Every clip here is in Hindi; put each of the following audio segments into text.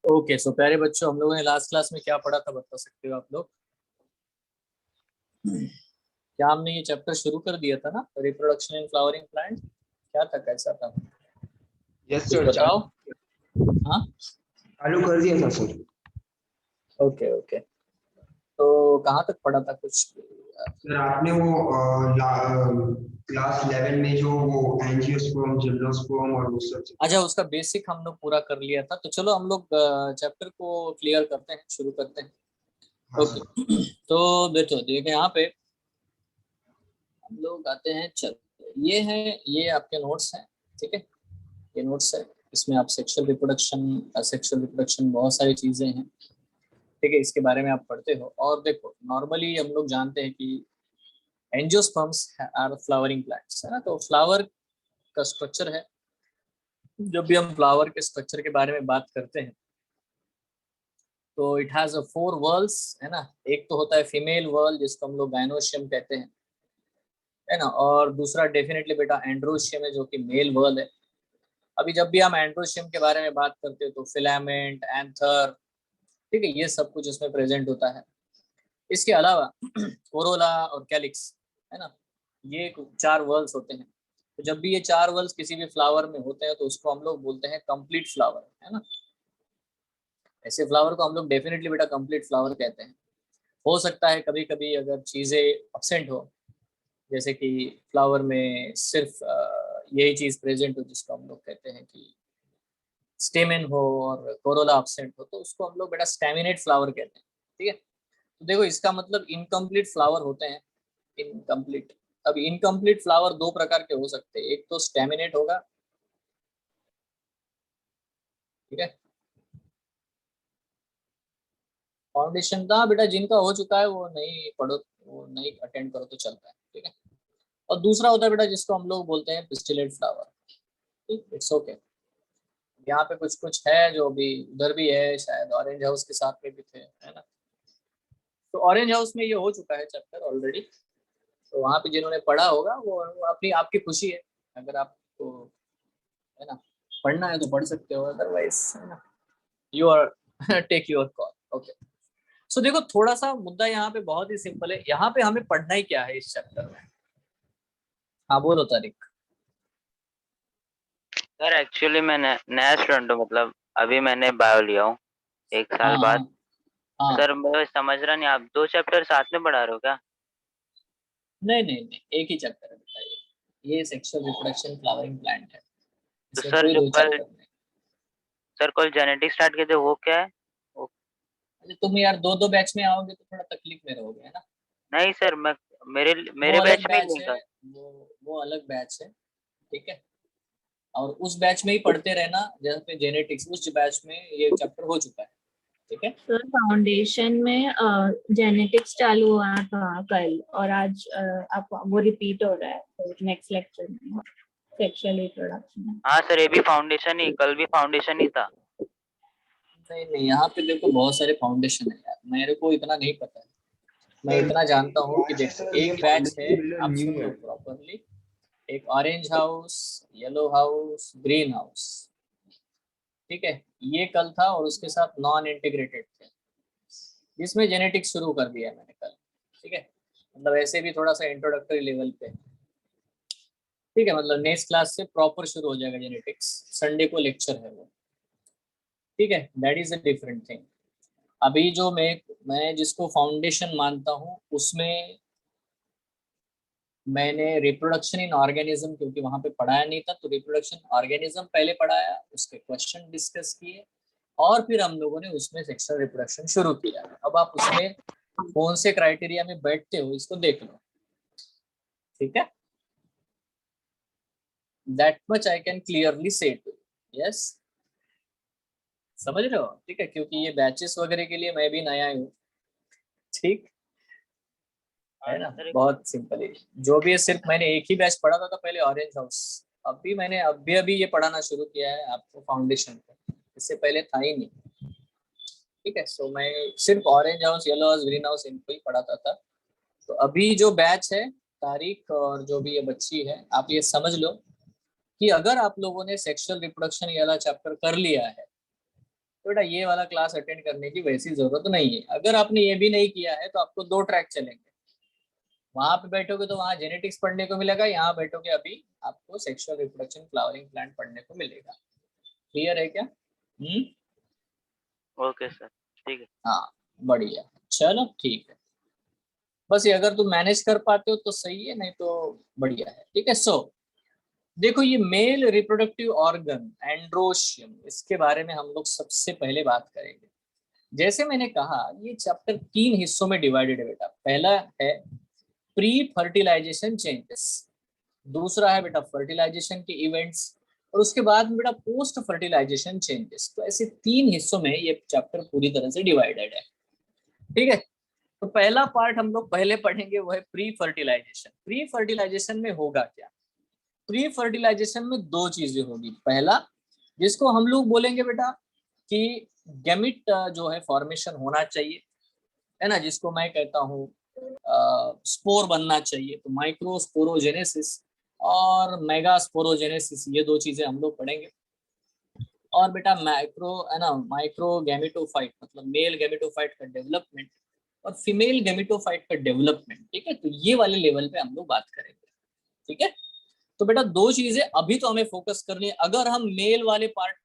ओके, सो प्यारे बच्चों, हम लोगों ने लास्ट क्लास में क्या पढ़ा था बता सकते हो आप लोग? क्या हमने ये चैप्टर शुरू कर दिया था ना, रिप्रोडक्शन इन फ्लावरिंग प्लांट? क्या था, कैसा था? यस कुछ सर, बताओ। हाँ, चालू कर दिया था सर। Okay okay. तो कहाँ तक पढ़ा था कुछ? सर आपने वो क्लास 11 में जो वो एंजियोस्पर्म जिम्नोस्पर्म और वो सब। अच्छा, उसका बेसिक हम लोग पूरा कर लिया था, तो चलो हम लोग चैप्टर को क्लियर करते हैं, शुरू करते हैं। हाँ ओके। सर। तो देखो देखो यहाँ पे हम लोग आते हैं। चलो, ये है, ये आपके नोट्स हैं, ठीक है? ये नोट्स है, इसमें आप सेक्सुअल रिप्रोडक्शन बहुत सारी चीजें हैं, ठीक है? इसके बारे में आप पढ़ते हो। और देखो, नॉर्मली हम लोग जानते हैं कि एंजियोस्पर्म्स आर फ्लावरिंग प्लांट्स, है ना? तो फ्लावर का स्ट्रक्चर है। जब भी हम फ्लावर के स्ट्रक्चर के बारे में बात करते हैं तो इट हैज अ 4 वर्ल्स, है ना? एक तो होता है फीमेल वर्ल, जिसको हम लोग गायनोशियम कहते हैं, है ना? और दूसरा डेफिनेटली बेटा एंड्रोशियम है, जो कि मेल वर्ल है। अभी जब भी हम एंड्रोशियम के बारे में बात करते हैं तो फिलामेंट, एंथर, ठीक है, ये सब कुछ इसमें प्रेजेंट होता है। इसके अलावा कोरोला और कैलिक्स, है ना? ये 4 वर्ल्स होते हैं। तो जब भी ये 4 वर्ल्स किसी भी फ्लावर में होते हैं तो उसको हम लोग बोलते हैं कंप्लीट फ्लावर, है ना? ऐसे फ्लावर को हम लोग डेफिनेटली बेटा कंप्लीट फ्लावर कहते हैं। हो सकता है कभी कभी अगर चीजें अब्सेंट हो, जैसे कि फ्लावर में सिर्फ यही चीज प्रेजेंट हो, जिसको हम लोग कहते हैं कि स्टेमेन हो, और कोरोला अब्सेंट हो, तो उसको हम लोग बेटा स्टेमिनेट फ्लावर कहते हैं, ठीक है? तो देखो, इसका मतलब इनकम्प्लीट फ्लावर होते हैं, इनकम्प्लीट। अब इनकम्प्लीट फ्लावर 2 प्रकार के हो सकते हैं, एक तो स्टेमिनेट होगा, ठीक है? फाउंडेशन का बेटा जिनका हो चुका है वो नहीं पढ़ो, वो नहीं अटेंड करो तो चलता है, ठीक है? और दूसरा होता है बेटा जिसको हम लोग बोलते हैं पिस्टिलेट फ्लावर, ठीक, इट्स ओके। यहाँ पे कुछ कुछ है जो भी उधर भी है, शायद ऑरेंज हाउस के साथ में भी थे, है ना? तो ऑरेंज हाउस में ये हो चुका है चैप्टर ऑलरेडी। तो वहाँ पे जिन्होंने पढ़ा होगा वो अपनी आपकी खुशी है, अगर आपको, है ना, पढ़ना है तो पढ़ सकते हो, अदरवाइज, है ना, you are take your call. Okay. So देखो, थोड़ा सा मुद्दा यहाँ पे बहुत ही सिंपल है। यहाँ पे हमें पढ़ना ही क्या है इस चैप्टर में? हाँ बोलो तारिक। सर एक्चुअली मैं नया स्टूडेंट हूँ, मतलब अभी मैंने बायो लिया हूँ 1 साल हाँ बाद। हाँ हाँ। सर मैं समझ रहा नहीं, आप 2 चैप्टर साथ में पढ़ा रहे हो क्या? नहीं नहीं नहीं, एक ही चैप्टर है बेटा ये सेक्सुअल रिप्रोडक्शन फ्लावरिंग प्लांट है, तो इसमें सर कोई जो दो कल चैप्टर नहीं। सर कल जेनेटिक्स स्टार्ट किए थे वो क्या है? वो, अरे तुम यार दो दो बैच में आओगे तो थोड़ा तकलीफ में रहोगे, है ना? नहीं सर, मैं मेरे वो मेरे अलग बैच में ही बैच नहीं है, था। वो अलग बैच है, ठीक है? और उस बैच में ही पढ़ते रहना, जैसे जेनेटिक्स उस बैच में ये चैप्टर हो चुका है, ठीक है? सर फाउंडेशन में जेनेटिक्स चालू हुआ था कल, और आज आप वो रिपीट हो रहा है नेक्स्ट लेक्चर में सेक्सुअल रिप्रोडक्शन। हाँ सर, ये भी फाउंडेशन ही, कल भी फाउंडेशन ही था। नहीं नहीं, यहाँ पे देखो बहुत सारे फाउंडेशन है यार, मेरे को इतना नहीं पता है। मैं इतना जानता हूँ कि देखो, एक बैच है, आप न्यू सुन लो है। प्रॉपरली। एक orange house, yellow house, green house, ठीक है? ये कल था, और उसके साथ नॉन इंटीग्रेटेड थे, जिसमें जेनेटिक्स शुरू कर दिया मैंने कल, ठीक है? मतलब ऐसे भी थोड़ा सा इंट्रोडक्टरी लेवल पे, ठीक है? मतलब नेक्स्ट क्लास से प्रॉपर शुरू हो जाएगा जेनेटिक्स, संडे को लेक्चर है वो, ठीक है? That is a different thing. अभी जो मैं जिसको फाउंडेशन मानता हूँ, उसमें मैंने रिप्रोडक्शन इन ऑर्गेनिज्म, क्योंकि वहां पे पढ़ाया नहीं था, तो रिप्रोडक्शन ऑर्गेनिज्म पहले पढ़ाया, उसके क्वेश्चन डिस्कस किए, और फिर हम लोगों ने उसमें सेक्सुअल रिप्रोडक्शन शुरू किया। अब आप उसमें कौन से क्राइटेरिया में बैठते हो इसको देख लो, ठीक है? That much I can clearly से टू, यस, समझ रहे हो? ठीक है, क्योंकि ये बैचेस वगैरह के लिए मैं भी नया हूँ, ठीक है ना? सर बहुत सिंपल है जो भी है। सिर्फ मैंने एक ही बैच पढ़ा था पहले, ऑरेंज हाउस। अभी मैंने अभी ये पढ़ाना शुरू किया है आपको फाउंडेशन पे, इससे पहले था ही नहीं, ठीक है? सो मैं सिर्फ orange house, yellow house, green house इनको ही पढ़ाता था। तो अभी जो बैच है, तारीख और जो भी ये बच्ची है, आप ये समझ लो कि अगर आप लोगों ने सेक्सुअल रिप्रोडक्शन ये वाला चैप्टर कर लिया है, तो बेटा ये वाला क्लास अटेंड करने की वैसी जरूरत नहीं है। अगर आपने ये भी नहीं किया है तो आपको 2 ट्रैक चलेंगे, वहां पे बैठोगे तो वहां जेनेटिक्स पढ़ने को मिलेगा, यहाँ बैठोगे अभी आपको सेक्सुअल रिप्रोडक्शन फ्लावरिंग प्लांट पढ़ने को मिलेगा। क्लियर है क्या? ओके सर, ठीक है। हाँ बढ़िया, चलो ठीक है। बस ये अगर तुम मैनेज कर पाते हो तो सही है, नहीं तो बढ़िया है। ठीक है। सो देखो ये मेल रिप्रोडक्टिव ऑर्गन एंड्रोशियम, इसके बारे में हम लोग सबसे पहले बात करेंगे। जैसे मैंने कहा ये चैप्टर 3 हिस्सों में डिवाइडेड है बेटा। पहला है प्री फर्टिलाइजेशन चेंजेस, दूसरा है बेटा फर्टिलाइजेशन के इवेंट्स, और उसके बाद में बेटा पोस्ट फर्टिलाइजेशन चेंजेस। तो ऐसे 3 हिस्सों में ये चैप्टर पूरी तरह से डिवाइडेड है। ठीक है। तो पहला पार्ट हम लोग पहले पढ़ेंगे वो है प्री फर्टिलाइजेशन। प्री फर्टिलाइजेशन में होगा क्या? प्री फर्टिलाइजेशन में 2 चीजें होगी। पहला जिसको हम लोग बोलेंगे बेटा कि गैमिट जो है फॉर्मेशन होना चाहिए, है ना, जिसको मैं कहता हूँ स्पोर बनना चाहिए। तो माइक्रोस्पोरोजेनेसिस और मेगास्पोरोजेनेसिस, ये 2 चीजें हम लोग पढ़ेंगे। और बेटा माइक्रो है ना, माइक्रो गैमेटोफाइट मतलब मेल गैमेटोफाइट का डेवलपमेंट और फीमेल गैमेटोफाइट का डेवलपमेंट। ठीक है। तो ये वाले लेवल पे हम लोग बात करेंगे। ठीक है। तो बेटा 2 चीजें अभी तो हमें फोकस करनी है। अगर हम मेल वाले part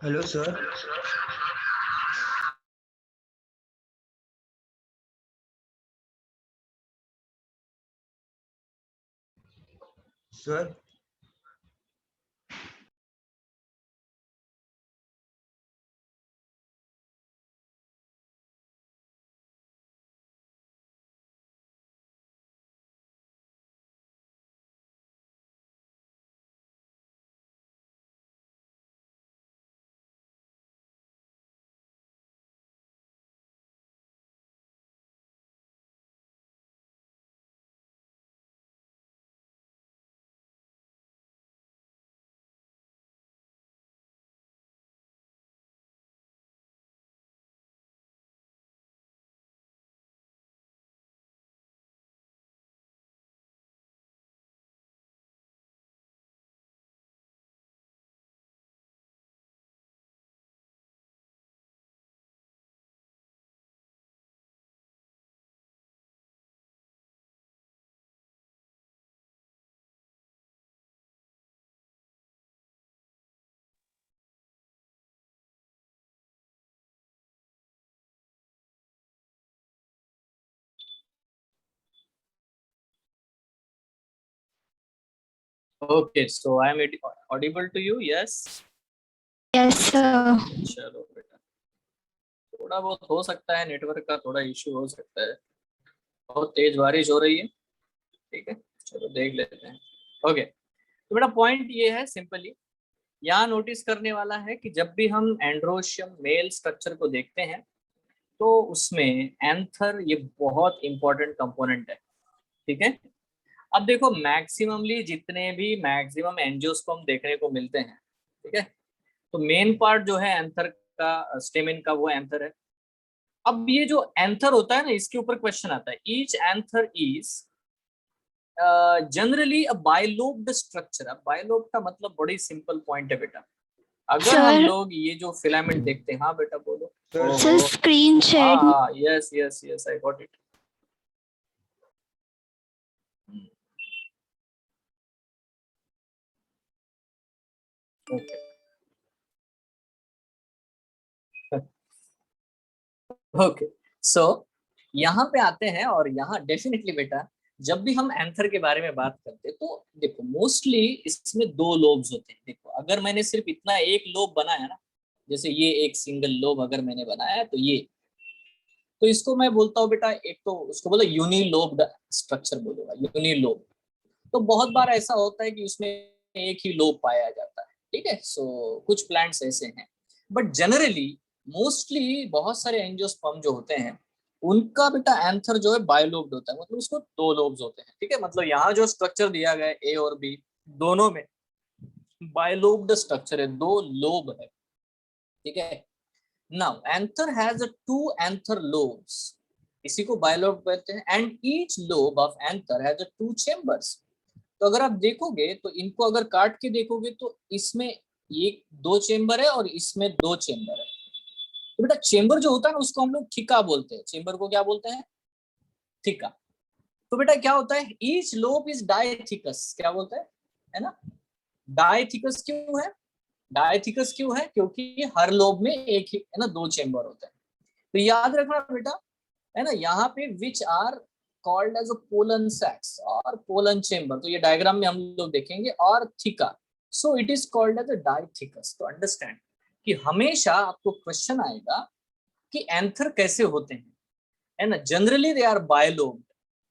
hello sir. Sir, Okay, so I am audible to you? Yes. Yes, sir. चलो बेटा, थोड़ा बहुत हो सकता है, नेटवर्क का थोड़ा इश्यू हो सकता है, बहुत तेज बारिश हो रही है। ठीक है, चलो देख लेते हैं। ओके, तो बेटा पॉइंट ये है सिंपली, यहाँ नोटिस करने वाला है कि जब भी हम एंड्रोशियम मेल स्ट्रक्चर को देखते हैं तो उसमें एंथर ये बहुत इंपॉर्टेंट कंपोनेंट है। ठीक है, अब देखो मैक्सिममली जितने भी मैक्सिमम एंजियोस्पर्म देखने को मिलते हैं, ठीक है, तो मेन पार्ट जो है एंथर का, स्टेमिन का, वो एंथर है। अब ये जो एंथर होता है ना, इसके ऊपर क्वेश्चन आता है, each anther is generally a bilobed structure. अब बाइलोब का मतलब बड़ी सिंपल पॉइंट है बेटा, अगर हम Sir. लोग ये जो फिलामेंट देखते हैं, हाँ बेटा बोलो। Sir. Sir, screen हाँ shared. हाँ, yes yes yes, I got it. Okay okay, so यहाँ पे आते हैं, और यहाँ डेफिनेटली बेटा जब भी हम एंथर के बारे में बात करते हैं तो देखो मोस्टली इसमें दो लोब्स होते हैं। देखो अगर मैंने सिर्फ इतना एक लोब बनाया ना, जैसे ये एक सिंगल लोब अगर मैंने बनाया तो ये, तो इसको मैं बोलता हूँ बेटा, एक तो उसको बोलो यूनिलोब्ड स्ट्रक्चर बोलूंगा, यूनिलोब। तो बहुत बार ऐसा होता है कि उसमें एक ही लोब पाया जाता है। ठीक है, सो कुछ प्लांट्स ऐसे हैं, बट जनरली मोस्टली बहुत सारे एंजियोस्पर्म जो होते हैं उनका बेटा एंथर जो है बायोलोब्ड होता है, मतलब उसको दो लोब्स होते हैं। ठीक है, मतलब यहाँ जो स्ट्रक्चर दिया गया है ए और बी दोनों में बायोलोब्ड स्ट्रक्चर है, दो लोब है। ठीक है, now anther has two anther lobes, इसी को बायोलोब कहते हैं, and each lobe of anther has two chambers. तो अगर आप देखोगे तो इनको अगर काट के देखोगे तो इसमें एक दो चेम्बर है और इसमें दो चेम्बर है। तो बेटा चेम्बर जो होता है ना उसको हम लोग थिका बोलते हैं, चेम्बर को क्या बोलते हैं? थिका। तो बेटा क्या होता है, ईच लोब इज डायथिकस, क्या बोलते हैं, है ना? डायथिकस क्यों है? डायथिकस क्यों है? क्योंकि हर लोब में एक ही, है ना, दो चेम्बर होते हैं। तो याद रखना बेटा, है ना, यहाँ पे which are called as pollen sacs और पोलन चेम्बर, तो ये डायग्राम में हम लोग देखेंगे, और theca, so it is called as dithecous. तो अंडरस्टैंड कि हमेशा आपको क्वेश्चन आएगा कि एंथर कैसे होते हैं, है ना, generally they are bilobed,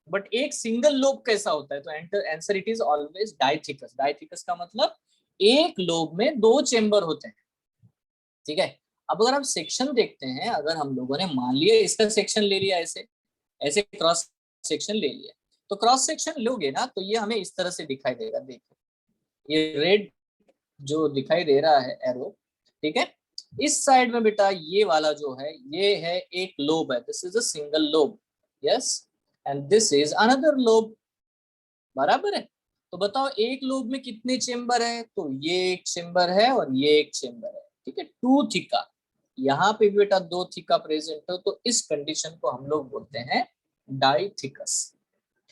but एक सिंगल लोब कैसा होता है? तो answer it is always dithecous. Dithecous का मतलब एक लोब में दो चेम्बर होते हैं। ठीक है, अब अगर आप सेक्शन देखते हैं, अगर हम लोगों ने मान लिया इसका सेक्शन ले लिया, ऐसे ऐसे क्रॉस सेक्शन ले लिया, तो क्रॉस सेक्शन लोगे ना तो ये हमें इस तरह से दिखाई देगा। देखो ये रेड जो दिखाई दे रहा है एरो, ठीक है, इस साइड में बेटा ये वाला जो है ये है एक लोब है, this is a single lobe, yes, and this is another lobe, बराबर है। तो बताओ एक लोब में कितने चेम्बर है? तो ये एक चेम्बर है और ये एक चेम्बर है। ठीक है, टू थिका, यहाँ पे बेटा दो थिका प्रेजेंट हो, तो इस कंडीशन को हम लोग बोलते हैं डाइथिकस।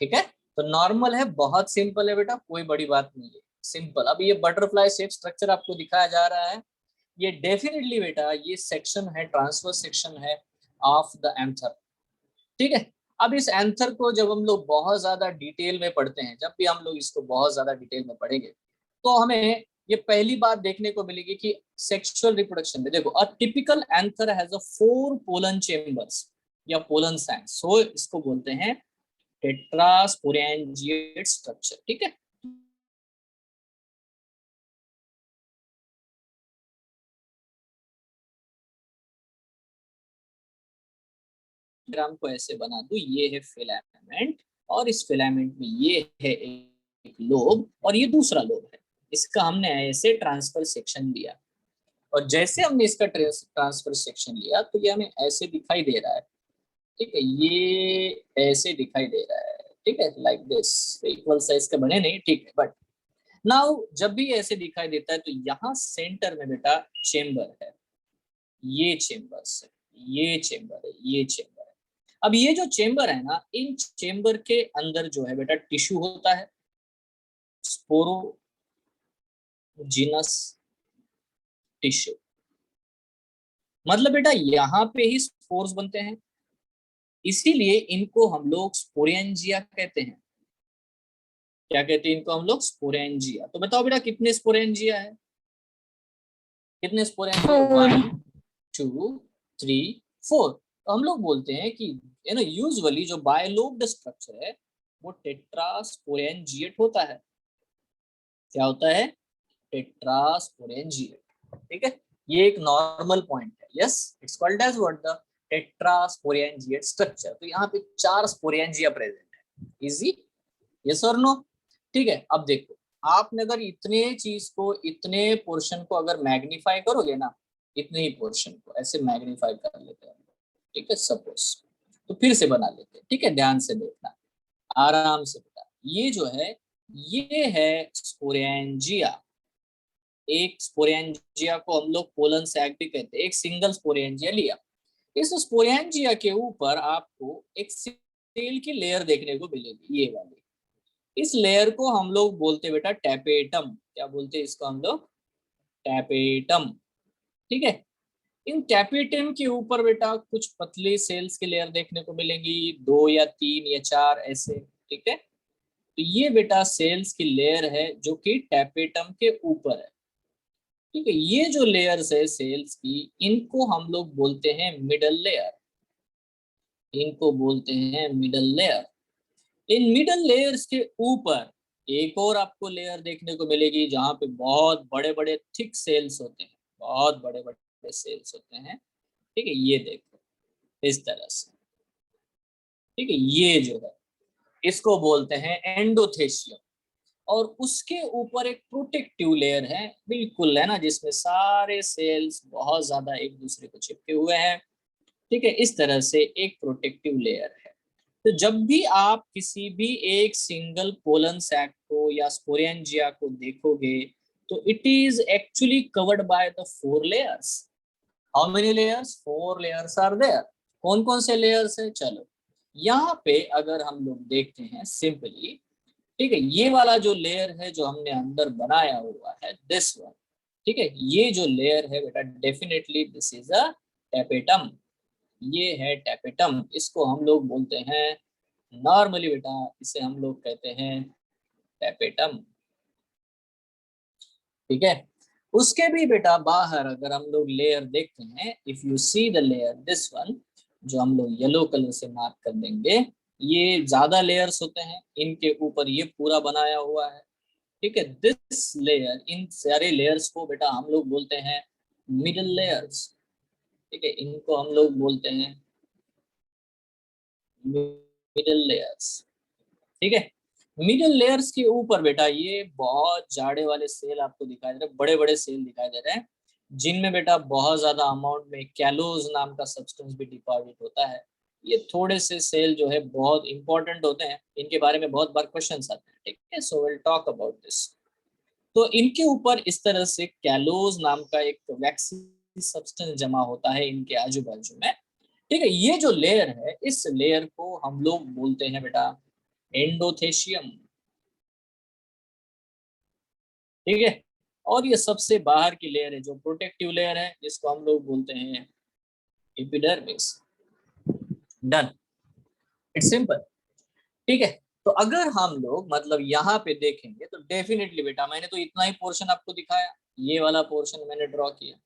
ठीक है, तो नॉर्मल है, बहुत सिंपल है बेटा, कोई बड़ी बात नहीं है, सिंपल। अब ये बटरफ्लाई शेप स्ट्रक्चर आपको दिखाया जा रहा है, ये डेफिनेटली बेटा ये सेक्शन है, ट्रांसवर्स सेक्शन है ऑफ द एंथर। ठीक है, अब इस एंथर को जब हम लोग बहुत ज्यादा डिटेल में पढ़ते हैं, जब भी हम लोग इसको बहुत ज्यादा डिटेल में पढ़ेंगे तो हमें ये पहली बात देखने को मिलेगी कि सेक्सुअल रिप्रोडक्शन में देखो, a typical anther has a 4 pollen chambers या पोलन सैक्स, सो इसको बोलते हैं टेट्रास्पोरेंजिएट स्ट्रक्चर। ठीक है, ग्राम को ऐसे बना दूं, ये है फिलामेंट और इस फिलामेंट में ये है एक लोब और ये दूसरा लोब है, इसका हमने ऐसे ट्रांसफर सेक्शन लिया और जैसे हमने इसका ट्रांसफर सेक्शन लिया तो ये हमें ऐसे दिखाई दे रहा है। ठीक है, ये ऐसे दिखाई दे रहा है। ठीक है, लाइक दिस, इक्वल साइज के बने नहीं, ठीक है, बट नाउ जब भी ऐसे दिखाई देता है तो यहाँ सेंटर में बेटा चेम्बर है, ये चेम्बर्स है, ये चेम्बर है, ये चेम्बर है। अब ये जो चेम्बर है ना, इन चेम्बर के अंदर जो है बेटा टिश्यू होता है, स्पोरोजिनस टिश्यू, मतलब बेटा यहाँ पे ही स्पोर्स बनते हैं, इसीलिए इनको हम लोग स्पोरेंजिया कहते हैं। क्या कहते हैं इनको हम लोग? स्पोरेंजिया। तो बताओ बेटा कितने स्पोरेंजिया है, कितने स्पोरेंजिया? 1 2 3 4। तो हम लोग बोलते हैं कि यूजुअली जो बायलोब्ड स्ट्रक्चर है वो टेट्रास्पोरेंजिएट होता है। क्या होता है? टेट्रास्पोरेंजिएट। ठीक है, ये एक नॉर्मल पॉइंट है। Yes, it's called as what? The tetrasporangiate structure. तो यहाँ पे 4 स्पोरेंजिया प्रेजेंट है। इजी? यस और नो? ठीक है, अब देखो, आपने अगर इतने चीज को, इतने पोर्शन को अगर मैग्नीफाई करोगे ना, इतने ही पोर्शन को ऐसे मैग्नीफाई कर लेते हैं, ठीक है, सपोज, तो फिर से बना लेते हैं। ठीक है, ध्यान से देखना, आराम से बेटा। ये जो है ये है स्पोरेंजिया। एक स्पोरेंजिया को हम लोग पोलन सैक भी कहते हैं। एक सिंगल स्पोरेंजिया लिया, इस स्पोरेंजिया के ऊपर आपको एक सेल की लेयर देखने को मिलेगी, ये वाली। इस लेयर को हम लोग बोलते बेटा टैपेटम। क्या बोलते हैं इसको हम लोग? टैपेटम। ठीक है, इन टैपेटम के ऊपर बेटा कुछ पतली सेल्स की लेयर देखने को मिलेंगी, 2 या 3 या 4 ऐसे। ठीक है, तो ये बेटा सेल्स की लेयर है जो कि टैपेटम के ऊपर है। ठीक है, ये जो लेयर्स है सेल्स की, इनको हम लोग बोलते हैं मिडल लेयर, इनको बोलते हैं middle layer. In middle layers के ऊपर एक और आपको लेयर देखने को मिलेगी जहां पे बहुत बड़े बड़े थिक सेल्स होते हैं, बहुत बड़े बड़े सेल्स होते हैं। ठीक है, ये देखो इस तरह से। ठीक है, ये जो है इसको बोलते हैं एंडोथेशियम। और उसके ऊपर एक प्रोटेक्टिव लेयर है, बिल्कुल है ना, जिसमें सारे सेल्स बहुत ज्यादा एक दूसरे को चिपके हुए हैं। ठीक है, इस तरह से एक प्रोटेक्टिव लेयर है। तो जब भी आप किसी भी एक सिंगल पोलन सैक को या स्पोरेंजिया को देखोगे तो it is actually covered by the 4 layers. How many layers? 4 layers are there. कौन कौन से लेयर्स है? चलो यहाँ पे अगर हम लोग देखते हैं सिंपली, ठीक है, ये वाला जो लेयर है जो हमने अंदर बनाया हुआ है, दिस वन। ठीक है, ये जो लेयर है बेटा, definitely this is a tapetum. ये है टैपेटम, इसको हम लोग बोलते हैं नॉर्मली बेटा, इसे हम लोग कहते हैं टैपेटम। ठीक है, उसके भी बेटा बाहर अगर हम लोग लेयर देखते हैं, if you see the layer this one, जो हम लोग येलो कलर से मार्क कर देंगे, ये ज्यादा लेयर्स होते हैं, इनके ऊपर ये पूरा बनाया हुआ है। ठीक है, दिस लेयर, इन सारे लेयर्स को बेटा हम लोग बोलते हैं मिडल लेयर्स। ठीक है, इनको हम लोग बोलते हैं मिडल लेयर्स। ठीक है, मिडल लेयर्स के ऊपर बेटा ये बहुत जाड़े वाले सेल आपको दिखाई दे रहे हैं, बड़े बड़े सेल दिखाई दे रहे हैं, जिनमें बेटा बहुत ज्यादा अमाउंट में कैलोज नाम का सब्सटेंस भी डिपॉजिट होता है। ये थोड़े से सेल जो है बहुत इंपॉर्टेंट होते हैं, इनके बारे में बहुत बार क्वेश्चंस आते हैं। ठीक है, so will talk about this. तो इनके ऊपर इस तरह से कैलोज नाम का एक वैक्सी सब्सटेंस जमा होता है इनके आजू बाजू में। ठीक है, ये जो लेयर है, इस लेयर को हम लोग बोलते हैं बेटा एंडोथेशियम। ठीक है, और ये सबसे बाहर की लेयर है जो प्रोटेक्टिव लेयर है, जिसको हम लोग बोलते हैं एपिडर्मिस। डन। इट्स सिंपल, ठीक है। तो अगर हम लोग मतलब यहाँ पे देखेंगे तो डेफिनेटली बेटा मैंने तो इतना ही पोर्शन आपको दिखाया, ये वाला पोर्शन मैंने ड्रॉ किया,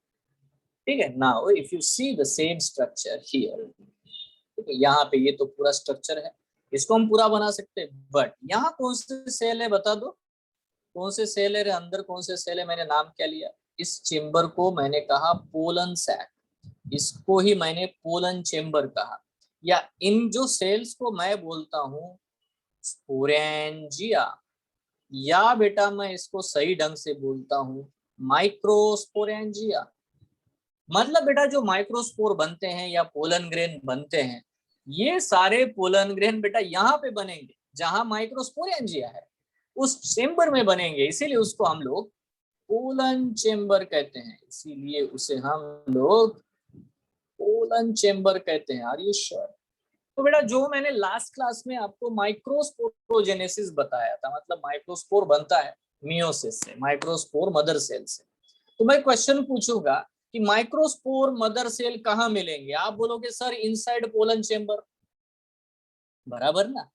ठीक है। Now if you see the same structure here, ठीक है, यहाँ पे ये तो पूरा स्ट्रक्चर है, इसको हम पूरा बना सकते हैं, बट यहाँ कौन से सेल है बता दो, कौन से सेल है अंदर, कौन से सेल है, मैंने नाम क्या लिया, इस चेम्बर को मैंने कहा पोलन सैक, इसको ही मैंने पोलन चेम्बर कहा, या इन जो सेल्स को मैं बोलता हूँ स्पोरेंजिया, या बेटा मैं इसको सही ढंग से बोलता हूँ माइक्रोस्पोरेंजिया। मतलब बेटा जो माइक्रोस्पोर बनते हैं या पोलन ग्रेन बनते हैं, ये सारे पोलन ग्रेन बेटा यहाँ पे बनेंगे जहां माइक्रोस्पोरेंजिया है, उस चेम्बर में बनेंगे, इसीलिए उसको हम लोग पोलन चेम्बर कहते हैं, इसीलिए उसे हम लोग पोलन चेम्बर कहते हैं। Are you sure? तो बेटा जो मैंने लास्ट क्लास में आपको माइक्रोस्पोरोजेनेसिस बताया था, मतलब माइक्रोस्पोर बनता है मियोसिस से, माइक्रोस्पोर मदर सेल से, तो मैं क्वेश्चन पूछूंगा कि माइक्रोस्पोर मदर सेल कहाँ मिलेंगे, आप बोलोगे सर इनसाइड पोलन चेम्बर, बराबर ना।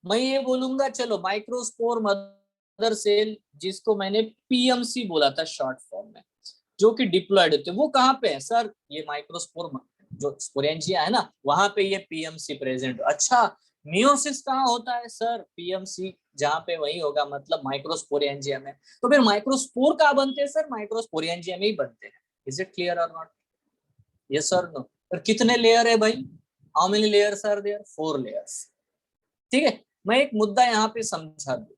मैं ये बोलूंगा चलो माइक्रोस्पोर मदर सेल, जिसको मैंने पीएमसी बोला था शॉर्ट फॉर्म में, जो कि डिप्लॉयड होते हैं, वो कहाँ पे है सर, ये माइक्रोस्पोर जो स्पोरेंजिया है ना, वहां पे ये पीएमसी प्रेजेंट। अच्छा मियोसिस कहाँ होता है सर, पीएमसी जहाँ पे वही होगा, मतलब माइक्रोस्पोरेंजिया में। तो फिर माइक्रोस्पोर कहाँ बनते हैं सर, माइक्रोस्पोरेंजिया में ही बनते हैं। इज इट क्लियर और नॉट? यस और नो? फिर कितने लेयर है भाई, how many layers are there, 4 layers, ठीक है। मैं एक मुद्दा यहाँ पे समझा दूं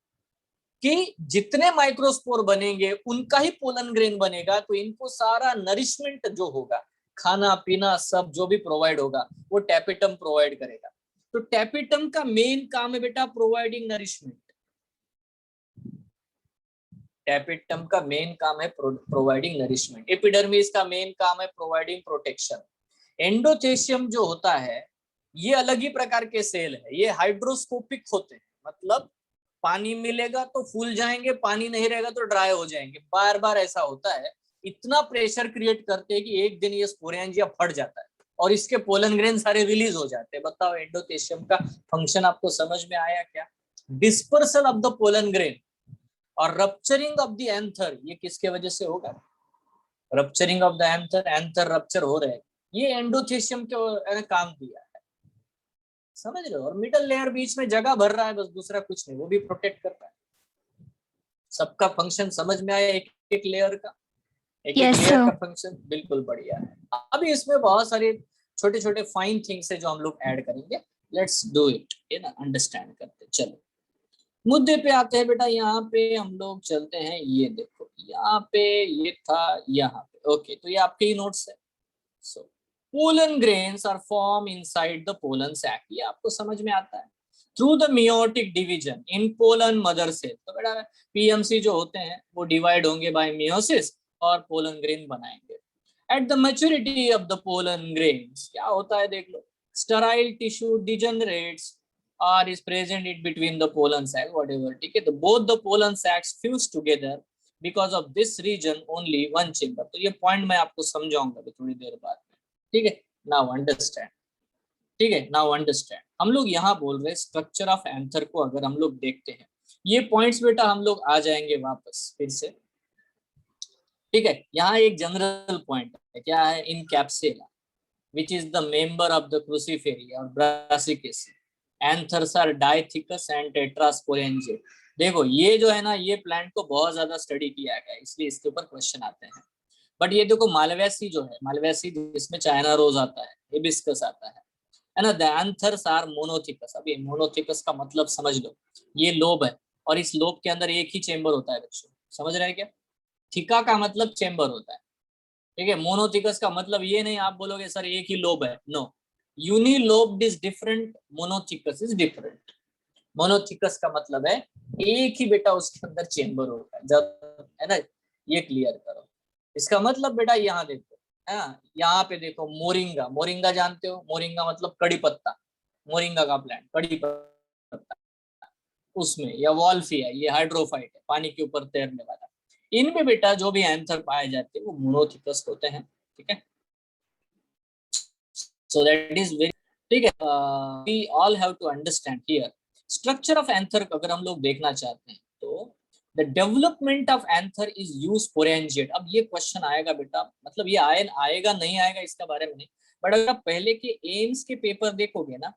कि जितने माइक्रोस्पोर बनेंगे उनका ही पोलन ग्रेन बनेगा, तो इनको सारा नरिशमेंट जो होगा, खाना पीना सब जो भी प्रोवाइड होगा, वो टैपिटम प्रोवाइड करेगा। तो टैपिटम का मेन काम है बेटा प्रोवाइडिंग नरिशमेंट, टैपिटम का मेन काम है प्रोवाइडिंग नरिशमेंट, एपिडर्मिस का मेन काम है प्रोवाइडिंग प्रोटेक्शन। एंडोथेशियम जो होता है ये अलग ही प्रकार के सेल है, ये हाइड्रोस्कोपिक होते हैं, मतलब पानी मिलेगा तो फूल जाएंगे, पानी नहीं रहेगा तो ड्राई हो जाएंगे, बार बार ऐसा होता है। इतना प्रेशर क्रिएट करते हैं कि एक दिन ये स्पोरेंजिया फट जाता है और इसके पोलन ग्रेन सारे रिलीज हो जाते हैं। बताओ एंडोथेशियम का फंक्शन आपको समझ में आया क्या? Dispersal of the pollen grain और रप्चरिंग ऑफ द एंथर, ये किसके वजह से होगा? Rupturing of the anther, anther rupture हो रहे हैं, ये एंडोथेशियम के काम किया है, समझ रहे हो? और मिडल लेयर बीच में जगह भर रहा है, बस दूसरा कुछ नहीं, वो भी प्रोटेक्ट करता है। सबका फंक्शन समझ में आया? एक एक लेयर का, एक एक लेयर का फंक्शन बिल्कुल बढ़िया है। अभी इसमें बहुत सारे छोटे छोटे फाइन थिंग्स है जो हम लोग ऐड करेंगे, लेट्स डू इट, ये ना अंडरस्टैंड करते। चलो मुद्दे पे आते हैं बेटा, यहाँ पे हम लोग चलते हैं, ये देखो यहाँ पे ये था, यहाँ पे ओके, तो ये आपके ही नोट्स है। So pollen grains are form inside the pollen sac, ये आपको समझ में आता है, through the meiotic division in pollen mother cell. तो बेटा पीएमसी जो होते हैं वो डिवाइड होंगे बाय मियोसिस और पोलन ग्रेन बनाएंगे। At the maturity of the pollen grains क्या होता है देख लो, sterile tissue degenerates or is present in between the pollen sac, whatever, ठीक है। तो both the pollen sacs fuse together because of this region only one chamber। तो ये पॉइंट मैं आपको समझाऊंगा थोड़ी देर बाद में, ठीक है। नाउ अंडरस्टैंड, ठीक है, नाउ अंडरस्टैंड। हम लोग यहाँ बोल रहे स्ट्रक्चर ऑफ एंथर को अगर हम लोग देखते हैं, ये पॉइंट्स बेटा हम लोग आ जाएंगे वापस फिर से, ठीक है। यहाँ एक जनरल पॉइंट है, क्या है, in Capsella which is the member of the cruciferia और Brassicaceae, anthers are dithecous and tetrasporangiate. देखो ये जो है ना, ये प्लांट को बहुत ज्यादा स्टडी किया गया है, इसलिए इसके ऊपर क्वेश्चन आते हैं। बट ये देखो मालवेसी जो है, मालवेसी जिसमें चाइना रोज आता है, हिबिस्कस आता है ना, द एंथर्स आर मोनोथिकस। अब ये मोनोथिकस का मतलब समझ लो, ये लोब है और इस लोब के अंदर एक ही चेम्बर होता है बच्चों, समझ रहे हैं क्या? थिका का मतलब चेम्बर होता है, ठीक है। मोनोथिकस का मतलब ये नहीं आप बोलोगे सर एक ही लोब है, no, unilobed is different, monothecous is different. Monothecous का मतलब है एक ही बेटा उसके अंदर चेम्बर होता है, जब है ना, ये क्लियर करो। इसका मतलब बेटा यहाँ देखो, यहाँ पे देखो मोरिंगा, मोरिंगा जानते हो, मोरिंगा मतलब कड़ी पत्ता, मोरिंगा का प्लांट कड़ी पत्ता, उसमें या वॉल्फिया, ये हाइड्रोफाइट है, पानी के ऊपर तैरने वाला। इनमें बेटा जो भी एंथर पाए जाते हैं वो मोनोथिकस होते हैं, ठीक है। सो दैट इज वेरी, ठीक है। We all have to understand here structure of anther. अगर हम लोग देखना चाहते हैं तो the development of anther is eusporangiate. अब ये क्वेश्चन आएगा बेटा, मतलब ये आएगा नहीं आएगा इसका बारे में नहीं, बट अगर आप पहले के एम्स के पेपर देखोगे ना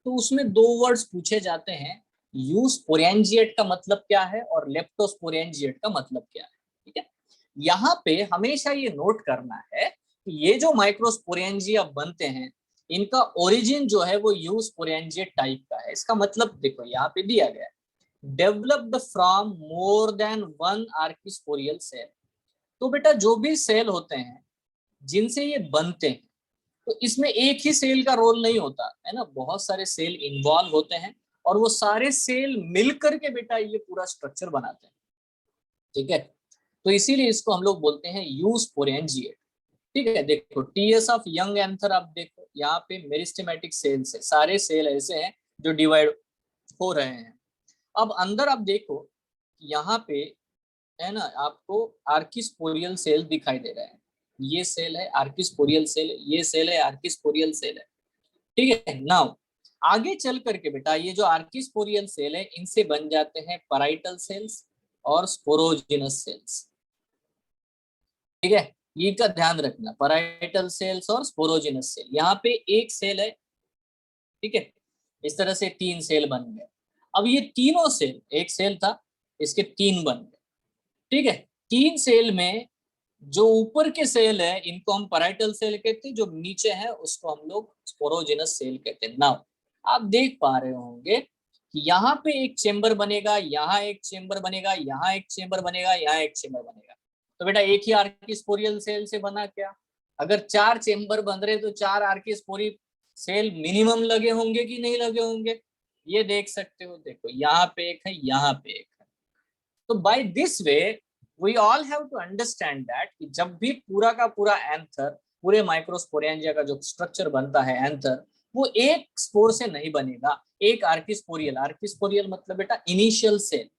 तो उसमें 2 वर्ड्स पूछे जाते हैं, यूज स्पोरेंजिएट का मतलब क्या है और लेप्टोस्पोरेंजिएट का मतलब क्या है। ठीक है, यहाँ पे हमेशा ये नोट करना है कि ये जो माइक्रोस्पोरेंजिया बनते हैं इनका ओरिजिन जो है वो यूज स्पोरेंजिएट टाइप का है। इसका मतलब देखो यहाँ पे दिया गया है, developed from more than 1 archesporial cell. तो बेटा जो भी सेल होते हैं जिनसे ये बनते हैं तो इसमें एक ही सेल का रोल नहीं होता है ना, बहुत सारे सेल इन्वॉल्व होते हैं और वो सारे सेल मिलकर के बेटा ये पूरा स्ट्रक्चर बनाते हैं। ठीक है, तो इसीलिए इसको हम लोग बोलते हैं यूज स्पोरेंजिएट। ठीक है, देखो टीएस ऑफ यंग एंथर आप देखो यहाँ पे मेरिस्टेमेटिक सेल्स है, सारे सेल ऐसे हैं जो डिवाइड हो रहे हैं। अब अंदर आप देखो यहाँ पे है ना आपको आर्किस्पोरियल सेल दिखाई दे रहा है, ये सेल है आर्किस्पोरियल सेल है, ये सेल है आर्किस्पोरियल सेल है। ठीक है, नाउ आगे चल करके बेटा ये जो आर्किस्पोरियल सेल है इनसे बन जाते हैं पैराइटल सेल्स और स्पोरोजिनस सेल्स। ठीक है, ये का ध्यान रखना, पैराइटल सेल्स और स्पोरोजिनस सेल। यहाँ पे एक सेल है, ठीक है, इस तरह से 3 सेल बन गए। अब ये तीनों सेल, एक सेल था इसके 3 बन गए। ठीक है, 3 सेल में जो ऊपर के सेल है इनको हम पैराइटल सेल कहते हैं, जो नीचे है उसको हम लोग स्पोरोजिनस सेल कहते हैं। नाउ आप देख पा रहे होंगे कि यहाँ पे एक चेंबर बनेगा, यहाँ एक चेंबर बनेगा, यहाँ एक चेंबर बनेगा, यहाँ एक चेंबर बनेगा। तो बेटा एक ही आर्किस्पोरियल सेल से बना क्या? अगर 4 चेंबर बन रहे तो 4 आर्किस्पोरियल सेल मिनिमम लगे होंगे कि नहीं लगे होंगे, ये देख सकते हो। देखो यहाँ पे एक है, यहाँ पे एक है। तो by this way we all have to understand that कि जब भी पूरा का पूरा एंथर, पूरे माइक्रोस्पोरेंजिया का जो स्ट्रक्चर बनता है एंथर, वो एक स्पोर से नहीं बनेगा, एक आर्किस्पोरियल, आर्किस्पोरियल मतलब बेटा इनिशियल सेल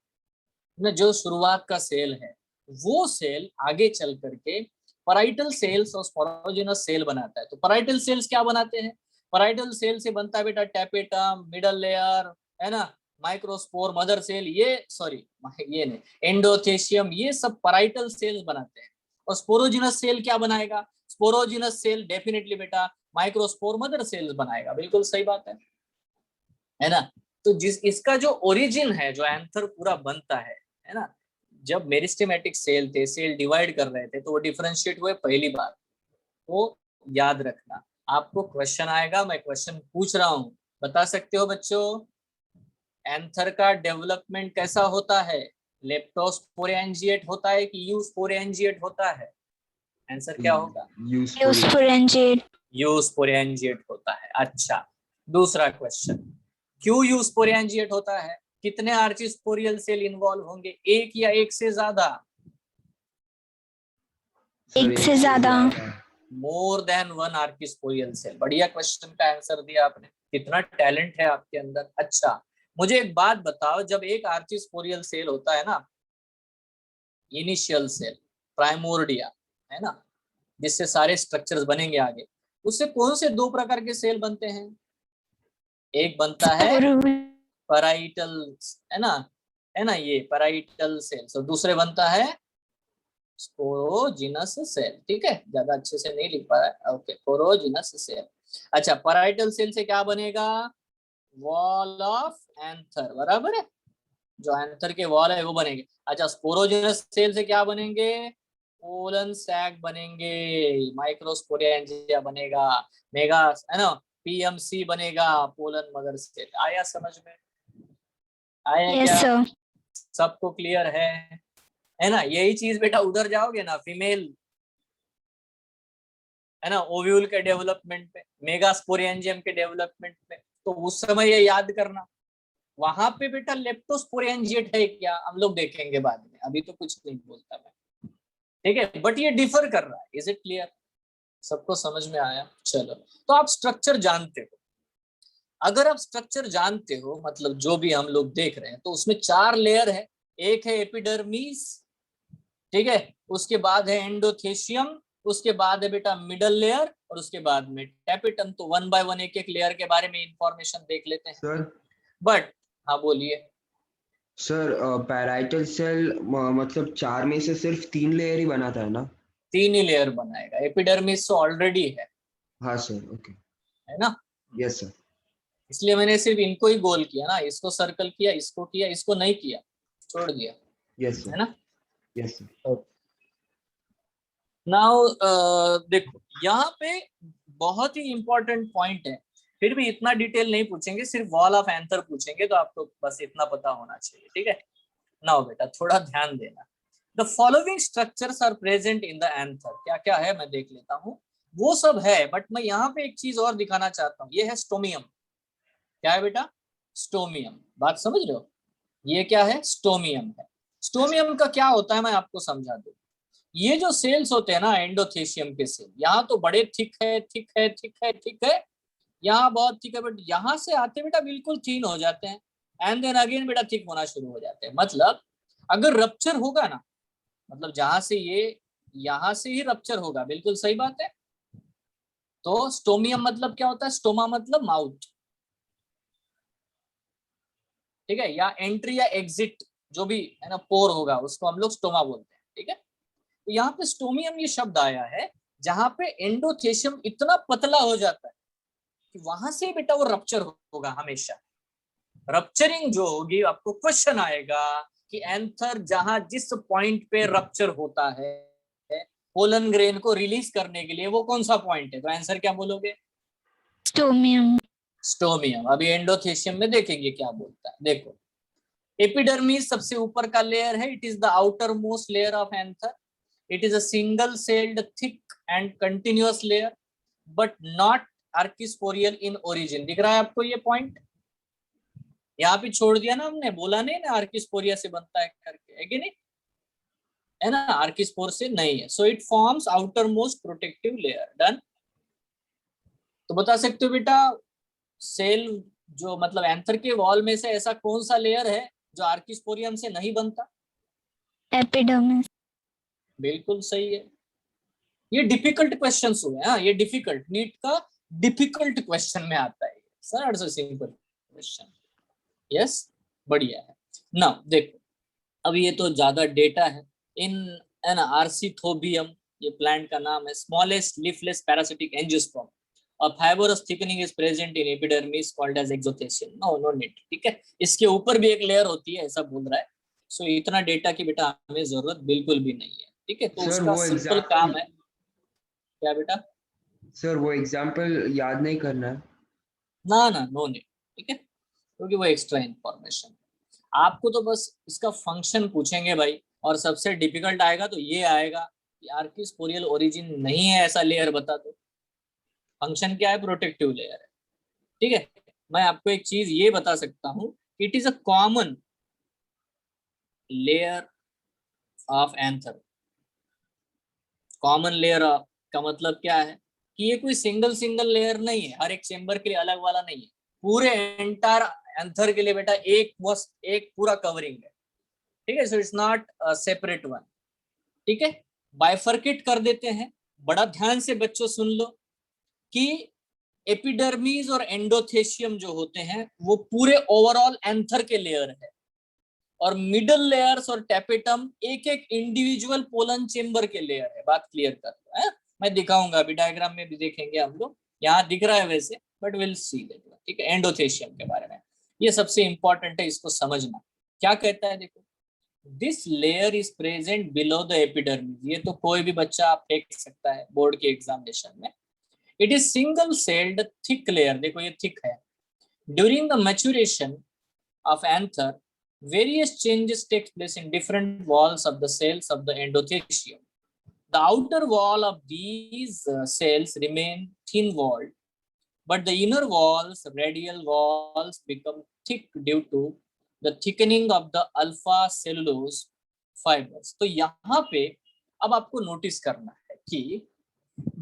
ना, जो शुरुआत का सेल है वो सेल आगे चल करके पैराइटल सेल्स और स्पोरोजिनस सेल बनाता है। तो पैराइटल सेल्स क्या बनाते हैं? पैराइटल सेल से बनता है बेटा टैपेटम, मिडल लेयर है ना, माइक्रोस्पोर, मदर सेल, ये ये नहीं, एंडोथेशियम, ये सब पैराइटल सेल्स बनाते हैं। और स्पोरोजिनस सेल क्या बनाएगा? स्पोरोजिनस सेल डेफिनेटली बेटा माइक्रोस्पोर, मदर सेल्स बनाएगा। बिल्कुल सही बात है ना। तो जिस इसका जो ओरिजिन है, जो एंथर पूरा बनता है ना, जब मेरिस्टेमेटिक सेल थे, सेल डिवाइड कर रहे थे तो वो डिफरेंशिएट हुए पहली बार। तो याद रखना, आपको क्वेश्चन आएगा, मैं क्वेश्चन पूछ रहा हूँ, बता सकते हो बच्चों एंथर का डेवलपमेंट कैसा होता है? लेप्टोस्पोरेंजिएट होता है कि यूस्पोरेंजिएट होता है? आंसर क्या होगा? यूस्पोरेंजिएट। यूस्पोरेंजिएट होता है। अच्छा, दूसरा क्वेश्चन, क्यों यूस्पोरेंजिएट होता है? कितने आर्चिस्पोरियल सेल इन्वॉल्व होंगे, एक या एक से ज्यादा? एक से ज्यादा। More than 1 archesporial cell. बढ़िया क्वेश्चन का आंसर दिया आपने, कितना टैलेंट है आपके अंदर। अच्छा, मुझे एक बात बताओ, जब एक आर्चिस्पोरियल सेल होता है ना, इनिशियल सेल, प्राइमोर्डिया है ना, जिससे सारे स्ट्रक्चर्स बनेंगे आगे, उससे कौन से 2 प्रकार के सेल बनते हैं? एक बनता है पैराइटल, है ना, ये पैराइटल सेल, और दूसरे बनता है स्पोरोजिनस सेल। ठीक है, ज्यादा अच्छे से नहीं लिख पा रहा है, ओके, स्पोरोजिनस सेल। अच्छा, पैराइटल सेल से क्या बनेगा? वॉल ऑफ एंथर, बराबर है, जो एंथर के वॉल है वो बनेंगे। अच्छा, स्पोरोजिनस सेल से क्या बनेंगे? पोलन सैक बनेंगे, माइक्रोस्पोरेंजिया बनेगा, मेगा है ना, पीएमसी बनेगा, पोलन मदर सेल। आया समझ में? आया यस क्या? सर। सबको क्लियर है ना? यही चीज बेटा उधर जाओगे ना, फीमेल है ना, ओव्यूल के डेवलपमेंट पे, मेगास्पोरेंजियम के डेवलपमेंट पे, तो उस समय ये याद करना। वहां पे बेटा लेप्टोस्पोरेंजिएट है क्या, हम लोग देखेंगे बाद में, अभी तो कुछ नहीं बोलता मैं। ठीक है, बट ये डिफर कर रहा है। Is it clear? सबको समझ में आया? चलो, तो आप स्ट्रक्चर जानते हो। अगर आप स्ट्रक्चर जानते हो, मतलब जो भी हम लोग देख रहे हैं, तो उसमें 4 लेयर है। एक है एपिडर्मिस, ठीक है, उसके बाद है एंडोथेशियम, उसके बाद है बेटा मिडल लेयर, और उसके बाद में टैपेटम। तो 1 बाय 1 एक एक लेयर के बारे में इंफॉर्मेशन देख लेते हैं। सर बट हाँ बोलिए। सर पैराइटल सेल मतलब 4 में से सिर्फ 3 लेयर ही बनाता है ना? 3 ही लेयर बनाएगा, एपिडर्मिस तो ऑलरेडी है हाँ सर, ओके। है ना। Yes sir. इसलिए मैंने सिर्फ इनको ही गोल किया ना, इसको सर्कल किया, इसको किया, इसको नहीं किया, छोड़ दिया, यस है सर। ना। Yes sir. नाउ देखो यहाँ पे बहुत ही इंपॉर्टेंट पॉइंट है, फिर भी इतना डिटेल नहीं पूछेंगे, सिर्फ वॉल ऑफ एंथर पूछेंगे, तो आपको बस इतना पता होना चाहिए, ठीक है। नाउ बेटा थोड़ा ध्यान देना। The following structures are present in the anther. क्या क्या है मैं देख लेता हूँ, वो सब है, बट मैं यहाँ पे एक चीज और दिखाना चाहता हूँ। ये है स्टोमियम। क्या है बेटा? स्टोमियम। बात समझ रहे हो? ये क्या है? स्टोमियम है। स्टोमियम का क्या होता है मैं आपको समझा दूं। ये जो सेल्स होते हैं ना एंडोथेशियम के सेल, यहाँ तो बड़े थिक है, थिक है, थिक है, थिक है, यहाँ बहुत थिक है, बट यहाँ से आते बेटा बिल्कुल थीन हो जाते हैं, एंड देन अगेन बेटा थिक होना शुरू हो जाते हैं। मतलब अगर रप्चर होगा ना, मतलब जहां से ये, यहाँ से ही रप्चर होगा, बिल्कुल सही बात है। तो स्टोमियम मतलब क्या होता है? स्टोमा मतलब माउथ, ठीक है, या एंट्री या एग्जिट जो भी है ना, पोर होगा, उसको हम लोग स्टोमा बोलते हैं, ठीक है। तो यहाँ पे स्टोमियम ये शब्द आया है जहां पे एंडोथेशियम इतना पतला हो जाता है कि वहां से बेटा वो रप्चर होगा हमेशा। रप्चरिंग जो होगी, आपको क्वेश्चन आएगा कि एंथर जहां जिस पॉइंट पे रप्चर होता है पोलन ग्रेन को रिलीज करने के लिए, वो कौन सा पॉइंट है? तो आंसर क्या बोलोगे? स्टोमियम। स्टोमियम। अभी एंडोथेशियम में देखेंगे क्या बोलता है। देखो एपिडर्मिस सबसे ऊपर का लेयर है, it is the outer most layer of anther. It is a single celled thick and continuous layer but not archesporial in origin. दिख रहा है आपको ये पॉइंट? यहाँ पे छोड़ दिया ना हमने, बोला नहीं ना आर्किस्पोरिया से बनता है करके, है कि नहीं? है ना, आर्किस्पोर से नहीं है। So it forms outer most protective layer. Done. तो बता सकते हो बेटा सेल जो मतलब एंथर के वॉल में से ऐसा कौन सा लेयर है जो आर्किस्पोरियम से नहीं बनता? एपिडर्मिस। बिल्कुल सही है। ये डिफिकल्ट क्वेश्चंस हुए, हाँ ये डिफिकल्ट, नीट का डिफिकल्ट क्वेश्चन में आता है सर, से सिंपल क्वेश्चन। यस, बढ़िया है ना। देखो अब ये तो ज्यादा डेटा है। इन एन आर्सिथोबियम, ये प्लांट का नाम है, स्मॉलेस्ट लीफलेस पैरासिटिक एंजियोस्पर्म, और fibrous thickening is present in epidermis called as exothecium. No no need, ठीक है। इसके ऊपर भी एक लेयर होती है ऐसा बोल रहा है। सो इतना डेटा की बेटा हमें जरूरत बिल्कुल भी नहीं है, ठीक है। तो सर उसका वो सिंपल काम है। क्या बेटा? सर वो एग्जाम्पल याद नहीं करना है। ना ना, नो नीड, ठीक है, क्योंकि वो एक्स्ट्रा इंफॉर्मेशन। आपको तो बस इसका फंक्शन पूछेंगे भाई, और सबसे डिफिकल्ट आएगा तो ये आएगा कि आर्किस्पोरियल ओरिजिन नहीं है ऐसा लेयर बता दो। फंक्शन क्या है? प्रोटेक्टिव लेयर है, ठीक है। मैं आपको एक चीज ये बता सकता हूँ, it is a common layer of anther. Common layer का मतलब क्या है कि ये कोई सिंगल सिंगल लेयर नहीं है, हर एक चेंबर के लिए अलग वाला नहीं है, पूरे एंटायर एंथर के लिए बेटा एक पूरा कवरिंग है, ठीक है। So it's not separate one, ठीक है। बाइफर्केट कर देते हैं। बड़ा ध्यान से बच्चों सुन लो कि एपिडर्मिस और एंडोथेशियम जो होते हैं वो पूरे ओवरऑल एंथर के लेयर है, और मिडल लेयर्स और टैपेटम एक एक इंडिविजुअल पोलन चेंबर के लेयर है। बात क्लियर कर दो है? मैं दिखाऊंगा अभी, डायग्राम में भी देखेंगे हम लोग, यहाँ दिख रहा है वैसे, बट विल सी देखो, ठीक है। एंडोथेशियम के बारे में ये सबसे इंपॉर्टेंट है, इसको समझना। क्या कहता है देखो, this layer is present below the epidermis. ये तो कोई भी बच्चा आप फेंक सकता है बोर्ड के एग्जामिनेशन में। It is single celled thick layer, देखो ये थिक है। During the maturation of anther, various changes take place in different walls of the cells of the endothelium. The outer wall of these cells remain thin-walled, but the inner walls, radial walls, become thick due to the thickening of the alpha cellulose fibers. तो यहाँ पे अब आपको नोटिस करना है कि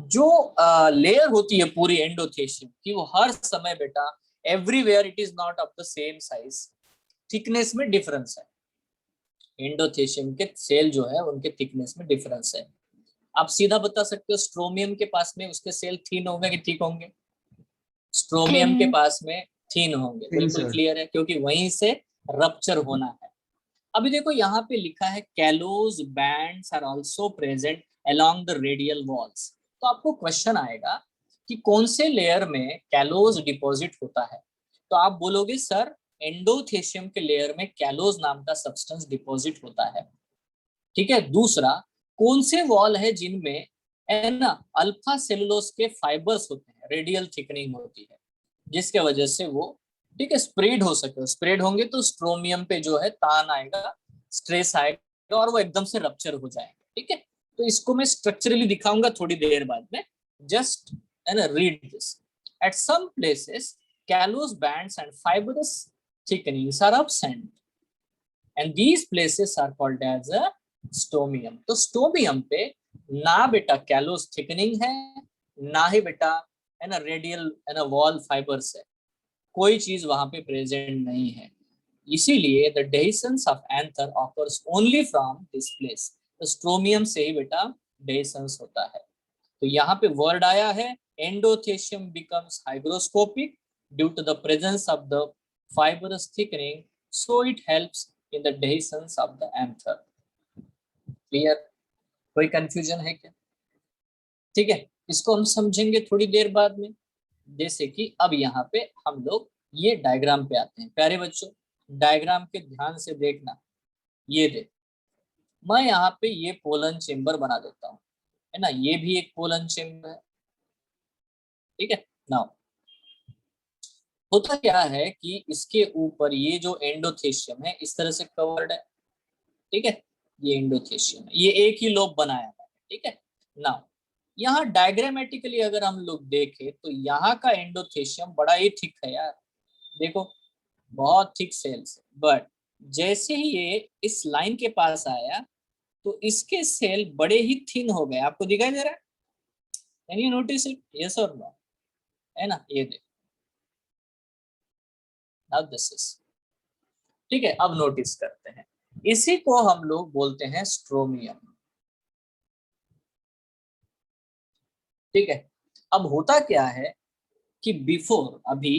जो लेयर होती है पूरी एंडोथेशियम की, वो हर समय बेटा everywhere it is not of the same size, thickness में डिफरेंस है। एंडोथेशियम के सेल जो है उनके थिकनेस में डिफरेंस है। आप सीधा बता सकते हो स्ट्रोमियम के पास में उसके सेल थीन होंगे कि ठीक होंगे? स्ट्रोमियम के Thin. पास में थीन होंगे, Thin, बिल्कुल sir. क्लियर है, क्योंकि वहीं से रप्चर होना है। अभी देखो यहाँ पे लिखा है callose bands are also present along the radial walls. तो आपको क्वेश्चन आएगा कि कौन से लेयर में कैलोज डिपॉजिट होता है, तो आप बोलोगे सर एंडोथेशियम के लेयर में कैलोज नाम का सब्सटेंस डिपॉजिट होता है। ठीक है। दूसरा, कौन से वॉल है जिनमें है ना अल्फा सेलुलोज के फाइबर्स होते हैं, रेडियल थिकनिंग होती है, जिसके वजह से वो ठीक है स्प्रेड हो सके। स्प्रेड होंगे तो स्ट्रोमियम पे जो है तान आएगा, स्ट्रेस आएगा और वो एकदम से रप्चर हो जाएंगे। ठीक है। तो इसको मैं स्ट्रक्चरली दिखाऊंगा थोड़ी देर बाद में, जस्ट है ना read this. At some places callose bands and fibrous thickenings are absent and these places are called as a stomium। तो स्टोमियम पे ना बेटा कैलोस थिकनिंग है, ना ही बेटा है ना रेडियल है ना वॉल फाइबर्स है, कोई चीज वहां पे प्रेजेंट नहीं है। इसीलिए the dehiscence of anther occurs only from this place. तो स्ट्रोमियम से ही बेटा डेहिसन्स होता है। तो यहाँ पे वर्ड आया है endothecium becomes hygroscopic due to the presence of the fibrous thickening, so it helps in the dehiscence of the anther। Clear? कोई कंफ्यूजन है क्या? ठीक है, इसको हम समझेंगे थोड़ी देर बाद में। जैसे कि अब यहाँ पे हम लोग ये डायग्राम पे आते हैं। प्यारे बच्चों, डायग्राम के ध्यान से देखना। ये देख, मैं यहाँ पे ये पोलन चेम्बर बना देता हूँ, है ना, ये भी एक पोलन चेम्बर है। ठीक है। नाउ होता क्या है कि इसके ऊपर ये जो एंडोथेशियम है इस तरह से कवर्ड है। ठीक है, ये एंडोथेशियम है, ये एक ही लोब बनाया है। ठीक है। नाउ यहाँ डायग्रामेटिकली अगर हम लोग देखें तो यहाँ का एंडोथेशियम बड़ा ही थिक है यार, देखो बहुत थिक सेल्स है। बट जैसे ही ये इस लाइन के पास आया तो इसके सेल बड़े ही थिन हो गए। आपको दिखाई दे रहा है? Can you notice it? Yes और नो? है ना, ये देखो, नाउ दिस इज। ठीक है, अब नोटिस करते हैं, इसी को हम लोग बोलते हैं स्ट्रोमियम। ठीक है। अब होता क्या है कि बिफोर अभी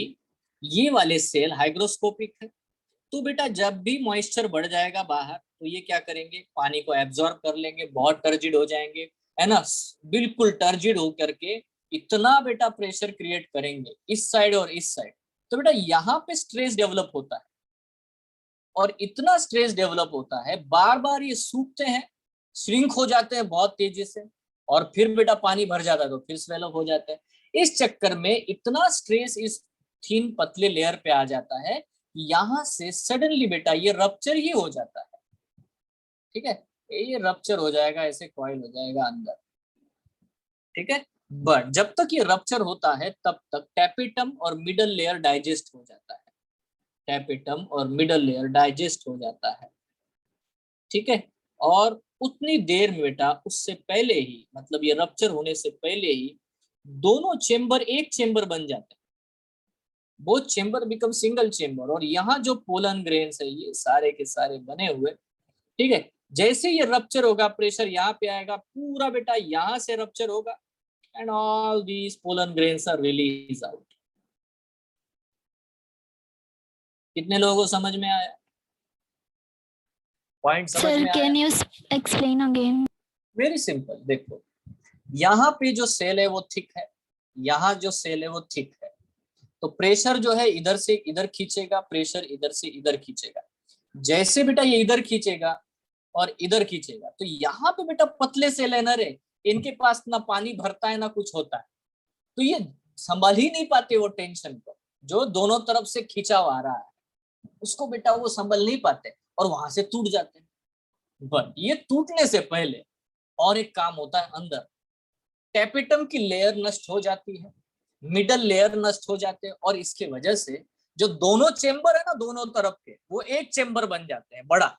ये वाले सेल हाइग्रोस्कोपिक है, तो बेटा जब भी मॉइस्चर बढ़ जाएगा बाहर तो ये क्या करेंगे, पानी को एब्जॉर्ब कर लेंगे, बहुत टर्जिड हो जाएंगे, है ना, बिल्कुल टर्जिड हो करके इतना बेटा प्रेशर क्रिएट करेंगे इस साइड और इस साइड। तो बेटा यहाँ पे स्ट्रेस डेवलप होता है और इतना स्ट्रेस डेवलप होता है, बार बार ये सूखते हैं, श्रिंक हो जाते हैं बहुत तेजी से, और फिर बेटा पानी भर जाता है तो फिर स्वेलअप हो जाता है। इस चक्कर में इतना स्ट्रेस इस थीन पतले लेयर पे आ जाता है, यहां से सडनली बेटा ये रप्चर ही हो जाता है। ठीक है, ये रप्चर हो जाएगा, ऐसे कॉइल हो जाएगा अंदर। ठीक है। बट जब तक ये रप्चर होता है तब तक टैपेटम और मिडल लेयर डाइजेस्ट हो जाता है, टैपेटम और मिडल लेयर डाइजेस्ट हो जाता है। ठीक है। और उतनी देर में बेटा उससे पहले ही, मतलब ये रप्चर होने से पहले ही दोनों चेंबर एक चेंबर बन जाते हैं, both chamber become single chamber. और यहाँ जो पोलन ग्रेन्स है ये सारे के सारे बने हुए। ठीक है। जैसे ये रप्चर होगा, प्रेशर यहाँ पे आएगा, पूरा बेटा यहाँ से रप्चर होगा and all these pollen grains are release out. कितने लोगों को समझ में आया? पॉइंट समझ Sir, में आया? can you explain again? Very simple. देखो यहाँ पे जो सेल है वो थिक है, यहाँ जो सेल है वो थिक है, तो प्रेशर जो है इधर से इधर खींचेगा, प्रेशर इधर से इधर खींचेगा। जैसे बेटा ये इधर खींचेगा और इधर खींचेगा तो यहाँ पे बेटा पतले सेल है ना रे, इनके पास ना पानी भरता है ना कुछ होता है, तो ये संभाल ही नहीं पाते वो टेंशन को, जो दोनों तरफ से खिंचाव आ रहा है उसको बेटा वो संभल नहीं पाते और वहां से टूट जाते हैं। बट ये टूटने से पहले और एक काम होता है, अंदर टैपेटम की लेयर नष्ट हो जाती है, मिडल लेयर नष्ट हो जाते हैं, और इसके वजह से जो दोनों चेंबर है ना दोनों तरफ के, वो एक चेंबर बन जाते हैं बड़ा,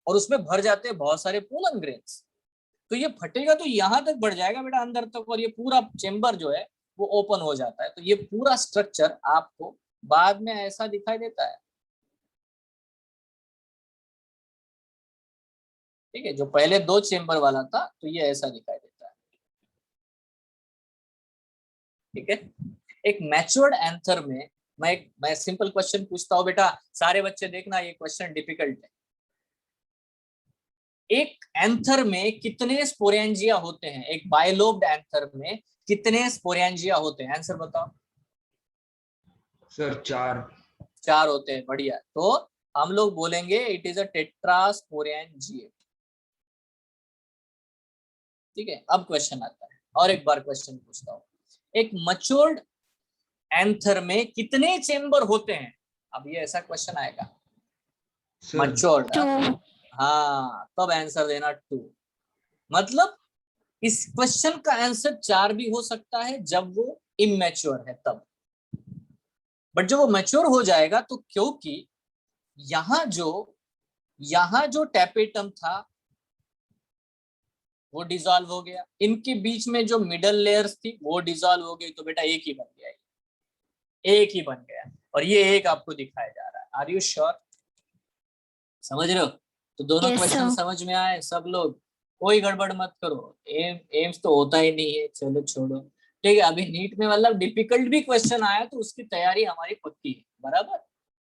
और उसमें भर जाते हैं बहुत सारे पोलन ग्रेन्स। तो ये फटेगा तो यहाँ तक बढ़ जाएगा बेटा अंदर तक, और ये पूरा चेंबर जो है वो ओपन हो जाता है। तो ये पूरा स्ट्रक्चर आपको बाद में ऐसा दिखाई देता है। ठीक है, जो पहले 2 चेम्बर वाला था तो ये ऐसा दिखाई देता है। ठीक है, एक मैच्योर्ड एंथर में मैं सिंपल क्वेश्चन पूछता हूँ बेटा, सारे बच्चे देखना, ये क्वेश्चन डिफिकल्ट है। एक एंथर में कितने स्पोरेंजिया होते हैं? एक बायलोब्ड एंथर में कितने स्पोरेंजिया होते हैं? आंसर बताओ। सर 4। 4 होते हैं, बढ़िया। तो हम लोग बोलेंगे इट इज अ टेट्रास्पोरेंजिएट। ठीक है, अब क्वेश्चन आता है, और एक बार क्वेश्चन पूछता हूँ, एक मैच्योर्ड एंथर में कितने चेंबर होते हैं? अब ये ऐसा क्वेश्चन आएगा, मैच्योर्ड। 2. हाँ, तब आंसर देना 2। मतलब इस क्वेश्चन का आंसर 4 भी हो सकता है जब वो इमैच्योर है तब, बट जब वो मैच्योर हो जाएगा तो, क्योंकि यहाँ जो टैपेटम था वो डिसॉल्व हो गया, इनके बीच में जो मिडल लेयर्स थी वो डिसॉल्व हो गई, तो बेटा एक ही बन गया, एक ही बन गया, और ये एक आपको दिखाया जा रहा है। Are you sure? समझ रहे हो? तो दोनों Yes, क्वेश्चन sir. समझ में आए सब लोग? कोई गड़बड़ मत करो, एम्स तो होता ही नहीं है, चलो छोड़ो। ठीक है, अभी नीट में मतलब डिफिकल्ट भी क्वेश्चन आया तो उसकी तैयारी हमारी पक्की है, बराबर?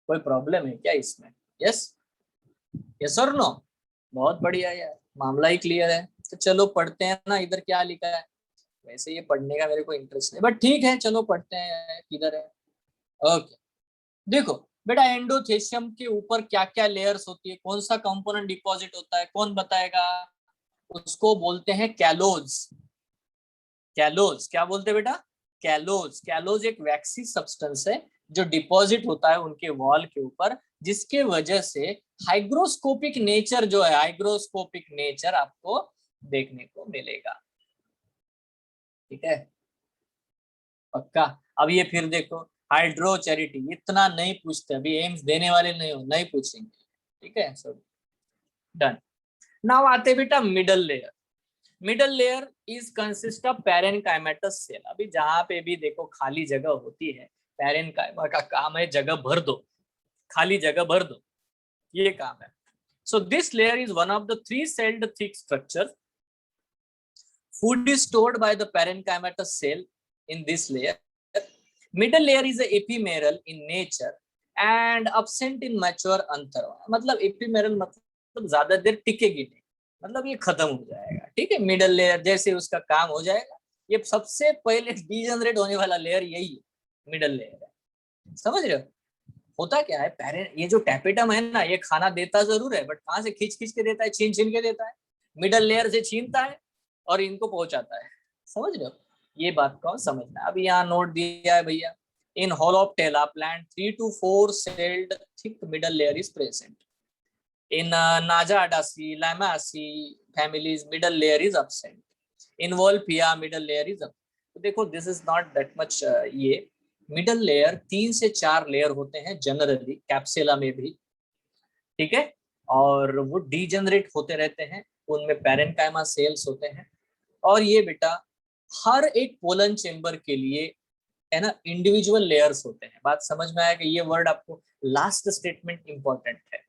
कोई प्रॉब्लम है क्या इसमें? यस, यस और नो? बहुत बढ़िया यार, मामला ही क्लियर है। तो चलो पढ़ते हैं ना, इधर क्या लिखा है। वैसे ये पढ़ने का मेरे को इंटरेस्ट नहीं, बट ठीक है चलो पढ़ते हैं, किधर है। ओके, देखो बेटा, एंडोथेशियम के ऊपर क्या क्या लेयर्स होती है, कौन सा कंपोनेंट डिपॉजिट होता है, कौन बताएगा? उसको बोलते हैं कैलोज। कैलोज क्या बोलते हैं बेटा? कैलोज। कैलोज एक वैक्सी सब्सटेंस है जो डिपॉजिट होता है उनके वॉल के ऊपर, जिसके वजह से हाइग्रोस्कोपिक नेचर जो है, हाइग्रोस्कोपिक नेचर आपको देखने को मिलेगा। ठीक है, पक्का? अब ये फिर देखो, हाइड्रोचैरिटी इतना नहीं पूछते, अभी एम्स देने वाले नहीं पूछेंगे। ठीक है, सब डन। नाउ आते बेटा middle layer. Middle layer is consist of parenchymatous cell. अभी जहां पे भी देखो खाली जगह होती है, पैरेनकाइमा का काम है जगह भर दो, खाली जगह भर दो, ये काम है। सो this layer is one of the 3 celled thick structures. Food is stored by the parenchymatous cell in this layer. Middle layer is ephemeral in nature and absent in mature anther. मतलब ephemeral मतलब ज्यादा देर टिकेगी नहीं, मतलब ये खत्म हो जाएगा। ठीक है, मिडल लेयर जैसे उसका काम हो जाएगा, ये सबसे पहले डीजनरेट होने वाला लेयर यही है, मिडल लेयर है। समझ रहे हो? होता क्या है, ये जो टैपेटम है ना, ये खाना देता जरूर है, बट कहाँ से खींच खींच के देता है, छीन छीन के देता है, मिडल लेयर से छीनता है और इनको पहुंचाता है। समझ रहे हो? ये बात को समझना। अब यहाँ नोट दिया है भैया, इन होलोप्टेला plant 3 to 4 celled thick middle layer is present. In Najadaceae, Lamiaceae families, middle layer is absent. In Wolffia, middle layer is absent. तो देखो, this is not that much ये मिडल लेयर 3 से 4 लेयर होते हैं जनरली, कैप्सुला में भी। ठीक है, और वो डीजनरेट होते रहते हैं, उनमें पैरेनकाइमा सेल्स होते हैं। और ये बेटा हर एक पोलन चेंबर के लिए है ना, इंडिविजुअल लेयर्स होते हैं। बात समझ में आया कि ये वर्ड आपको, लास्ट स्टेटमेंट इंपॉर्टेंट है।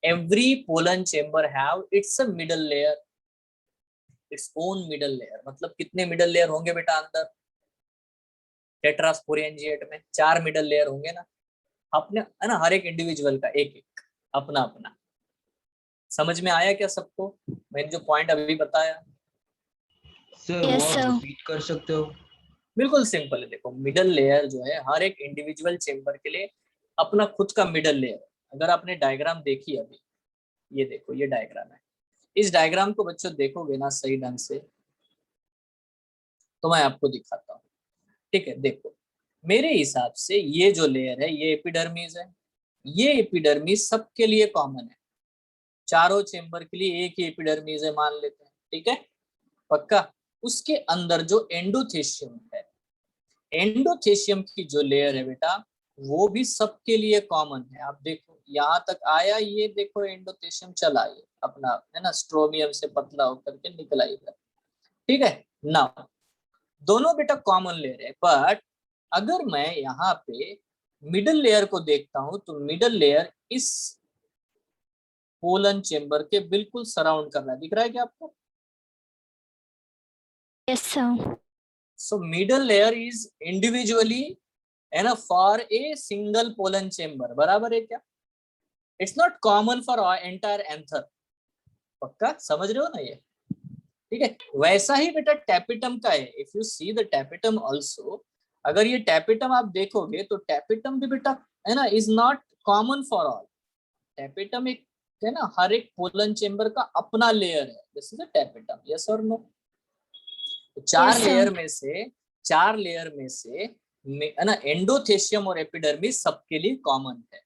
Every pollen chamber have it's a middle layer, its own middle layer. मतलब कितने मिडल लेयर होंगे बेटा अंदर टेट्रास्पोरेंजिएट में? 4 मिडल लेयर होंगे ना अपने, है ना, हर एक इंडिविजुअल का एक एक अपना अपना। समझ में आया क्या सबको मैंने जो पॉइंट अभी बताया? सर Yes, वो sir. रिपीट कर सकते हो? बिल्कुल सिंपल है। देखो, मिडल लेयर जो है हर एक इंडिविजुअल चेंबर के लिए अपना खुद का मिडल लेयर। अगर आपने डायग्राम देखी अभी, ये देखो, ये डायग्राम है। इस डायग्राम को बच्चों देखोगे ना सही ढंग से तो मैं आपको दिखाता हूँ। ठीक है, देखो, मेरे हिसाब से ये जो लेयर है ये एपिडर्मिस है। ये एपिडर्मिस सबके लिए कॉमन है, चारों चेंबर के लिए एक ही एपिडर्मिस है मान लेते हैं। ठीक है, पक्का? उसके अंदर जो एंडोथेशियम है, एंडोथेशियम की जो लेयर है बेटा, वो भी सबके लिए कॉमन है। आप देखो यहाँ तक आया, ये देखो एंडोथेशियम चला, ये अपना है ना, स्ट्रोमियम से पतला होकर के निकला इधर। ठीक है ना, दोनों बेटा कॉमन लेयर है। बट अगर मैं यहाँ पे मिडल लेयर को देखता हूं तो मिडल लेयर इस पोलन चेम्बर के बिल्कुल सराउंड कर रहा है। दिख रहा है क्या आपको? Yes, sir. So middle layer is individually enough for a single pollen chamber. बराबर है क्या? It's not common for entire anther. पक्का समझ रहे हो ना ये? ठीक है, वैसा ही बेटा टैपिटम का है। If you see the tapetum also, अगर ये टैपिटम आप देखोगे तो टैपिटम भी बेटा है ना is not common for all. Tapetum एक है ना, हर एक पोलन चेम्बर का अपना लेयर है। This is a tapetum, yes और नो? चार Yes, sir. लेयर में से है ना एंडोथेशियम और एपिडर्मिस सबके लिए कॉमन है,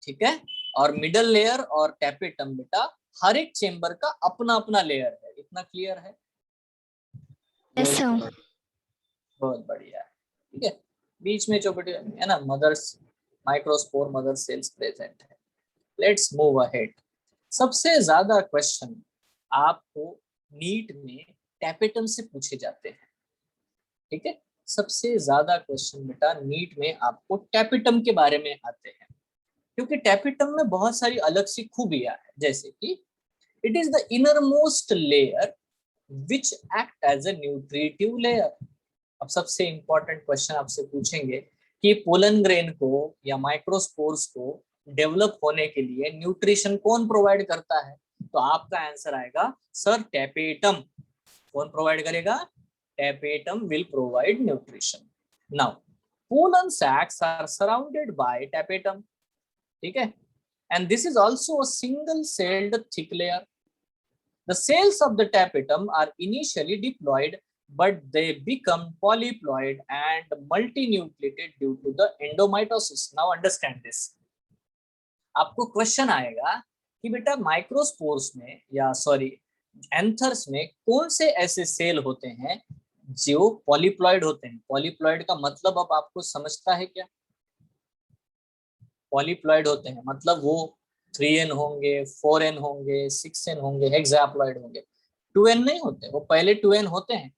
ठीक है। और मिडल लेयर और टैपिटम बेटा हर एक चेम्बर का अपना अपना लेयर है। इतना क्लियर है? Yes, sir. बहुत बढ़िया है, ठीक है। बीच में जो बेटे है ना mothers microspore mother cells present है। Let's move ahead. सबसे ज्यादा क्वेश्चन आपको नीट में टैपिटम से पूछे जाते हैं, ठीक है। सबसे ज्यादा क्वेश्चन बेटा नीट में आपको टैपिटम के बारे में आते हैं, क्योंकि टैपिटम में बहुत सारी अलग सी खूबियां हैं। जैसे कि it is the inner most layer which act as a nutritive layer. अब सबसे इंपॉर्टेंट क्वेश्चन आपसे पूछेंगे कि पोलन ग्रेन को या माइक्रोस्पोर्स को डेवलप होने के लिए न्यूट्रिशन कौन प्रोवाइड करता है? तो आपका आंसर आएगा सर टैपेटम। कौन प्रोवाइड करेगा? Tapetum will provide nutrition. Now pollen sacs are surrounded by tapetum, ठीक है, and this is also a single celled thick layer. The cells of the tapetum are initially diploid, but they become polyploid and multinucleated due to the endomitosis. Now understand this. आपको क्वेश्चन आएगा कि बेटा माइक्रोस्पोर्स में या सॉरी एंथर्स में कौन से ऐसे सेल होते हैं जो पॉलीप्लॉइड होते हैं? पॉलीप्लॉइड का मतलब अब आपको समझता है क्या? पॉलीप्लॉइड होते हैं मतलब वो 3n होंगे, 4n होंगे, 6n होंगे, हेक्साप्लॉइड होंगे। 2n नहीं होते, वो पहले 2n होते हैं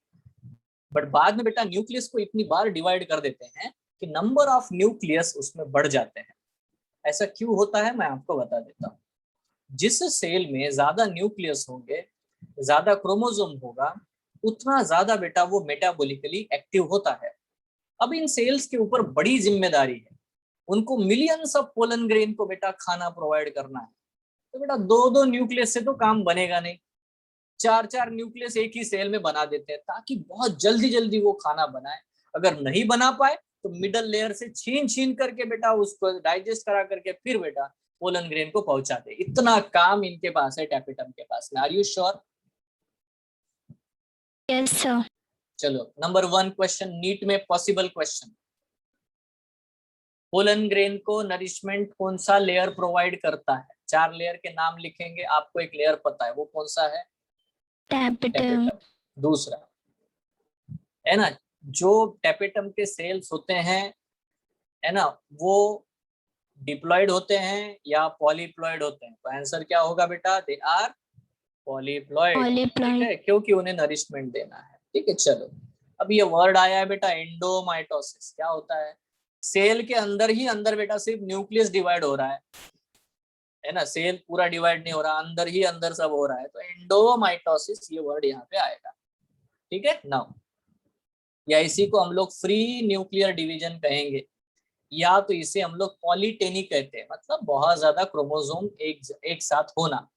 बट बाद में बेटा न्यूक्लियस को इतनी बार डिवाइड कर देते हैं कि नंबर ऑफ न्यूक्लियस उसमें बढ़ जाते हैं। ऐसा क्यों होता है मैं आपको बता देता हूँ। जिस सेल में ज्यादा न्यूक्लियस होंगे, ज्यादा क्रोमोसोम होगा, उतना ज्यादा बेटा वो मेटाबॉलिकली एक्टिव होता है। अब इन सेल्स के ऊपर बड़ी जिम्मेदारी है, उनको मिलियंस ऑफ पोलन ग्रेन को बेटा खाना प्रोवाइड करना है। तो बेटा दो दो न्यूक्लियस से तो काम बनेगा नहीं, चार चार न्यूक्लियस एक ही सेल में बना देते हैं ताकि बहुत जल्दी जल्दी वो खाना बनाए। अगर नहीं बना पाए तो मिडल लेयर से छीन छीन करके बेटा उसको डाइजेस्ट करा करके फिर बेटा पोलन ग्रेन को पहुंचा दे। इतना काम इनके पास है टैपिटम के पास में। Are you sure? Yes, sir. चलो नंबर 1 क्वेश्चन नीट में पॉसिबल क्वेश्चन। पोलन ग्रेन को नरिशमेंट कौन सा लेयर प्रोवाइड करता है? 4 लेयर के नाम लिखेंगे, आपको एक लेयर पता है, वो कौन सा है? Tapetum. दूसरा है ना, जो टैपेटम के सेल्स होते हैं है ना, वो डिप्लॉइड होते हैं या पॉलीप्लॉइड होते हैं? तो आंसर क्या होगा बेटा? दे आर पॉलीप्लॉइड, ठीक है, क्योंकि उन्हें नरिशमेंट देना है। ठीक है, चलो अब ये वर्ड आया है बेटा एंडोमाइटोसिस। क्या होता है? सेल के अंदर ही अंदर बेटा सिर्फ न्यूक्लियस डिवाइड हो रहा है ना, सेल पूरा डिवाइड नहीं हो रहा, अंदर ही अंदर सब हो रहा है, तो एंडोमाइटोसिस ये वर्ड यहाँ पे आएगा। ठीक है, नाउ या इसी को हम लोग फ्री न्यूक्लियर डिवीजन कहेंगे, या तो इसे हम लोग पॉलीटेनी कहते हैं, मतलब बहुत ज्यादा क्रोमोसोम एक साथ होना,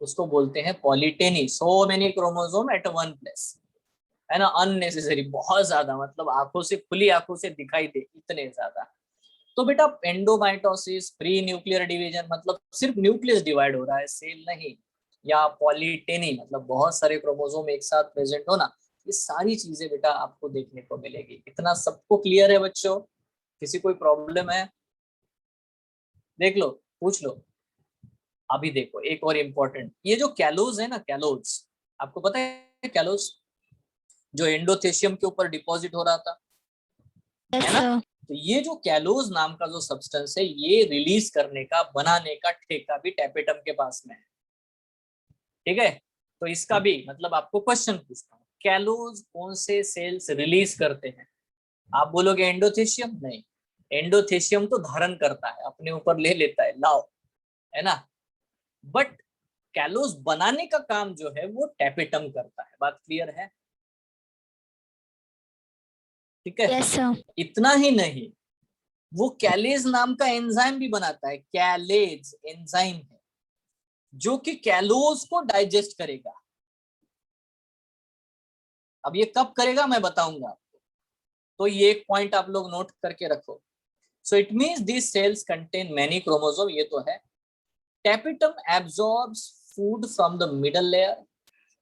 उसको बोलते हैं polyteny. So many chromosome at one place, है ना, अननेसेसरी, बहुत ज्यादा, मतलब आंखों से, खुली आंखों से दिखाई दे इतने ज्यादा। तो बेटा एंडोमाइटोसिस, प्री न्यूक्लियर डिवीजन मतलब सिर्फ न्यूक्लियस डिवाइड हो रहा है, सेल नहीं, या पॉलीटेनी मतलब बहुत सारे क्रोमोसोम एक साथ प्रेजेंट होना, ये सारी चीजें बेटा आपको देखने को मिलेगी। इतना सबको क्लियर है बच्चों? किसी कोई प्रॉब्लम है? देख लो, पूछ लो। अभी देखो एक और इम्पोर्टेंट, ये जो कैलोज है ना, कैलोज आपको पता है? कैलोज जो एंडोथेशियम के ऊपर डिपॉजिट हो रहा था, Yes, है ना? sir. तो ये जो कैलोज नाम का जो सब्सटेंस है, ये रिलीज करने का, बनाने का ठेका भी टैपेटम के पास में है। ठीक है, तो इसका भी मतलब आपको क्वेश्चन पूछता हूँ, कैलोज कौन से सेल्स रिलीज करते हैं? आप बोलोगे एंडोथेशियम, नहीं, एंडोथेशियम तो धारण करता है, अपने ऊपर ले लेता है, लाओ, है ना, बट कैलोस बनाने का काम जो है वो टैपेटम करता है। बात क्लियर है? ठीक है। Yes, sir. इतना ही नहीं, वो कैलेज नाम का एंजाइम भी बनाता है। कैलेज एंजाइम है जो कि कैलोस को डाइजेस्ट करेगा। अब ये कब करेगा मैं बताऊंगा आपको, तो ये एक पॉइंट आप लोग नोट करके रखो। So it means this sales contain many chromosome, ये तो है। Tapetum absorbs food from the middle layer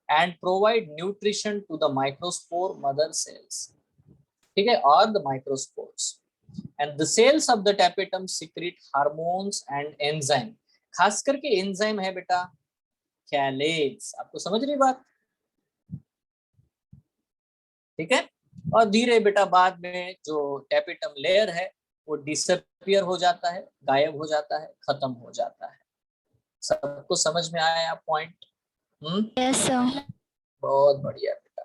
and provide nutrition to the microspore mother cells, ठीक है, or the microspores, and the cells of the tapetum secrete hormones and enzyme। खास करके एंजाइम है बेटा कैलेज। आपको समझ रही बात? ठीक है। और धीरे बेटा बाद में जो टैपेटम लेयर है वो डिसअपियर हो जाता है, गायब हो जाता है, खत्म हो जाता है। सबको समझ में आया पॉइंट? Yes, sir. बहुत बढ़िया बेटा।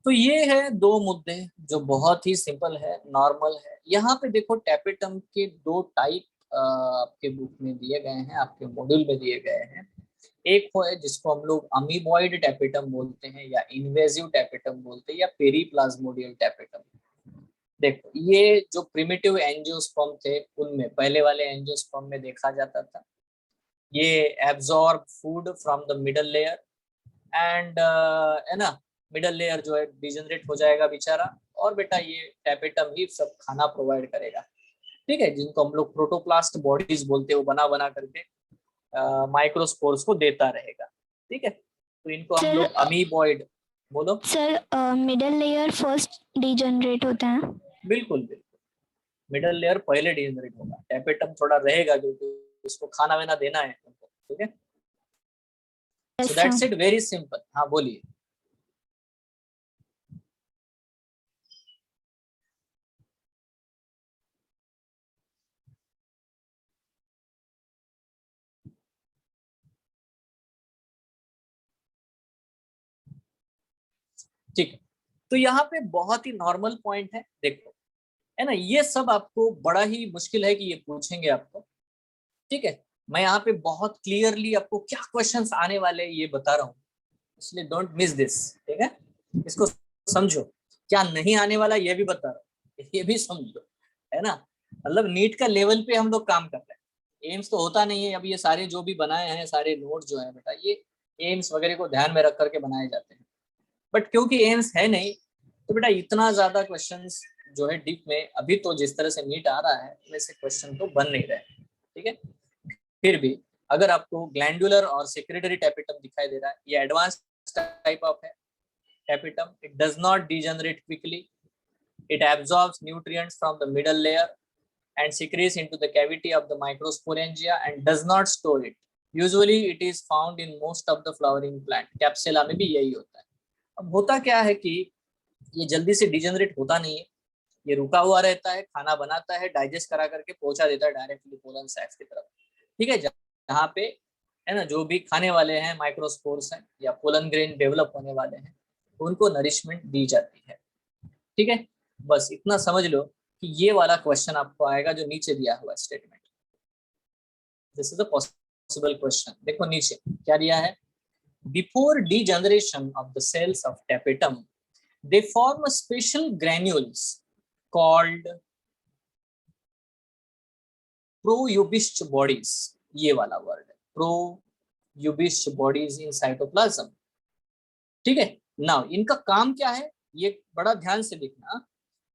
तो ये है दो मुद्दे जो बहुत ही सिंपल है, नॉर्मल है। यहाँ पे देखो टैपेटम के दो टाइप आपके बुक में दिए गए हैं, आपके मॉड्यूल में दिए गए हैं। एक वो है जिसको हम लोग अमीबॉइड टैपेटम बोलते हैं, या इन्वेजिव टैपेटम बोलते हैं, या पेरीप्लाज्मोडियल टैपेटम। देखो ये जो प्रिमिटिव एंजियोस्पर्म थे उनमें, पहले वाले एंजियोस्पर्म में देखा जाता था ये absorb food from the middle layer and है ना, मिडल लेयर जो है डिजेनरेट हो जाएगा बेचारा, और बेटा ये टैपेटम ही सब खाना प्रोवाइड करेगा। ठीक है, जिनको हम लोग प्रोटोप्लास्ट बॉडीज बोलते हैं, वो बना बना करके माइक्रोस्पोर्स को देता रहेगा। ठीक है, तो इनको हम लोग अमीबॉइड बोलो। Sir middle layer first degenerate होता है। बिल्कुल बिल्कुल, मिडल लेयर पहले डिजेनरेट होगा, टैपेटम थोड़ा रहेगा क्योंकि उसको खाना वाना देना है। ठीक है, so that's it, very simple. हाँ बोलिए। ठीक है, तो यहाँ पे बहुत ही नॉर्मल पॉइंट है, देखो है ना, ये सब आपको बड़ा ही मुश्किल है कि ये पूछेंगे आपको। ठीक है, मैं यहाँ पे बहुत क्लियरली आपको क्या क्वेश्चंस आने वाले ये बता रहा हूँ, इसलिए डोंट मिस दिस। ठीक है, इसको समझो, क्या नहीं आने वाला ये भी बता रहा हूँ, ये भी समझो, है ना। मतलब नीट का लेवल पे हम लोग काम कर रहे हैं, एम्स तो होता नहीं है। अब ये सारे जो भी बनाए हैं, सारे नोट जो है बेटा, ये एम्स वगैरह को ध्यान में रख करके बनाए जाते हैं। बट क्योंकि एम्स है नहीं, तो बेटा इतना ज्यादा क्वेश्चंस जो है डीप में, अभी तो जिस तरह से नीट आ रहा है वैसे क्वेश्चन तो बन नहीं रहे। ठीक है, फिर भी अगर आपको ग्लैंडुलर और सेक्रेटरी टैपेटम दिखाई दे रहा है, ये एडवांस टाइप ऑफ है tapetum. It does not degenerate quickly, it absorbs nutrients from the middle layer and secretes into the cavity of the microsporangia and does not store it. Usually it is found in most of the flowering plant. कैप्सुला में भी यही होता है। अब होता क्या है कि ये जल्दी से डिजेनरेट होता नहीं है, ये रुका हुआ रहता है, खाना बनाता है, डाइजेस्ट करा करके पहुंचा देता है डायरेक्टली पोलन सैक्स की तरफ। ठीक है, जहाँ पे है ना जो भी खाने वाले हैं माइक्रोस्पोर्स हैं या पोलन ग्रेन डेवलप होने वाले हैं, उनको नरिशमेंट दी जाती है। ठीक है, बस इतना समझ लो कि ये वाला क्वेश्चन आपको आएगा जो नीचे दिया हुआ statement. This is a possible question. देखो नीचे क्या दिया है, before degeneration of the cells of tapetum they form special granules called proubisch bodies. ये वाला वर्ड है प्रोयूबिस्ट बॉडीज इन साइटोप्लाज्म। ठीक है, नाउ इनका काम क्या है ये बड़ा ध्यान से देखना।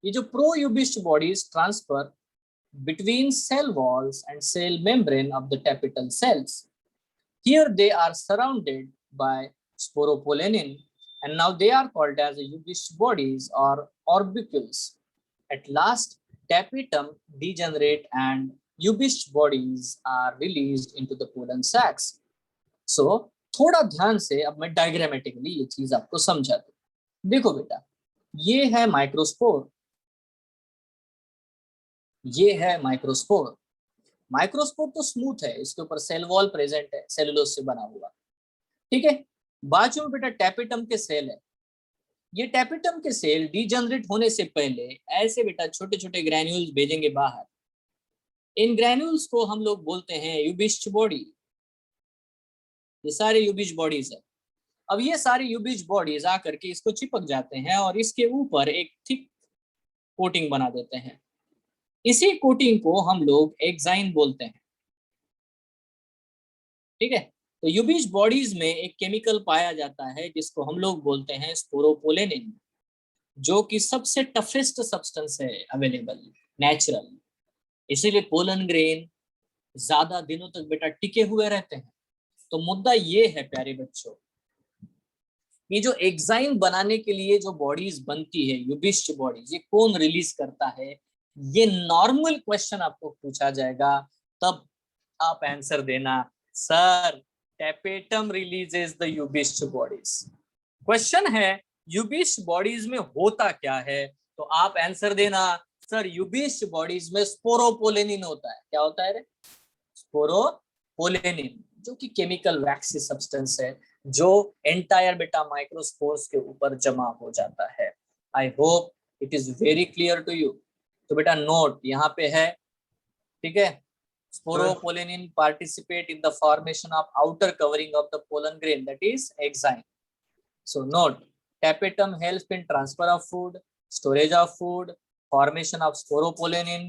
ये जो proubisch bodies transfer between cell walls and cell membrane of the tapetal cells. Here they are surrounded by sporopollenin, and now they are called as Eubist bodies or orbicules. At last, tapetum degenerate and Eubist bodies are released into the pollen sacs. So, थोड़ा ध्यान से अब मैं डायग्रामेटिकली ये चीज आपको समझा दूं। देखो बेटा, ये है माइक्रोस्पोर, ये है माइक्रोस्पोर। माइक्रोस्पोर तो स्मूथ है, इसके ऊपर सेल वॉल प्रेजेंट है, सेलुलोज से बना हुआ। ठीक है, बाजू में बेटा टैपेटम के सेल है। ये टैपेटम के सेल डीजनरेट होने से पहले ऐसे बेटा छोटे छोटे ग्रैन्यूल्स भेजेंगे बाहर, इन ग्रैन्यूल्स को हम लोग बोलते हैं यूबिस्ट बॉडी। ये सारे यूबिस्ट बॉडीज है। अब ये सारे यूबिस्ट बॉडीज आकर के इसको चिपक जाते हैं और इसके ऊपर एक थिक कोटिंग बना देते हैं। इसी कोटिंग को हम लोग एक्साइन बोलते हैं। ठीक है, तो यूबिस्ट बॉडीज में एक केमिकल पाया जाता है जिसको हम लोग बोलते हैं स्पोरोपोलेनिन, जो कि सबसे टफेस्ट सब्सटेंस है अवेलेबल नेचुरल। इसीलिए पोलन ग्रेन ज्यादा दिनों तक बेटा टिके हुए रहते हैं। तो मुद्दा ये है प्यारे बच्चों, ये जो एक्साइन बनाने के लिए जो बॉडीज बनती है यूबिस्ट बॉडीज, ये कौन रिलीज करता है? ये नॉर्मल क्वेश्चन आपको पूछा जाएगा, तब आप आंसर देना sir tapetum releases the Ubisch bodies. Question है यूबिस्ट बॉडीज में होता क्या है, तो आप आंसर देना सर यूबिस्ट बॉडीज में स्पोरोपोलेनिन होता है। क्या होता है रे? स्पोरोपोलेनिन, जो कि केमिकल वैक्सी सब्सटेंस है जो एंटायर बेटा माइक्रोस्पोर्स के ऊपर जमा हो जाता है। I hope it is very clear to you. तो बेटा नोट यहाँ पे है, ठीक है, Sporopollenin participate in the formation of outer covering of the pollen grain, that is exine. So note, tapetum helps in transfer of food, storage of food, formation of sporopollenin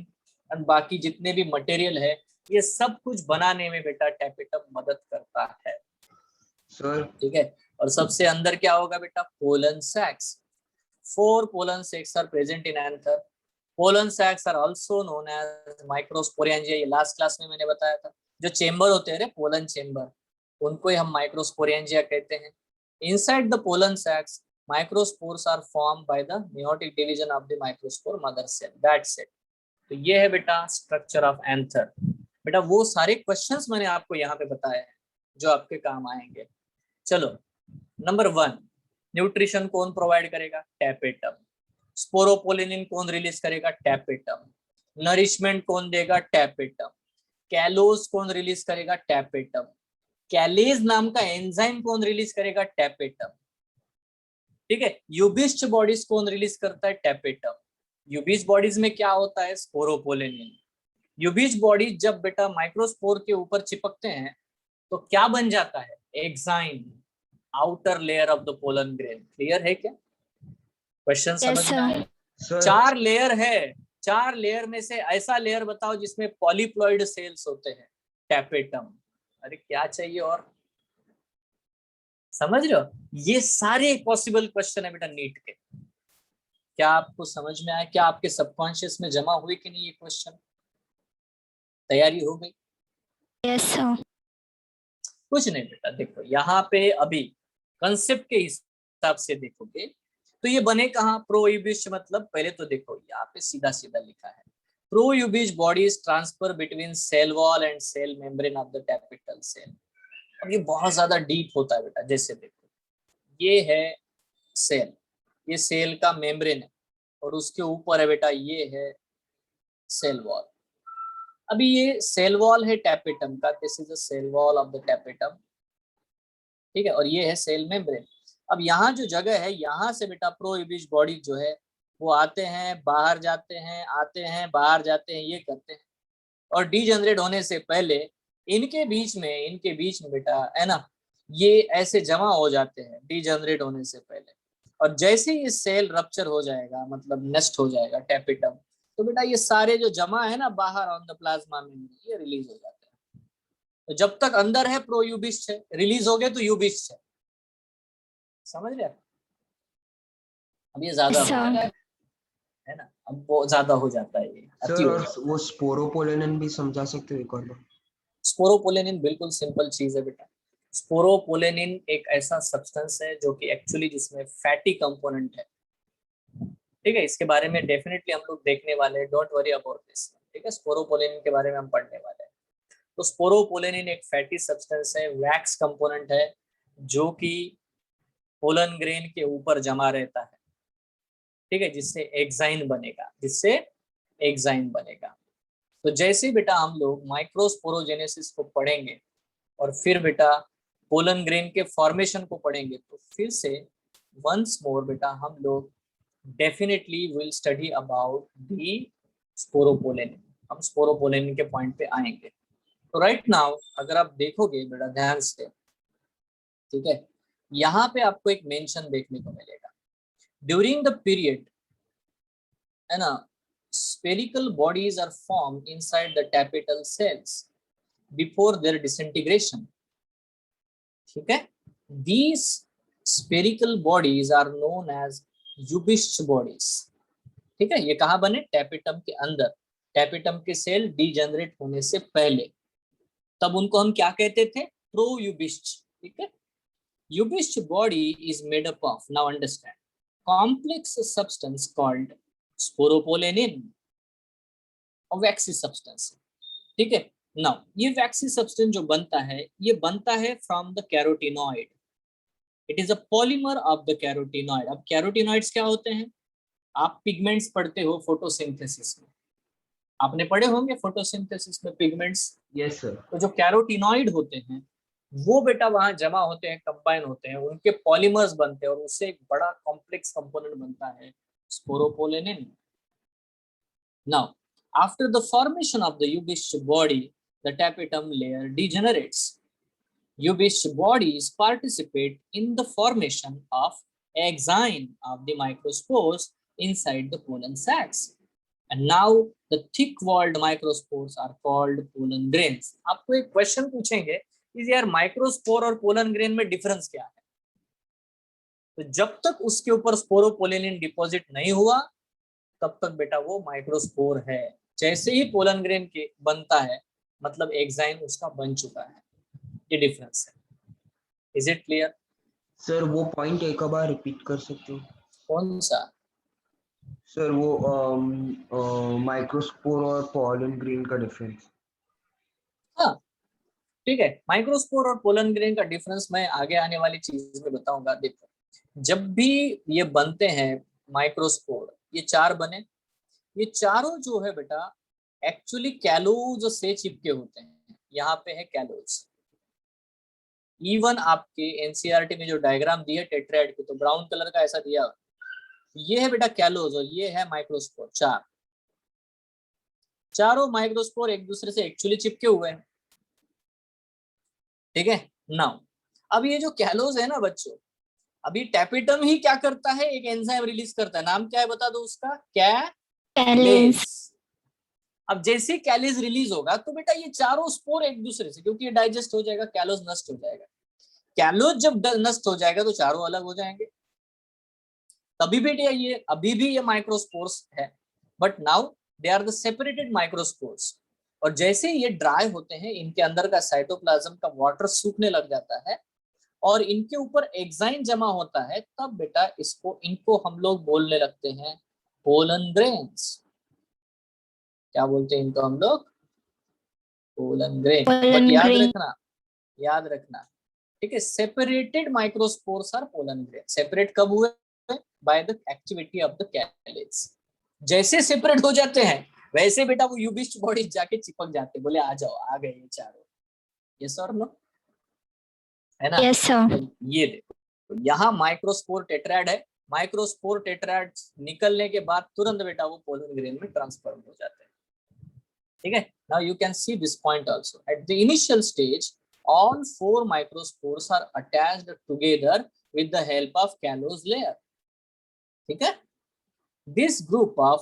and बाकी जितने भी मटेरियल है ये सब कुछ बनाने में बेटा tapetum मदद करता है। सर ठीक है, और सबसे अंदर क्या होगा बेटा? pollen sacs. 4 pollen sacs are present in anther. Pollen sacs are also known as microsporangia. ये लास्ट क्लास में मैंने बताया था, जो चेंबर होते हैं रे पोलन चेंबर, उनको ही हम माइक्रोस्पोरेंजिया कहते हैं। Inside the pollen sacs microspores are form by the meiotic division of the microspore mother cell, that's it. तो ये है बेटा स्ट्रक्चर ऑफ एंथर। बेटा वो सारे क्वेश्चंस मैंने आपको यहाँ पे बताए हैं जो आपके काम आएंगे। चलो नंबर 1, न्यूट्रिशन कौन प्रोवाइड करेगा? टैपेटम। स्पोरोपोलेनिन कौन रिलीज करेगा? टैपेटम। नरिशमेंट कौन देगा? टैपेटम। कैलोज कौन रिलीज करेगा? टैपेटम। कैलेज नाम का एंजाइम कौन रिलीज करेगा? टैपेटम। ठीक है, यूबिस्ट बॉडीज कौन रिलीज करता है? टैपेटम। यूबिस्ट बॉडीज में क्या होता है? स्पोरोपोलेनिन। यूबिस्ट बॉडीज जब बेटा माइक्रोस्पोर के ऊपर चिपकते हैं तो क्या बन जाता है? Exine, outer layer of the pollen grain. Clear है क्या? क्वेश्चन समझ में आया? 4 लेयर है, 4 लेयर में से ऐसा लेयर बताओ जिसमें पॉलीप्लॉइड सेल्स होते हैं, टैपेटम। अरे क्या चाहिए और? समझ रहे हो? ये सारे पॉसिबल क्वेश्चन है बेटा नीट के। क्या आपको समझ में आया? क्या आपके सबकॉन्शियस में जमा हुई कि नहीं ये क्वेश्चन? तैयारी हो गई? Yes sir. कुछ नहीं बेटा, देखो यहाँ पे अभी कंसेप्ट के हिसाब से देखोगे तो ये बने कहाँ? प्रोयूबिस्ट मतलब पहले तो देखो यहाँ पे सीधा सीधा लिखा है, proubisch bodies transfer between cell wall and cell membrane of the tapetal cell. अब ये बहुत ज्यादा डीप होता है बेटा। जैसे देखो ये है सेल, ये सेल का मेम्ब्रेन है और उसके ऊपर है बेटा ये है सेल वॉल। अभी ये सेल वॉल है टैपेटम का, this is the cell wall of the tapetum. ठीक है, और ये है सेल मेम्ब्रेन। अब यहाँ जो जगह है यहाँ से बेटा प्रोयूबिस्ट बॉडी जो है वो आते हैं बाहर जाते हैं, आते हैं बाहर जाते हैं, ये करते हैं। और डीजनरेट होने से पहले इनके बीच में बेटा है ना, ये ऐसे जमा हो जाते हैं डीजनरेट होने से पहले। और जैसे ही सेल रप्चर हो जाएगा, मतलब नष्ट हो जाएगा टैपेटम, तो बेटा ये सारे जो जमा है ना बाहर ऑन द प्लाज्मा में, ये रिलीज हो जाते हैं। तो जब तक अंदर है प्रोयूबिस्ट है, रिलीज हो गए तो यूबिस्ट है। समझ रहे? अब ये ज्यादा है ना, अब वो ज्यादा हो जाता है ये। सर और वो स्पोरोपोलेनिन भी समझा सकते हो एक और बार? स्पोरोपोलेनिन बिल्कुल सिंपल चीज है बेटा। स्पोरोपोलेनिन एक ऐसा सब्सटेंस है जो कि एक्चुअली जिसमें फैटी कंपोनेंट है। ठीक है, इसके बारे में डेफिनेटली हम लोग देखने वाले हैं, डोंट वरी अबाउट दिस। ठीक है, स्पोरोपोलेनिन के बारे में हम पढ़ने वाले हैं। तो स्पोरोपोलेनिन एक फैटी सब्सटेंस है, वैक्स कंपोनेंट है, जो कि पोलन ग्रेन के ऊपर जमा रहता है। ठीक है, जिससे एक्साइन बनेगा। तो जैसे ही बेटा हम लोग माइक्रोस्पोरोजेनेसिस को पढ़ेंगे और फिर बेटा पोलन ग्रेन के फॉर्मेशन को पढ़ेंगे, तो फिर से वंस मोर बेटा हम लोग definitely will study about the sporopollenin. हम स्पोरोपोलेनिन के पॉइंट पे आएंगे। तो राइट नाउ अगर आप देखोगे बेटा ध्यान से, ठीक है, यहाँ पे आपको एक मेंशन देखने को मिलेगा, ड्यूरिंग द पीरियड, है ना, spherical bodies are formed inside the tapetal cells before their disintegration, ठीक है। These spherical bodies are known as Ubischt bodies, ठीक है। ये कहाँ बने? टैपेटम के अंदर, टैपेटम के सेल डीजनरेट होने से पहले, तब उनको हम क्या कहते थे? प्रोयूबिस्ट, ठीक है। Ubischt body is made up of, now understand, complex substance called sporopollenin, और waxy substance, ठीक है। Now ये waxy substance जो बनता है, ये बनता है from the carotenoid. It is a polymer of the carotenoid. अब carotenoids क्या होते हैं? आप पिगमेंट्स पढ़ते हो फोटोसिंथेसिस में, आपने पढ़े होंगे फोटोसिंथेसिस में पिगमेंट्स। Yes sir. तो जो कैरोटिनॉइड होते हैं वो बेटा वहां जमा होते हैं, कंबाइन होते हैं, उनके पॉलीमर्स बनते हैं और उससे एक बड़ा कॉम्प्लेक्स कंपोनेंट बनता है sporopollenin. Now after the formation of the Ubischt body, the tapetum layer degenerates. Ubischt bodies participate in the formation of exine of the microspores inside the pollen sacs, and now the thick-walled microspores are called pollen grains. आपको एक क्वेश्चन पूछेंगे कि यार माइक्रोस्पोर और पोलन ग्रेन में डिफरेंस क्या है? तो जब तक उसके ऊपर स्पोरोपोलेनिन डिपॉजिट नहीं हुआ तब तक बेटा वो माइक्रोस्पोर है। जैसे ही पोलन ग्रेन के बनता है मतलब एक्साइन उसका बन चुका है, ये डिफरेंस है। Is it clear? सर वो पॉइंट एक बार रिपीट कर सकते हो? कौन सा सर वो माइक्रोस्पोर और पोलन ग्रेन का डिफरेंस। हाँ ठीक है, माइक्रोस्पोर और पोलन ग्रेन का डिफरेंस मैं आगे आने वाली चीज में बताऊंगा। देखो जब भी ये बनते हैं माइक्रोस्पोर, ये चार बने, ये चारों जो है बेटा एक्चुअली कैलोज से चिपके होते हैं। यहाँ पे है कैलोज। इवन आपके एनसीईआरटी में जो डायग्राम दिया टेट्राएड की, तो ब्राउन कलर का ऐसा दिया, ये है बेटा कैलोज और ये है माइक्रोस्पोर। चारों माइक्रोस्पोर एक दूसरे से एक्चुअली चिपके हुए हैं, ठीक है। नाउ अब ये जो कैलोज है ना बच्चों, अभी टैपेटम ही क्या करता है? एक एंजाइम रिलीज करता है, नाम क्या है बता दो उसका? कैलेज। अब जैसे कैलेज रिलीज होगा तो बेटा ये चारों स्पोर एक दूसरे से, क्योंकि ये डाइजेस्ट हो जाएगा, कैलोज नष्ट हो जाएगा। कैलोज जब नष्ट हो जाएगा तो चारों अलग हो जाएंगे। तभी बेटा ये अभी भी ये माइक्रोस्पोर्स है, but now they are the separated microspores. और जैसे ये ड्राई होते हैं, इनके अंदर का साइटोप्लाज्म का वाटर सूखने लग जाता है और इनके ऊपर एक्साइन जमा होता है, तब बेटा इनको हम लोग बोलने लगते हैं पोलन ग्रेन्स। क्या बोलते हैं इनको हम लोग? Pollen grain. बट याद रखना, ठीक है, separated microspores are pollen grain. Separate कब हुए? By the activity of the callase. जैसे सेपरेट हो जाते हैं वैसे बेटा वो यूबिस्ट बॉडी जाके चिपक जाते, बोले आ जाओ, आ गए ये चारों। यस और नो, है ना? Yes sir. ये देखो यहाँ माइक्रोस्पोर टेट्राएड है, माइक्रोस्पोर टेट्राएड निकलने के बाद तुरंत बेटा वो पोलन ग्रेन में ट्रांसफॉर्म हो जाते हैं, ठीक है। Now you can see this point also. At the initial stage all 4 microspores are attached together with the help of callose layer, ठीक है। This group of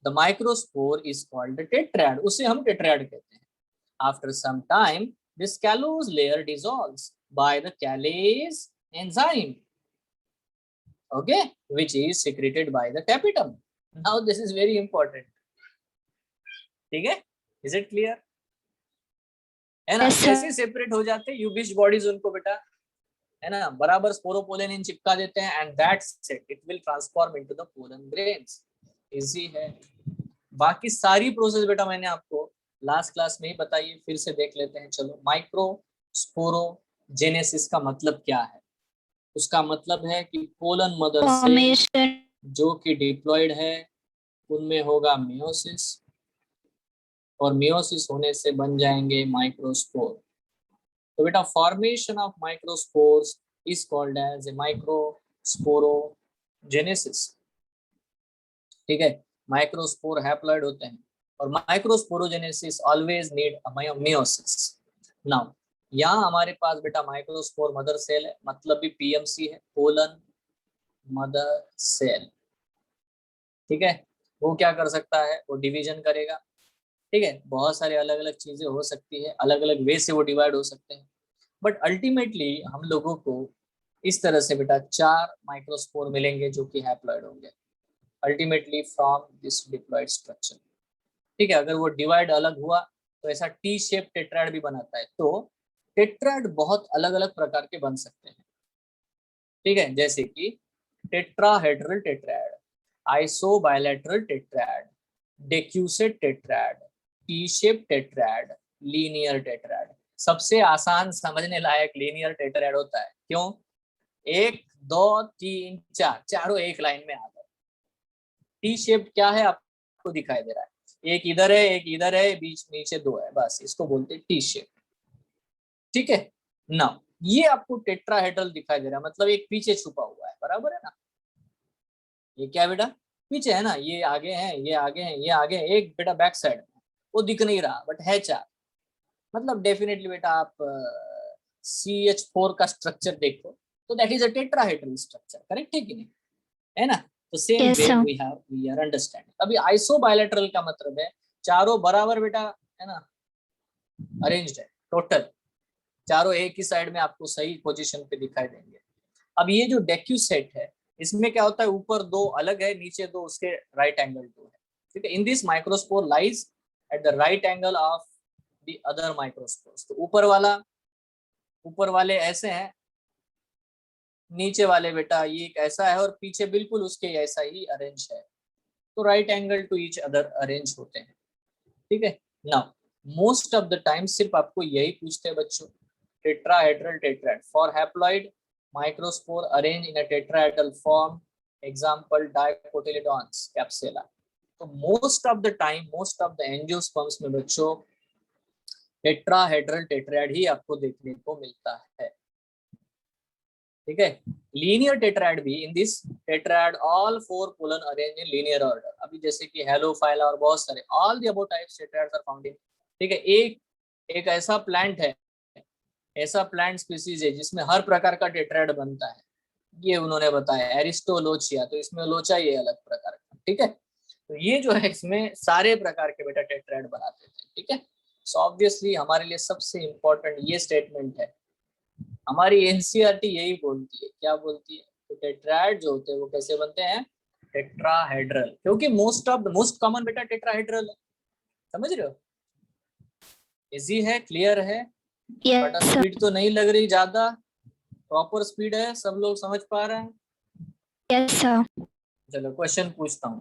the microspore is called the tetrad, उसे हम tetrad कहते हैं। After some time this callose layer dissolves by the callase enzyme, okay, which is secreted by the tapetum. Now this is very important, ठीक है। Is it clear? है ना? जैसे सेपरेट हो जाते हैं यूबिस्ट बॉडीज, उनको बेटा है ना बराबर स्पोरोपोलेनिन चिपका देते हैं and that's it, it will transform into the pollen grains. Easy है। बाकी सारी प्रोसेस बेटा मैंने आपको लास्ट क्लास में ही बताई, फिर से देख लेते हैं। चलो, माइक्रोस्पोरोजेनेसिस का मतलब क्या है? उसका मतलब है कि पोलन मदर से जो कि डिप्लॉयड है उनमें होगा मियोसिस, और मियोसिस होने से बन जाएंगे माइक्रोस्पोर। तो बेटा formation of microspores is called as a microsporogenesis, ठीक है। माइक्रोस्पोर हैप्लॉइड होते हैं, और microsporogenesis always need meiosis. Now यहाँ हमारे पास बेटा माइक्रोस्पोर मदर सेल है, मतलब भी पीएमसी है, कोलन मदर सेल। ठीक है, वो क्या कर सकता है, वो डिवीजन करेगा। ठीक है, बहुत सारे अलग अलग चीजें हो सकती है, अलग अलग वे से वो डिवाइड हो सकते हैं, बट अल्टीमेटली हम लोगों को इस तरह से बेटा 4 माइक्रोस्पोर मिलेंगे जो कि हैप्लॉइड होंगे ultimately from this diploid structure. ठीक है, अगर वो डिवाइड अलग हुआ तो ऐसा टी शेप टेट्राड भी बनाता है। तो टेट्राड बहुत अलग अलग प्रकार के बन सकते हैं। ठीक है, जैसे कि tetrahedral tetrad, isobilateral tetrad, decussate tetrad, T shape tetrad, linear tetrad. सबसे आसान समझने लायक लीनियर टेट्राड होता है। क्यों? 1 2 3 4 चारों एक लाइन में आ गए। टी शेप क्या है आपको दिखाई दे रहा है, एक इधर है एक इधर है, बीच नीचे 2 है, बस इसको बोलते हैं टी शेप। ठीक है ना, ये आपको टेट्राहेड्रल दिखाई दे रहा है, मतलब एक पीछे छुपा हुआ है, बराबर है ना। ये क्या बेटा, पीछे है ना, ये आगे है ये आगे है ये आगे है, एक बेटा बैक साइड में वो दिख नहीं रहा बट है 4। मतलब डेफिनेटली बेटा आप CH4 का स्ट्रक्चर देखो तो that is a tetrahedral structure, correct है कि नहीं, है ना। तो सेम Yes, वे sir. We are understanding. अभी आइसोबाइलेटरल का मतलब है चारों बराबर बेटा, है ना, अरेंज्ड है, टोटल चारों एक ही साइड में आपको सही पोजीशन पे दिखाई देंगे। अब ये जो डेक्यूसेट है इसमें क्या होता है, ऊपर 2 अलग है, नीचे 2 उसके राइट एंगल 2 है। ठीक है, in this microspore lies at the right angle of the other microspores. तो ऊपर वाले ऐसे हैं, नीचे वाले बेटा ये एक ऐसा है, और पीछे बिल्कुल उसके ऐसा ही अरेंज है। तो right angle to each other arrange होते हैं। ठीक है, now most of the time सिर्फ आपको यही पूछते हैं बच्चों, tetrahedral tetrad for haploid microspore arrange in a tetrahedral form, example dicotyledons Capsella. तो most of the time most of the angiosperms में बच्चों टेट्राहेड्रल टेट्राड ही आपको देखने को मिलता है। ठीक है, लीनियर टेट्राड भी in this tetrad all 4 pollen arrange in linear order. अभी जैसे कि हेलोफाइला और बहुत सारे all the above types tetrads are found in. ठीक है, एक ऐसा प्लांट है, ऐसा प्लांट स्पीसीज है जिसमें हर प्रकार का टेट्राड बनता है, ये उन्होंने बताया एरिस्टोलोचिया। तो इसमें लोचा ये अलग प्रकार का। ठीक है, तो ये जो है इसमें सारे प्रकार के बेटा टेट्राड बनाते थे। ठीक है, सो ऑब्वियसली हमारे लिए सबसे इंपॉर्टेंट ये स्टेटमेंट है, हमारी एनसीईआरटी यही बोलती है। क्या बोलती है? तो टेट्राड जो होते हैं वो कैसे बनते हैं, टेट्राहेड्रल, क्योंकि मोस्ट कॉमन बेटा टेट्राहेड्रल है। समझ रहे हो, इजी है, क्लियर है। Yes, but sir. स्पीड तो नहीं लग रही ज्यादा, प्रॉपर स्पीड है, सब लोग समझ पा रहे हैं। Yes, sir. चलो क्वेश्चन पूछता हूँ।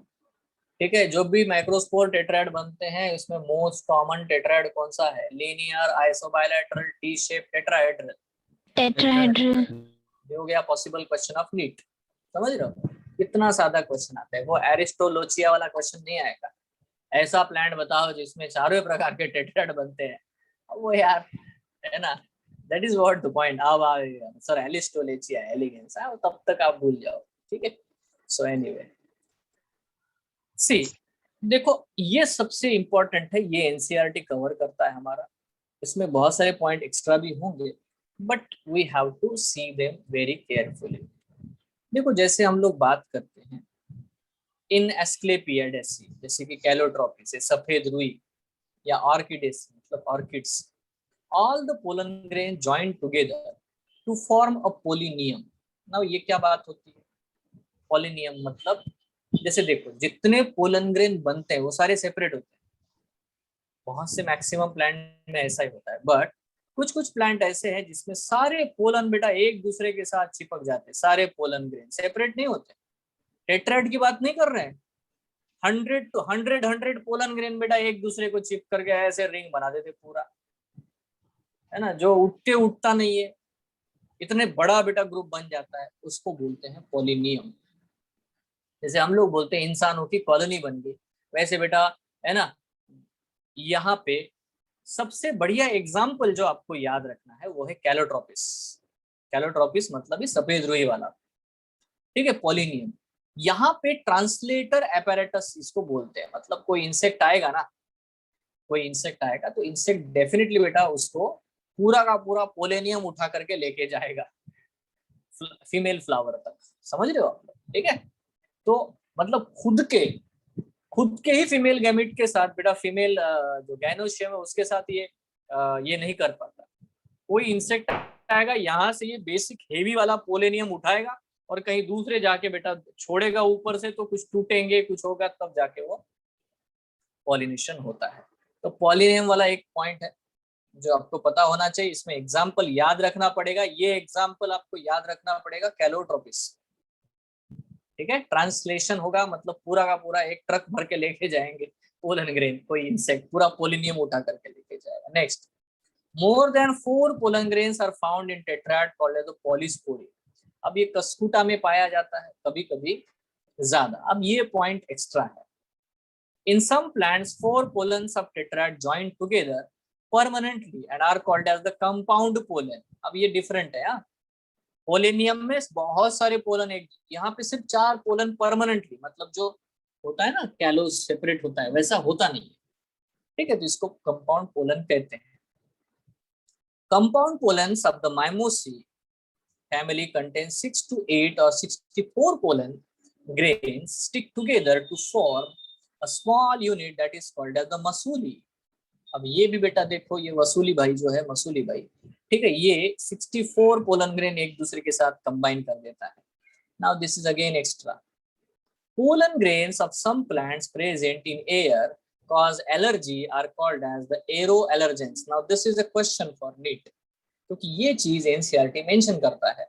ठीक है, जो भी माइक्रोस्पोर टेट्राड बनते हैं इसमें मोस्ट कॉमन टेट्राड कौन सा है, linear, isobilateral, T shape, tetrahedral. Tetrahedral. ये हो गया पॉसिबल क्वेश्चन ऑफ नीट। समझ रहे हो, कितना सादा क्वेश्चन आता है, वो एरिस्टोलोचिया वाला क्वेश्चन नहीं आएगा। ऐसा प्लांट बताओ जिसमें चारों प्रकार के टेट्राड बनते हैं, वो यार, है ना, that is what the point. अब सर एरिस्टोलोचिया एलिगेंस, तब तक आप भूल जाओ। ठीक है, सो एनीवे सी, देखो ये सबसे इंपॉर्टेंट है, ये एनसीईआरटी कवर करता है हमारा। इसमें बहुत सारे पॉइंट एक्स्ट्रा भी होंगे but we have to see them very carefully. देखो जैसे हम लोग बात करते हैं इन एस्क्लेपियाडेसी, जैसे कि कैलोट्रोपिस से सफेद रुई, या ऑर्किडेसी मतलब orchids, all the pollen grain join together to form a pollinium. Now ये क्या बात होती है, पोलिनियम मतलब जैसे देखो जितने पोलन ग्रेन बनते हैं वो सारे सेपरेट होते हैं, बहुत से मैक्सिमम प्लांट में ऐसा ही होता है, बट कुछ प्लांट ऐसे हैं जिसमें सारे पोलन बेटा एक दूसरे के साथ चिपक जाते हैं, सारे पोलन ग्रेन सेपरेट नहीं होते। टेट्राड की बात नहीं कर रहे हैं, 100 पोलन ग्रेन बेटा एक दूसरे को चिप करके ऐसे रिंग बना देते पूरा, है ना, जो उठता नहीं है, इतने बड़ा बेटा ग्रुप बन जाता है, उसको बोलते हैं पोलिनियम। जैसे हम लोग बोलते हैं इंसानों की कॉलोनी बन गई, वैसे बेटा, है ना, यहाँ पे सबसे बढ़िया एग्जाम्पल जो आपको याद रखना है वो है कैलोट्रोपिस। कैलोट्रोपिस मतलब ही सफेद रुई वाला। ठीक है, पोलिनियम। यहाँ पे ट्रांसलेटर एपैरेटस इसको बोलते हैं, मतलब कोई इंसेक्ट आएगा ना कोई इंसेक्ट आएगा तो इंसेक्ट डेफिनेटली बेटा उसको पूरा का पूरा पोलेनियम उठा करके लेके जाएगा फीमेल फ्लावर तक, समझ रहे हो आप लोग? ठीक है, तो मतलब खुद के ही फीमेल गैमेट के साथ बेटा फीमेल जो गाइनोस्पर्म है उसके साथ ये नहीं कर पाता। कोई इंसेक्ट आएगा यहाँ से ये बेसिक हेवी वाला पोलेनियम उठाएगा और कहीं दूसरे जाके बेटा छोड़ेगा ऊपर से, तो कुछ टूटेंगे कुछ होगा तब जाके वो पॉलिनेशन होता है। तो पॉलिनियम वाला एक पॉइंट है जो आपको पता होना चाहिए। इसमें एग्जाम्पल याद रखना पड़ेगा, ये एग्जाम्पल आपको याद रखना पड़ेगा कैलोट्रोपिस। ठीक है, ट्रांसलेशन होगा मतलब पूरा का पूरा एक ट्रक भर के लेके जाएंगे पोलन ग्रेन, कोई इंसेक्ट पूरा पोलिनियम उठा करके लेके जाएगा। Next, more than 4 pollen grains are found in tetrad called as polyspory. अब ये कस्कुटा में पाया जाता है, कभी कभी ज्यादा। अब ये पॉइंट एक्स्ट्रा है। In some plants, 4 pollens of tetrad join together permanently and are called as the compound pollen. अब ये different है यार, पोलेनियम में बहुत सारे पोलन, एक यहाँ पे सिर्फ 4 पोलन परमानेंटली, मतलब जो होता है ना कैलोस सेपरेट होता है वैसा होता नहीं है। ठीक है, तो इसको कंपाउंड पोलन कहते हैं। Compound pollens of the Mimosae family contain 6 to 8 or 64 pollen grains stick together to form a small unit that is called as the muesli. अब ये भी बेटा देखो, ये वसूली भाई जो है, मसूली भाई, ठीक है, ये 64 पोलन ग्रेन एक दूसरे के साथ कंबाइन कर देता है। Now this is again extra. Pollen grains of some plants present in air cause allergy are called as the aeroallergens. Now this is a question for NEET, क्योंकि ये चीज एनसीईआरटी मेंशन करता है।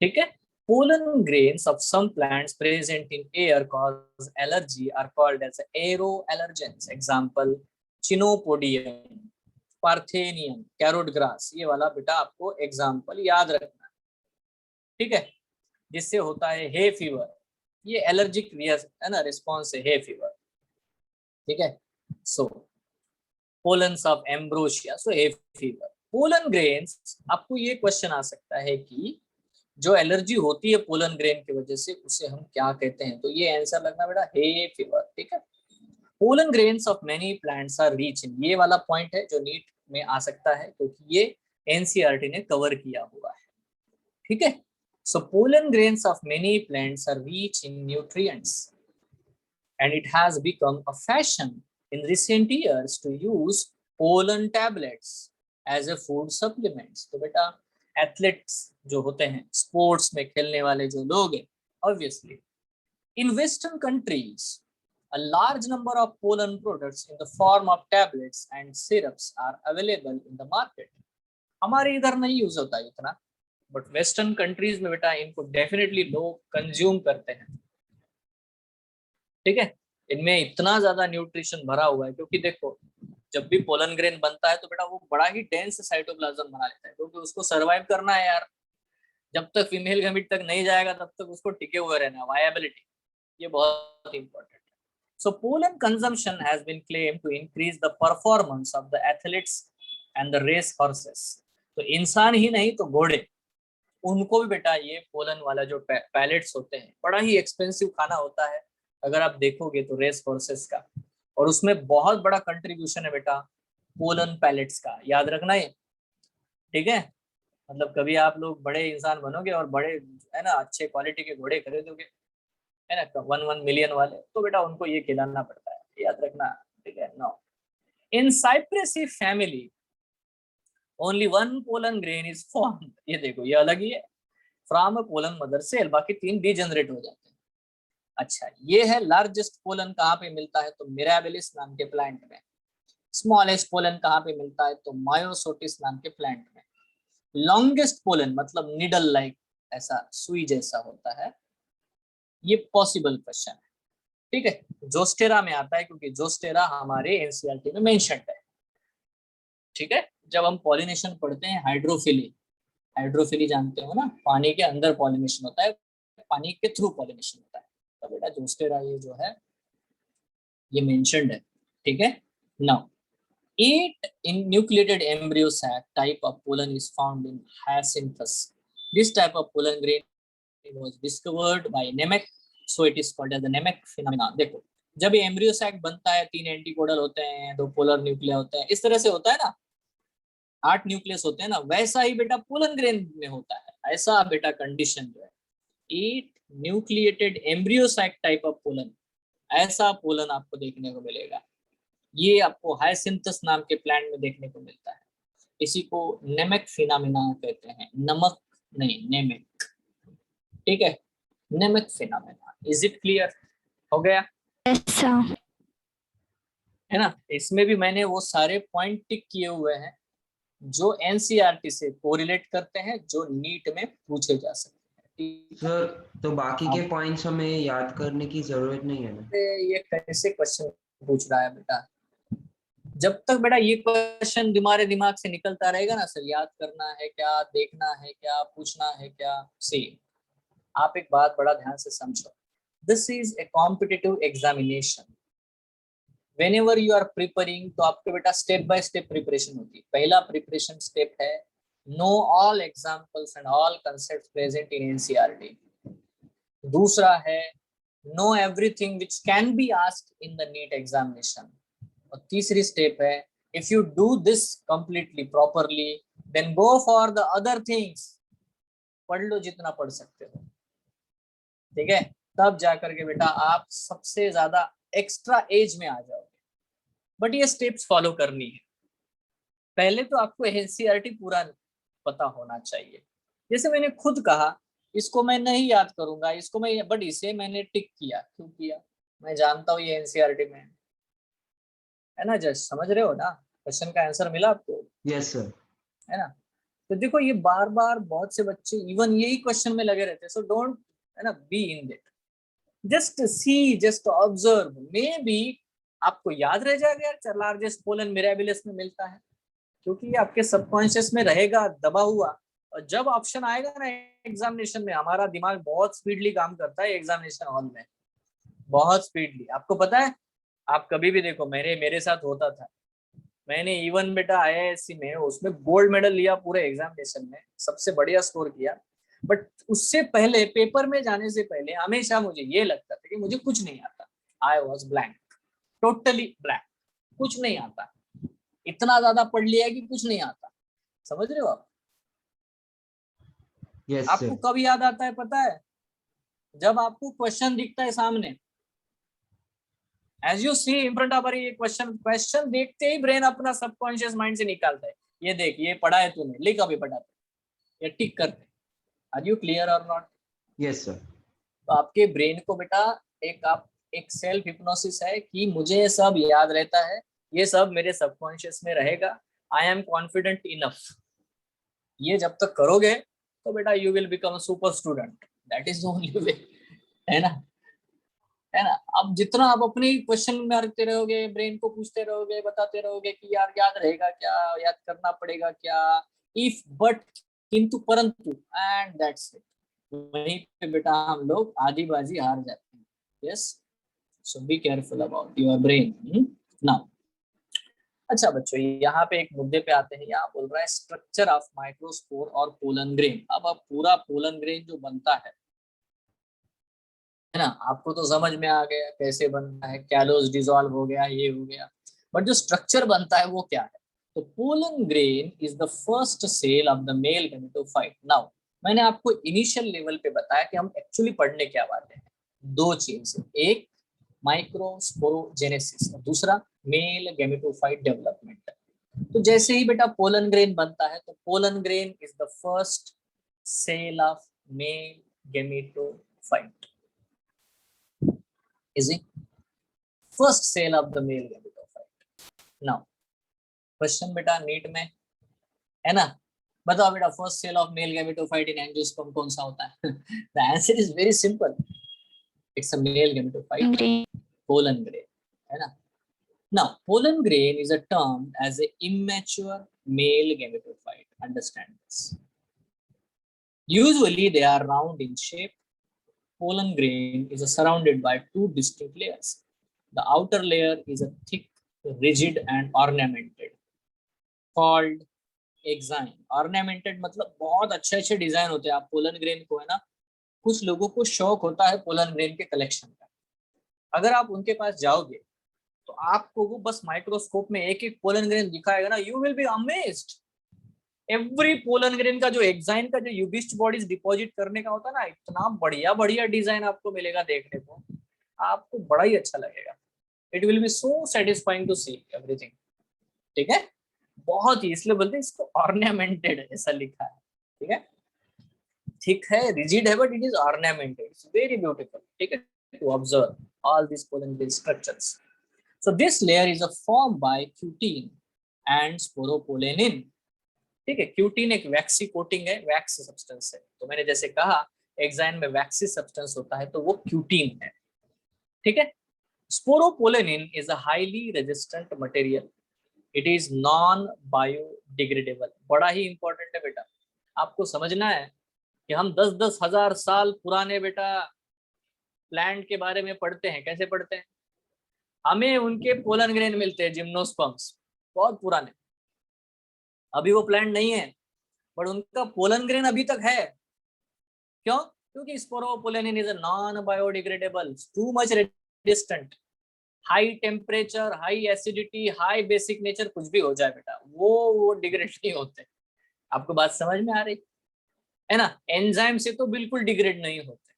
ठीक है, pollen grains of some plants present in air cause allergy are called as aeroallergens. Example, chenopodium, parthenium, carrot grass। ये वाला बेटा आपको एग्जाम्पल याद रखना है। ठीक है, जिससे होता है हे फीवर, ये एलर्जिक है ना, रिस्पॉन्स है हे फीवर। ठीक है, so pollens of Ambrosia, so hay fever. Pollen grains, आपको ये क्वेश्चन आ सकता है कि जो एलर्जी होती है पोलन ग्रेन की वजह से उसे हम क्या कहते हैं, तो ये आंसर लगना बेटा हे फीवर। ठीक है, pollen grains of many plants are rich in, ये वाला पॉइंट है जो नीट में आ सकता है क्योंकि ये एनसीईआरटी ने कवर किया हुआ है। ठीक है, so pollen grains of many plants are rich in nutrients and it has become a fashion in recent years to use pollen tablets as a food supplements. तो बेटा एथलीट्स जो होते हैं, स्पोर्ट्स में खेलने वाले जो लोग हैं, obviously in western countries a large number of pollen products in the form of tablets and syrups are available in the market. हमारे इधर नहीं यूज होता इतना, बट वेस्टर्न कंट्रीज में बेटा इनको डेफिनेटली लोग कंज्यूम करते हैं। ठीक है, इनमें इतना ज्यादा न्यूट्रिशन भरा हुआ है क्योंकि देखो जब भी पोलन ग्रेन बनता है तो बेटा वो बड़ा ही डेंस साइटोप्लाज्म बना लेता है, क्योंकि उसको सरवाइव करना है यार। जब तक फीमेल गैमेट तक नहीं जाएगा तब तक उसको टिके हुए रहना, वायबिलिटी, ये बहुत इंपॉर्टेंट है। So pollen consumption has been claim to increase the performance of the athletes and the race horses. तो इंसान ही नहीं तो घोड़े, उनको भी बेटा ये पोलन वाला जो पैलेट्स होते हैं, बड़ा ही एक्सपेंसिव खाना होता है अगर आप देखोगे तो रेस हॉर्सेस का, और उसमें बहुत बड़ा कंट्रीब्यूशन है बेटा पोलन पैलेट्स का, याद रखना है। ठीक है, मतलब कभी आप लोग बड़े इंसान बनोगे और बड़े है ना अच्छे क्वालिटी के घोड़े खरीदोगे है ना 1 मिलियन वाले, तो बेटा उनको ये खिलाना पड़ता है, याद रखना। ठीक है, no in Cyperaceae family only 1 pollen grain is formed. ये देखो ये अलग ही है, from a pollen mother cell, बाकी 3 डीजनरेट हो जाते हैं। अच्छा, ये है लार्जेस्ट पोलन कहाँ पे मिलता है, तो मिराबिलिस नाम के प्लांट में। स्मॉलेस्ट पोलन कहाँ पे मिलता है, तो मायोसोटिस नाम के प्लांट में। लॉन्गेस्ट पोलन मतलब निडल लाइक, ऐसा सुई जैसा होता है, ये पॉसिबल क्वेश्चन है। ठीक है, जोस्टेरा में आता है क्योंकि जोस्टेरा हमारे एनसीईआरटी में मेंशन्ड है। ठीक है, जब हम पॉलिनेशन पढ़ते हैं हाइड्रोफिली, हाइड्रोफिली जानते हो ना, पानी के अंदर पॉलिनेशन होता है, पानी के थ्रू पॉलिनेशन होता है, तो बेटा जोस्टेरा ये जो है ये मेंशन्ड है। ठीक है, now 8 in nucleated embryo sac type of pollen is found in Hyacinthus. This type of pollen grain was discovered by Nemec, so it is called as the Nemec phenomenon. देखो जब ये एम्ब्रियो सैक बनता है 3 एंटीकोडल होते हैं, 2 पोलर न्यूक्लिया होते हैं, इस तरह से होता है ना, 8 न्यूक्लियस होते हैं ना, वैसा ही बेटा पोलन ग्रेन में होता है। ऐसा बेटा कंडीशन जो है 8 nucleated embryo sac type of pollen, ऐसा पोलन आपको देखने को मिलेगा। ये आपको हायसिंथस नाम के प्लांट में देखने को मिलता है। इसी को नेमेक फिनोमेना कहते हैं, नमक नहीं नेमेक, ठीक है, नेमेक फिनोमेना। Is it clear? हो गया Yes, sir. है ना? इसमें भी मैंने वो सारे पॉइंट टिक किए हुए हैं जो एनसीईआरटी से कोरिलेट करते हैं, जो नीट में पूछे जा सकते हैं। सर तो बाकी के पॉइंट्स हमें याद करने की जरूरत नहीं है ना? ये कैसे क्वेश्चन पूछ रहा है बेटा? जब तक बेटा ये क्वेश्चन तुम्हारे दिमाग से निकलता रहेगा ना, सर याद करना है क्या, देखना है क्या, पूछना है क्या, सी आप एक बात बड़ा ध्यान से समझो, this is a competitive examination. Whenever you are preparing, तो आपके बेटा स्टेप बाय स्टेप प्रिपरेशन होती है। पहला प्रिपरेशन स्टेप है know all examples and all concept present in NCERT. दूसरा है know everything which can be asked in the NEET examination. और तीसरी स्टेप है if you do this completely properly then go for the other things. पढ़ लो जितना पढ़ सकते हो, ठीक है, तब जाकर के बेटा आप सबसे ज्यादा एक्स्ट्रा एज में आ जाओगे। बट ये स्टेप्स फॉलो करनी है। पहले तो आपको एनसीईआरटी पूरा पता होना चाहिए। जैसे मैंने खुद कहा, इसको मैं नहीं याद करूंगा, इसको मैं, बट इसे मैंने टिक किया। क्यों किया? मैं जानता हूँ ये एनसीईआरटी में है ना। जस्ट समझ रहे हो ना, क्वेश्चन का आंसर मिला आपको? Yes sir. है ना। तो देखो ये बार बार बहुत से बच्चे इवन यही क्वेश्चन में लगे रहते हैं। सो डोंट, है ना, be in that, just see, just observe, may be आपको याद रह जाएगा यार लार्जेस्ट पोलन मिराबिलिस में मिलता है, क्योंकि ये आपके सबकॉन्शियस में रहेगा दबा हुआ। और जब ऑप्शन आएगा ना एग्जामिनेशन में, हमारा दिमाग बहुत स्पीडली काम करता है एग्जामिनेशन हॉल में, बहुत स्पीडली। आपको पता है, आप कभी भी देखो, मेरे साथ होता था। मैंने इवन बेटा आईआईएससी में उसमें गोल्ड मेडल लिया पूरे एग्जामिनेशन में, सबसे बढ़िया स्कोर किया। बट उससे पहले पेपर में जाने से पहले हमेशा मुझे ये लगता था कि मुझे कुछ नहीं आता। I was blank, totally blank, कुछ नहीं आता। इतना ज्यादा पढ़ लिया कि कुछ नहीं आता। समझ रहे हो आप? यस आपको सर। कब याद आता है पता है? जब आपको क्वेश्चन दिखता है सामने, as you see in front of ये क्वेश्चन देखते ही ब्रेन अपना सबकॉन्शियस माइंड से निकालता है, ये देख ये पढ़ा है तूने, लिख अभी फटाफट, ये टिक करते। आर यू क्लियर और नॉट? Yes sir. तो आपके ब्रेन को बेटा एक सेल्फ हिप्नोसिस है कि मुझे सब याद रहता है, ये सब मेरे सबकॉन्शियस में रहेगा, आई एम कॉन्फिडेंट इनफ। ये जब तक करोगे तो बेटा you will become a super student, that is the only way, है ना, है ना। अब जितना आप अपने क्वेश्चन मारते रहोगे, ब्रेन को पूछते रहोगे, बताते रहोगे कि यार याद रहेगा क्या, याद करना पड़ेगा क्या, इफ बट किंतु परंतु, एंड दैट्स इट। वहीं पे बेटा हम लोग आधी बाजी हार जाते हैं। Yes, so be careful about your brain now. अच्छा बच्चों, यहाँ पे एक मुद्दे पे आते हैं। यहाँ बोल रहा है स्ट्रक्चर ऑफ माइक्रोस्पोर और पोलन ग्रेन। अब पूरा पोलन ग्रेन जो बनता है ना, आपको तो समझ में आ गया कैसे बनता है, कैलोस डिसॉल्व हो गया, ये हो गया। बट जो स्ट्रक्चर बनता है वो क्या है? तो pollen grain is the first cell of the male gametophyte. Now मैंने आपको इनिशियल लेवल पे बताया कि हम एक्चुअली पढ़ने क्या वाले हैं। दो चीज, एक माइक्रोस्पोरोजेनेसिस और दूसरा मेल गैमेटोफाइट डेवलपमेंट। तो जैसे ही बेटा पोलन ग्रेन बनता है, तो pollen grain is the first cell of male gametophyte, is it first cell of the male gametophyte. Now question बेटा नीट में है ना, बताओ बेटा first cell of male gametophyte in angiosperm कौन सा होता है? The answer is very simple, it's a male gametophyte, pollen grain, है ना। Now pollen grain is a term as a immature male gametophyte, understand this. Usually they are round in shape. Pollen grain is surrounded by two distinct layers. The outer layer is a thick, rigid and ornamented, called exine. Ornamented मतलब बहुत अच्छे डिजाइन होते हैं। आप पोलन ग्रेन को, है ना, कुछ लोगों को शौक होता है पोलन ग्रेन के कलेक्शन का, अगर आप उनके पास जाओगे तो आपको वो बस माइक्रोस्कोप में एक एक पोलन ग्रेन दिखाएगा ना, you will be amazed. Every pollen grain का जो एक्साइन का जो यूबिस्ट बॉडीज डिपॉजिट करने का होता है ना, इतना बढ़िया बढ़िया डिजाइन आपको मिलेगा देखने को, आपको बड़ा ही अच्छा लगेगा। It will be so satisfying to see everything. ठीक है, बहुत ही, इसलिए बोलते हैं इसको ऑर्नामेंटेड ऐसा लिखा है। ठीक है, थिक है, रिजिड है, but it is ornamented, it's very beautiful. ठीक है, to observe all this pollen grain structures. So this layer is a form by cutin and sporopollenin. ठीक है, क्यूटीन एक वैक्सी कोटिंग है, वैक्स सब्सटेंस है। तो मैंने जैसे कहा एक्साइन में वैक्सी सब्सटेंस होता है, तो वो क्यूटीन है। ठीक है, sporopollenin is a highly resistant material, it is non biodegradable. बड़ा ही इंपॉर्टेंट है बेटा, आपको समझना है कि हम 10-10 हजार साल पुराने बेटा प्लांट के बारे में पढ़ते हैं। कैसे पढ़ते हैं? हमें उनके पोलन ग्रेन मिलते हैं, जिम्नोस्पर्म्स, बहुत पुराने। अभी वो प्लांट नहीं है, बट उनका पोलन ग्रेन अभी तक है। क्यों? क्योंकि sporopollenin is a non biodegradable, too much resistant. High temperature, high acidity, high basic nature, कुछ भी हो जाए बेटा, वो डिग्रेड नहीं होते। आपको बात समझ में आ रही है ना? एंजाइम से तो बिल्कुल डिग्रेड नहीं होते।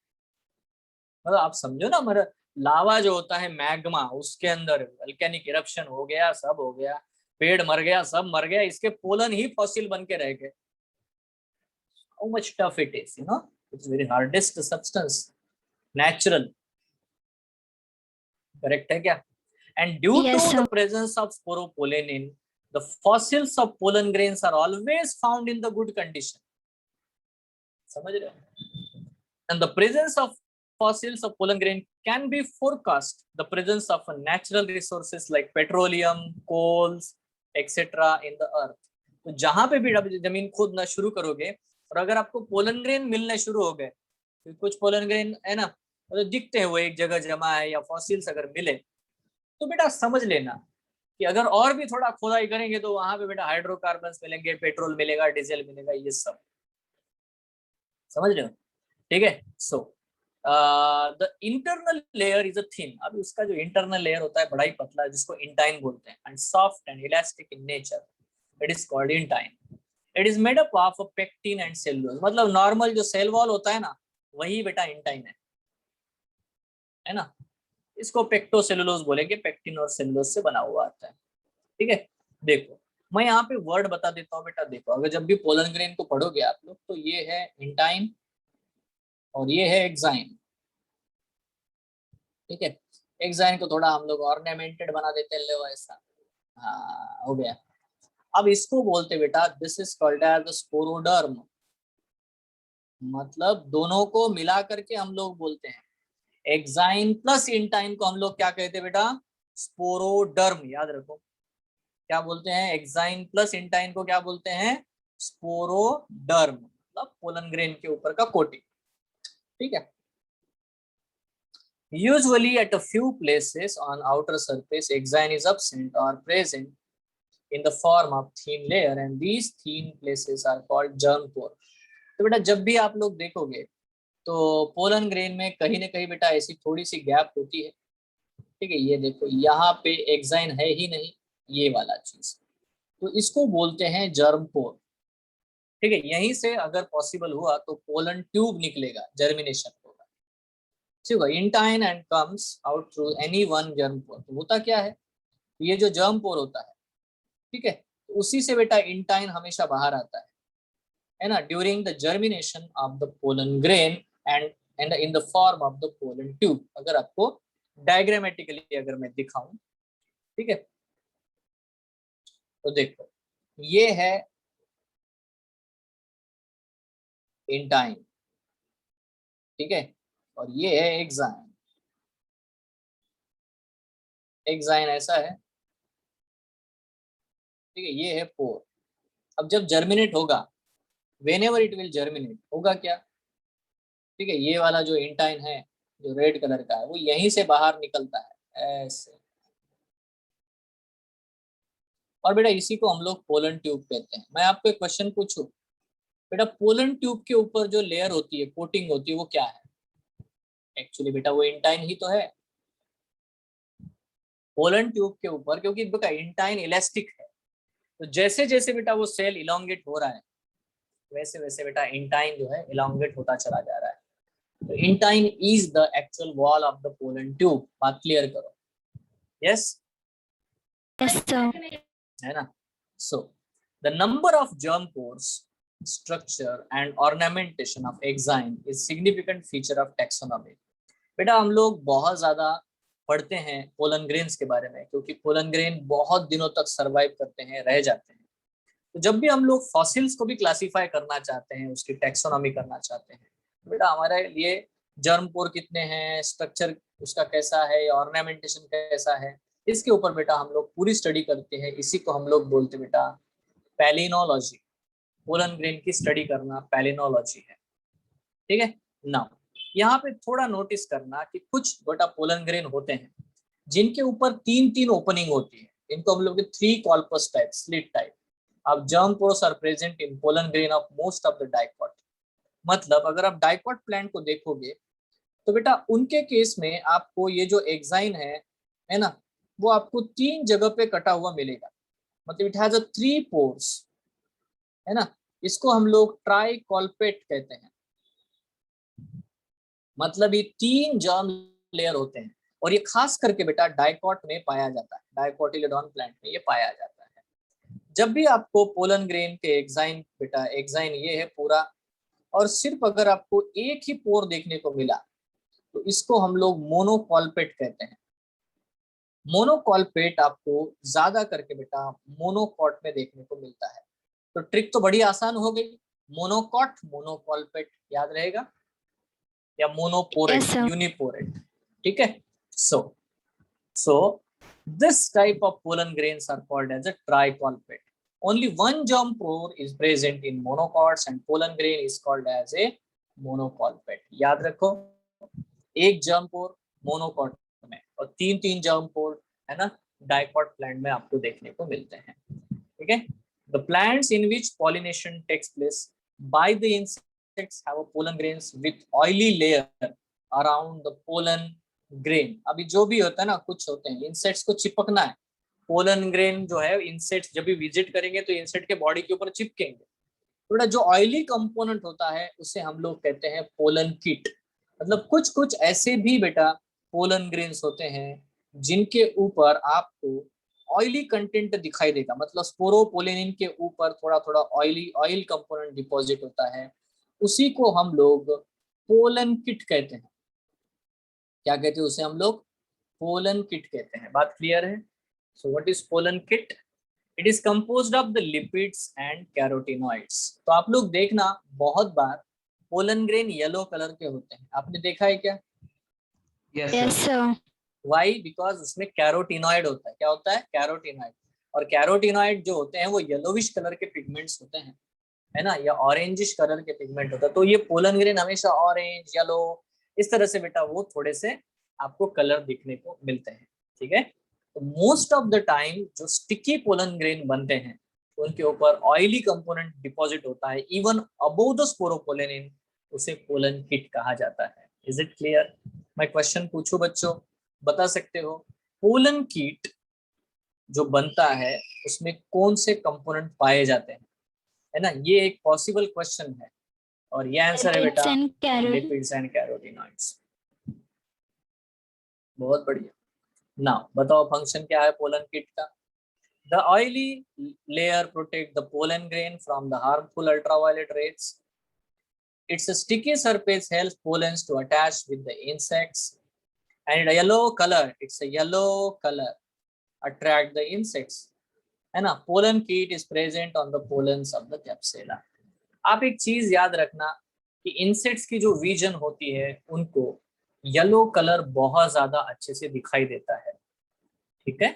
मतलब आप समझो ना, मेरा लावा जो होता है मैग्मा, उसके अंदर वोल्केनिक इरप्शन हो गया, सब हो गया, पेड़ मर गया, सब मर गया, इसके पोलन ही फॉसिल बन के रह गए। How much tough it is, you know, it's very hardest substance, natural. Correct है क्या? And due Yes, to sir. the presence of sporopollenin, the fossils of pollen grains are always found in the good condition. समझ रहे हो? And the presence of fossils of pollen grain can be forecast. The presence of natural resources like petroleum, coals, etc. in the earth. तो जहां पे भी जमीन खोदना शुरू करोगे और अगर आपको पोलन ग्रेन मिलने शुरू हो गए, तो कुछ पोलन ग्रेन है ना, मतलब दिखते हैं वो एक जगह जमा है, या फॉसिल्स अगर मिले, तो बेटा समझ लेना कि अगर और भी थोड़ा खोदाई करेंगे तो वहां पे बेटा हाइड्रोकार्बन्स मिलेंगे, पेट्रोल मिलेगा, डीजल मिलेगा, ये सब। समझ रहे हो? ठीक है। So the internal layer is a thin. अब उसका जो इंटरनल लेयर होता है बड़ा ही पतला, जिसको इंटाइन बोलते हैं, and soft and elastic in nature, it is called intine. It is made up of pectin and cellulose. मतलब नॉर्मल जो सेल वॉल होता है ना, वही बेटा इंटाइन है ना। इसको पेक्टोसेलुलोज बोलेंगे, पेक्टिन और सेलुलोज से बना हुआ आता है। ठीक है, देखो मैं यहाँ पे वर्ड बता देता हूँ बेटा। देखो, अगर जब भी पोलन ग्रेन को पढ़ोगे आप लोग, तो ये है इंटाइन और ये है एक्साइन। ठीक है, एक्साइन को थोड़ा हम लोग ऑर्नामेंटेड बना देते हैं, लो ऐसा, हाँ हो गया। अब इसको बोलते बेटा, this is called as the sporoderm. मतलब दोनों को मिला करके हम लोग बोलते हैं, एक्साइन प्लस इंटाइन को हम लोग क्या कहते हैं बेटा? स्पोरोडर्म। याद रखो, क्या बोलते हैं? एक्साइन प्लस इंटाइन को क्या बोलते हैं? स्पोरोडर्म। मतलब पोलन ग्रेन के ऊपर का कोटिंग। ठीक है, usually at a few places on outer surface exine is absent or present in the form of thin layer and these thin places are called germ pore। तो बेटा जब भी आप लोग देखोगे तो पोलन ग्रेन में कहीं ना कहीं बेटा ऐसी थोड़ी सी गैप होती है। ठीक है, ये देखो यहाँ पे एक्साइन है ही नहीं, ये वाला चीज, तो इसको बोलते हैं जर्म पोर। ठीक है, यहीं से अगर पॉसिबल हुआ तो पोलन ट्यूब निकलेगा, जर्मिनेशन होगा। ठीक है, intine and comes out through any one germ pore. तो होता क्या है, ये जो जर्म पोर होता है, ठीक है, तो उसी से बेटा इंटाइन हमेशा बाहर आता है ना, during the germination of the pollen grain and in the form of the pollen tube. अगर आपको डायग्रामेटिकली अगर मैं दिखाऊं, ठीक है, तो देखो ये है इंटाइन, ठीक है, और ये है एक्साइन। एक्साइन ऐसा है, ठीक है, ये है पोर। अब जब जर्मिनेट होगा, व्हेनेवर इट विल जर्मिनेट, होगा क्या? ठीक है, ये वाला जो इंटाइन है जो रेड कलर का है, वो यहीं से बाहर निकलता है ऐसे, और बेटा इसी को हम लोग पोलन ट्यूब कहते हैं। मैं आपको एक क्वेश्चन पूछूं बेटा, पोलन ट्यूब के ऊपर जो लेयर होती है, कोटिंग होती है, वो क्या है? एक्चुअली बेटा वो इंटाइन ही तो है। पोलन ट्यूब के ऊपर, क्योंकि बेटा इंटाइन इलास्टिक है, तो जैसे जैसे बेटा वो सेल इलोंगेट हो रहा है वैसे वैसे बेटा इंटाइन जो है इलोंगेट होता चला जा रहा है। तो intine is the actual wall of the pollen tube. बात क्लियर करो। Yes Yes, sir. है ना। So the number of germ pores, structure and ornamentation of enzyme is significant feature of taxonomy. बेटा हम लोग बहुत ज्यादा पढ़ते हैं पोलन ग्रेन्स के बारे में, क्योंकि पोलन ग्रेन बहुत दिनों तक सरवाइव करते हैं, रह जाते हैं। तो जब भी हम लोग फॉसिल्स को भी क्लासिफाई करना चाहते हैं, उसकी टैक्सोनॉमी करना चाहते हैं, बेटा हमारे लिए जर्म पोर कितने हैं, स्ट्रक्चर उसका कैसा है, ऑर्नामेंटेशन कैसा है, इसके ऊपर बेटा हम लोग पूरी स्टडी करते हैं। इसी को हम लोग बोलते बेटा पैलिनोलॉजी। पोलन ग्रेन की स्टडी करना पैलिनोलॉजी है। ठीक है ना। यहाँ पे थोड़ा नोटिस करना कि कुछ बेटा पोलन ग्रेन होते हैं जिनके ऊपर 3 ओपनिंग होती है, इनको हम लोग 3 कॉल्पस टाइप, स्लिट टाइप। अब germ pores are present in pollen grain of most of the dicot. मतलब अगर आप डाइकॉट प्लांट को देखोगे तो बेटा उनके केस में आपको ये जो एक्साइन है ना, वो आपको 3 जगह पे कटा हुआ मिलेगा। मतलब इट हैज 3 पोर्स, है ना। इसको हम लोग ट्राइकॉल्पेट कहते हैं। मतलब ये 3 जर्म लेयर होते हैं, और ये खास करके बेटा डाइकॉट में पाया जाता है, डाइकोटिलेडोन प्लांट में ये पाया जाता है। जब भी आपको पोलन ग्रेन के एक्साइन, बेटा एक्साइन ये है पूरा, और सिर्फ अगर आपको एक ही पोर देखने को मिला तो इसको हम लोग मोनोकॉल्पेट कहते हैं। मोनोकॉल्पेट आपको ज्यादा करके बेटा मोनोकॉट में देखने को मिलता है। तो ट्रिक तो बड़ी आसान हो गई, मोनोकॉट मोनोकॉल्पेट याद रहेगा, या मोनोपोरेट, Yes, sir. यूनिपोरेट। ठीक है। सो this type of pollen grains are called as a tricolpate. Only one germ pore is present in monocots and pollen grain is called as a monocolpate. याद रखो, एक जर्म पोर मोनोकॉट में और 3 जर्म पोर है ना डाइकॉट प्लांट में आपको देखने को मिलते हैं। ठीक है। The plants in which pollination takes place by the insects have a pollen grains with oily layer around the pollen grain. अभी जो भी होता है ना, कुछ होते हैं इंसेक्ट्स को चिपकना है, पोलन ग्रेन जो है इंसेक्ट्स जब भी विजिट करेंगे तो इंसेक्ट के बॉडी के ऊपर चिपकेंगे। थोड़ा जो ऑयली कंपोनेंट होता है उसे हम लोग कहते हैं पोलन किट। मतलब कुछ कुछ ऐसे भी बेटा पोलन ग्रेन्स होते हैं जिनके ऊपर आपको ऑयली कंटेंट दिखाई देगा। मतलब स्पोरोपोलेनिन के ऊपर थोड़ा थोड़ा ऑयल कंपोनेंट डिपॉजिट होता है, उसी को हम लोग पोलन किट कहते हैं। क्या कहते हैं उसे हम लोग? पोलन किट कहते हैं। बात क्लियर है? So what is pollen kit? It is composed of the lipids and carotenoids. तो आप लोग देखना बहुत बार पोलन ग्रेन येलो कलर के होते हैं, आपने देखा है क्या? Yes, sir. वाई? बिकॉज उसमें कैरोटिनॉइड होता है। क्या होता है? कैरोटिनॉइड। और कैरोटिनॉइड जो होते हैं वो येलोविश कलर के पिगमेंट्स होते हैं, है ना, या ऑरेंजिश कलर के पिगमेंट होता है। तो ये पोलन ग्रेन हमेशा ऑरेंज, येलो, इस तरह से बेटा वो थोड़े से आपको कलर दिखने को मिलते हैं। ठीक है। तो मोस्ट ऑफ द टाइम जो स्टिकी पोलन ग्रेन बनते हैं उनके ऊपर ऑयली कंपोनेंट डिपॉजिट होता है, इवन अबोव द स्पोरोपोलेनिन, उसे पोलन किट कहा जाता है। Is it clear? मैं क्वेश्चन पूछूं बच्चों, बता सकते हो पोलन किट जो बनता है उसमें कौन से कंपोनेंट पाए जाते हैं, है ना? ये एक पॉसिबल क्वेश्चन है और ये आंसर है बेटा लिपिड्स एंड कैरोटिनॉइड्स। बहुत बढ़िया। नाउ बताओ फंक्शन क्या है पोलन किट का? The oily layer protect the pollen grain from the harmful ultraviolet rays. Its sticky surface helps pollens to attach with the insects, and a yellow color, it's a yellow color, attract the insects, है ना? Pollen kit is present on the pollens of the Klebsiella. आप एक चीज याद रखना कि इंसेक्ट्स की जो विजन होती है उनको येलो कलर बहुत ज्यादा अच्छे से दिखाई देता है। ठीक है।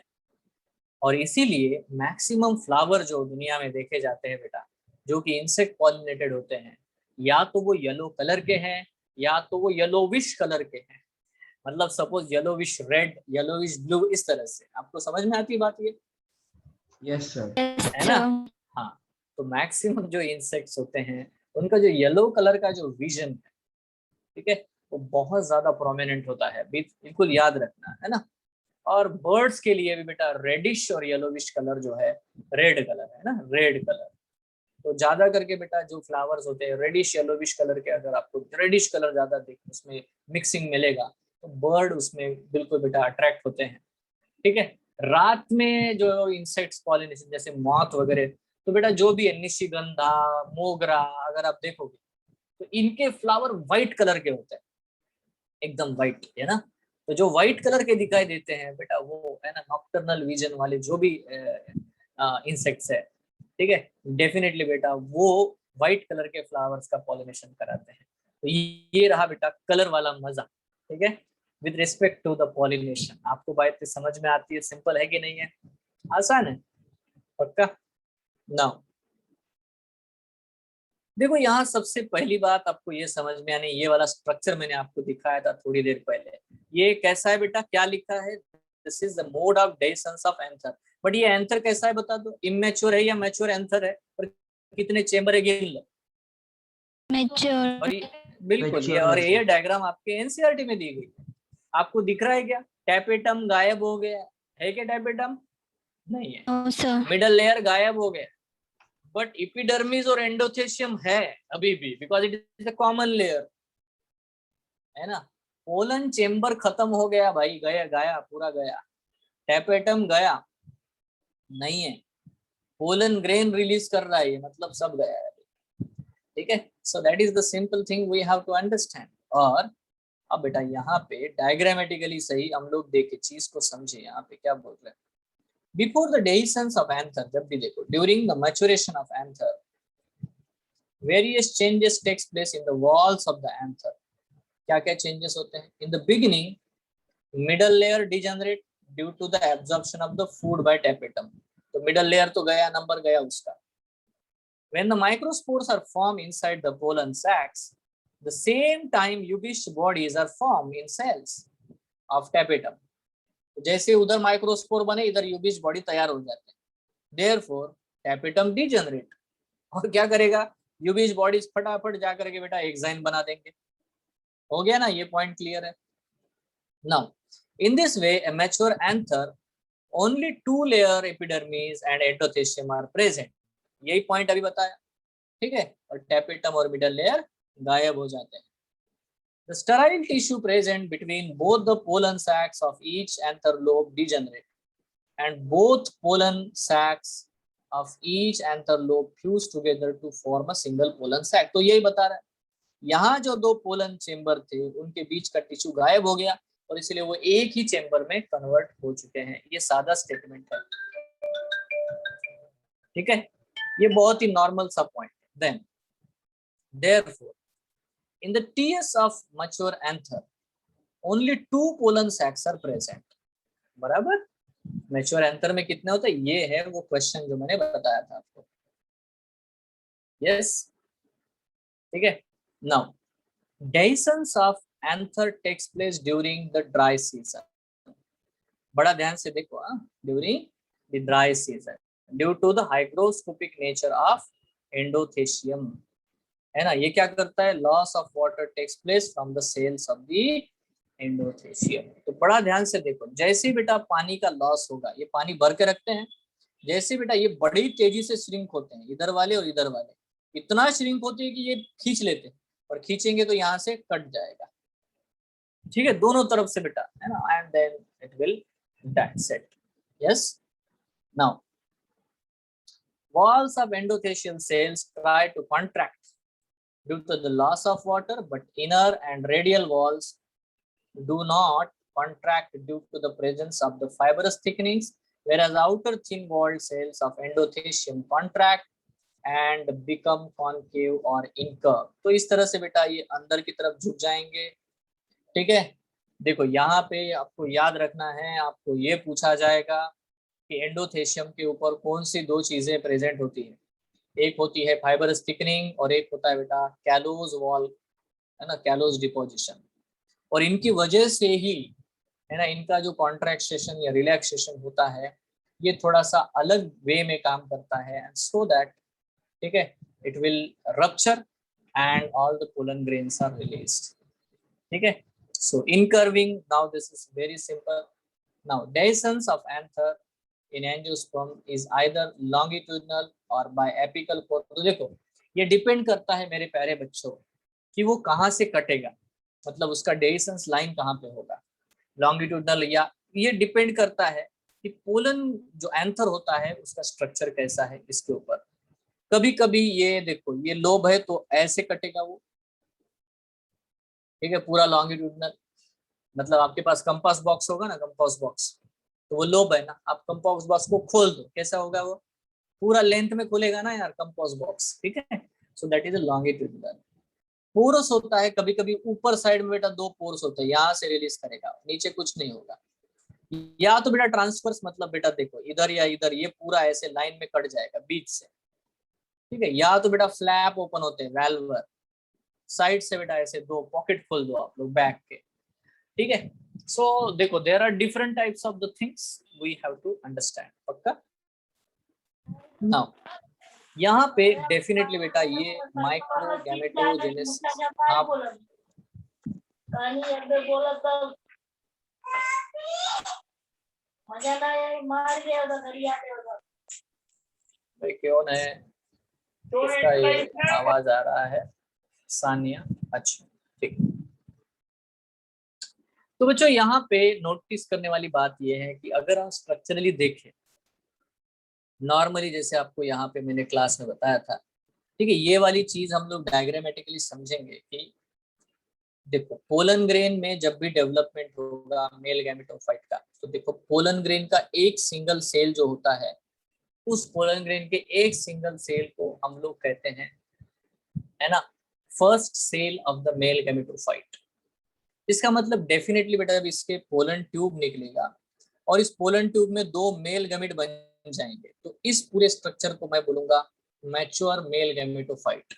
और इसीलिए मैक्सिमम फ्लावर जो दुनिया में देखे जाते हैं बेटा, जो कि इंसेक्ट पॉलिनेटेड होते हैं, या तो वो येलो कलर के हैं या तो वो येलोविश कलर के हैं। मतलब suppose yellowish red, yellowish blue, इस तरह से। आपको समझ में आती बात ये? Yes sir. है ना? हाँ। तो मैक्सिमम जो इंसेक्ट्स होते हैं उनका जो येलो कलर का जो विजन है, ठीक है, वो बहुत ज्यादा प्रोमिनेंट होता है। बिल्कुल याद रखना, है ना? और बर्ड्स के लिए भी बेटा रेडिश और येलोविश कलर जो है रेड कलर है ना, रेड कलर। तो ज्यादा करके बेटा जो फ्लावर्स होते हैं रेडिश येलोविश कलर के, अगर आपको रेडिश कलर ज्यादा उसमें मिक्सिंग मिलेगा तो बर्ड उसमें बिल्कुल बेटा अट्रैक्ट होते हैं। ठीक है, रात में जो इंसेक्ट्स पॉलिनेशन जैसे मॉथ वगैरह, तो बेटा जो भी है निशिगंधा, मोगरा, अगर आप देखोगे तो इनके फ्लावर व्हाइट कलर के होते हैं, एकदम व्हाइट है ना। तो जो व्हाइट कलर के दिखाई देते हैं बेटा वो है ना नॉक्टर्नल विजन वाले जो भी इंसेक्ट्स है, ठीक है, डेफिनेटली बेटा वो व्हाइट कलर के फ्लावर्स का पॉलिनेशन कराते हैं। तो ये रहा बेटा कलर वाला मजा। ठीक है, with respect to the pollination. आपको बात समझ में आती है? सिंपल है कि नहीं है? आसान है पक्का? नाउ देखो यहाँ सबसे पहली बात आपको ये समझ में आनी, ये वाला स्ट्रक्चर मैंने आपको दिखाया था थोड़ी देर पहले। ये कैसा है बेटा, क्या लिखा है? This is the mode of dehiscence of anther. But ये एंथर कैसा है बता दो, इमेच्योर है या मैच्योर एंथर है? और कितने चेंबर है गिन लो। मैच्योर। और ये बिल्कुल ये, और ये डायग्राम आपके एनसीईआरटी में दी गई है। आपको दिख रहा है क्या? टैपेटम गायब हो गया है क्या? टैपेटम नहीं है। No sir. मिडल लेयर गायब हो गया, बट एपिडर्मिस और एंडोथेशियम है अभी भी, because it is a common layer, है ना। पोलन चेंबर खत्म हो गया भाई, गया गया पूरा गया। टैपेटम गया नहीं है, पोलन ग्रेन रिलीज कर रहा है, ये मतलब सब गया है। ठीक है, so that is the simple thing we have to understand. और अब बेटा यहाँ पे डायग्रामेटिकली सही हम लोग देखे चीज को समझे, यहाँ पे क्या बोल रहे हैं। Before the dehiscence of anther, जब भी देखो during the maturation of anther, various changes takes place in the walls of the anther. क्या क्या changes होते हैं? In the beginning, middle layer degenerate due to the absorption of the food by tapetum. तो middle layer तो गया, नंबर गया उसका। When the microspores are formed inside the pollen sacs, the same time Yubish bodies are formed in cells of tapetum. जैसे उधर माइक्रोस्पोर बने इधर यूबिश बॉडी तैयार हो जाते हैं। देयरफॉर टैपेटम डीजनरेट, और क्या करेगा? यूबिश बॉडी फटाफट जा करके बेटा एक्साइन बना देंगे। हो गया ना, ये पॉइंट क्लियर है? Now in this way a mature anther only 2 layer epidermis and endothecium are present. यही पॉइंट अभी बताया, ठीक है। और टैपेटम और मिडल लेयर गायब हो जाते हैं। The sterile tissue present between both the pollen sacs of each anther lobe degenerate, and both pollen sacs of each anther lobe fuse together to form a single pollen sac. तो यही बता रहा है, यहाँ जो 2 पोलन चेंबर थे उनके बीच का टिश्यू गायब हो गया और इसलिए वो एक ही चेंबर में कन्वर्ट हो चुके हैं। ये सादा स्टेटमेंट है, ठीक है, ये बहुत ही नॉर्मल सा पॉइंट है। Then, therefore, in the TS of mature anther, only 2 pollen sacs are present. बराबर? मैच्योर एंथर में कितने होते हैं? ये है वो क्वेश्चन जो मैंने बताया था आपको। यस, ठीक है। Now dehiscence of anther takes place during the dry season. बड़ा ध्यान से देखो, during the dry season due to the hygroscopic nature of endothecium, है ना। ये क्या करता है? Loss of water takes place from the cells of the endothecium. तो बड़ा ध्यान से देखो, जैसे बेटा पानी का लॉस होगा, ये पानी भर के रखते हैं, जैसे बेटा ये बड़ी तेजी से श्रिंक होते हैं, इधर वाले और इधर वाले इतना श्रिंक होते हैं कि ये खींच लेते हैं, और खींचेंगे तो यहाँ से कट जाएगा, ठीक है, दोनों तरफ से बेटा, है ना। And then it will dissect. Yes, now walls of endothelial cells try to contract due to the loss of water, but inner and radial walls do not contract due to the presence of the fibrous thickenings, whereas outer thin walled cells of endothelium contract and become concave or incurved. तो इस तरह से बेटा ये अंदर की तरफ झुक जाएंगे, ठीक है। देखो यहाँ पे आपको याद रखना है, आपको ये पूछा जाएगा कि एंडोथेशियम के ऊपर कौन सी 2 चीजें प्रेजेंट होती है। एक होती है फाइबरस थिकनिंग और एक होता है बेटा कैलोज वॉल, है ना, कैलोज डिपोजिशन। और इनकी वजह से ही, है ना, इनका जो कॉन्ट्रैक्शन या रिलैक्सेशन होता है ये थोड़ा सा अलग वे में काम करता है, एंड सो दैट, ठीक है, it will rupture and all the pollen grains are released, ठीक है। So incurving, now this is very simple, now dehiscence of anther in angiosperm is either longitudinal or by apical core। तो देखो ये डिपेंड करता है मेरे प्यारे बच्चों कि वो कहाँ से कटेगा, मतलब उसका डेहिसेंस लाइन कहाँ पे होगा, लॉन्गिट्यूडनल या, ये डिपेंड करता है कि पोलन जो एंथर होता है उसका स्ट्रक्चर कैसा है इसके ऊपर। कभी कभी ये देखो ये लोब है तो ऐसे कटेगा वो, ठीक है, पूरा लॉन्गिट्यूडनल, मतलब आपके पास कंपास बॉक्स होगा ना, कंपास बॉक्स, तो वो लोब है ना, आप कंपास बॉक्स को खोल दो, कैसा होगा वो, पूरा लेंथ में खुलेगा ना यार कंपास बॉक्स, ठीक है। So that is a longitudinal. Porous होता है, कभी कभी ऊपर साइड में बेटा दो पोर्स होते हैं, यहाँ से रिलीज करेगा, नीचे कुछ नहीं होगा। या तो बेटा ट्रांसफर्स, मतलब बेटा देखो इधर या इधर ये पूरा ऐसे लाइन में कट जाएगा बीच से, ठीक है। या तो बेटा फ्लैप ओपन होते हैं, वैल्वर, साइड से बेटा ऐसे दो पॉकेट खोल दो आप लोग बैक के, ठीक है। सो देखो there are different types of the things we have to understand, पक्का। नाउ यहाँ पे डेफिनेटली बेटा ये माइक्रो गैमेटोजेनेसिस, आप कौन है इसका ये आवाज आ रहा है, सानिया, अच्छा ठीक। तो बच्चों यहाँ पे नोटिस करने वाली बात ये है कि अगर आप स्ट्रक्चरली देखें नॉर्मली, जैसे आपको यहाँ पे मैंने क्लास में बताया था, ठीक है, ये वाली चीज हम लोग डायग्रामेटिकली समझेंगे कि देखो पोलन ग्रेन में जब भी डेवलपमेंट होगा मेल गैमेटोफाइट का, तो देखो पोलन ग्रेन का एक सिंगल सेल जो होता है, उस पोलन ग्रेन के एक सिंगल सेल को हम लोग कहते हैं, है ना, first cell of the male gametophyte. इसका मतलब डेफिनेटली बेटा जब इसके पोलन ट्यूब निकलेगा और इस पोलन ट्यूब में दो मेल गैमेट बन जाएंगे, तो इस पूरे स्ट्रक्चर को मैं बोलूंगा मैच्योर मेल गैमेटोफाइट।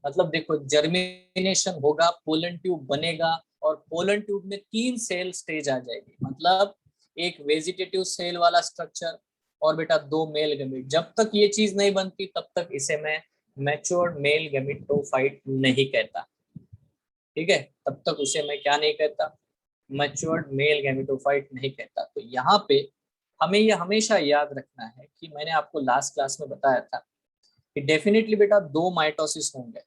मतलब देखो जर्मिनेशन होगा, पोलन ट्यूब बनेगा और पोलन ट्यूब में 3 सेल स्टेज आ जाएगी, मतलब एक वेजिटेटिव सेल वाला स्ट्रक्चर और बेटा 2 मेल गैमेट। जब तक ये चीज नहीं बनती तब तक इसे मैं मैच्योर मेल गैमेटोफाइट नहीं कहता, ठीक है, तब तक उसे मैं क्या नहीं कहता, मैच्योर्ड मेल गैमेटोफाइट नहीं कहता। तो यहाँ पे हमें ये हमेशा याद रखना है कि मैंने आपको लास्ट क्लास में बताया था कि डेफिनेटली बेटा 2 माइटोसिस होंगे,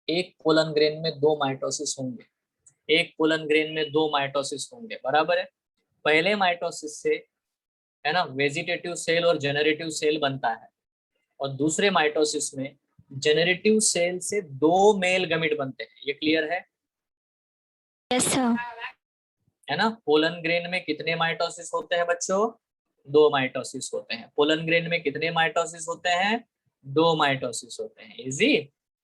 एक पोलन ग्रेन में 2 माइटोसिस होंगे, एक पोलन ग्रेन में 2 माइटोसिस होंगे, बराबर है। पहले माइटोसिस से, है ना, वेजिटेटिव सेल और जेनरेटिव सेल बनता है, और दूसरे माइटोसिस में जेनरेटिव सेल से 2 मेल गैमेट बनते हैं। ये क्लियर है? Yes sir. है ना। पोलन ग्रेन में कितने माइटोसिस होते हैं बच्चों? 2 माइटोसिस होते हैं। पोलन ग्रेन में कितने माइटोसिस होते हैं? 2 माइटोसिस होते हैं। इजी।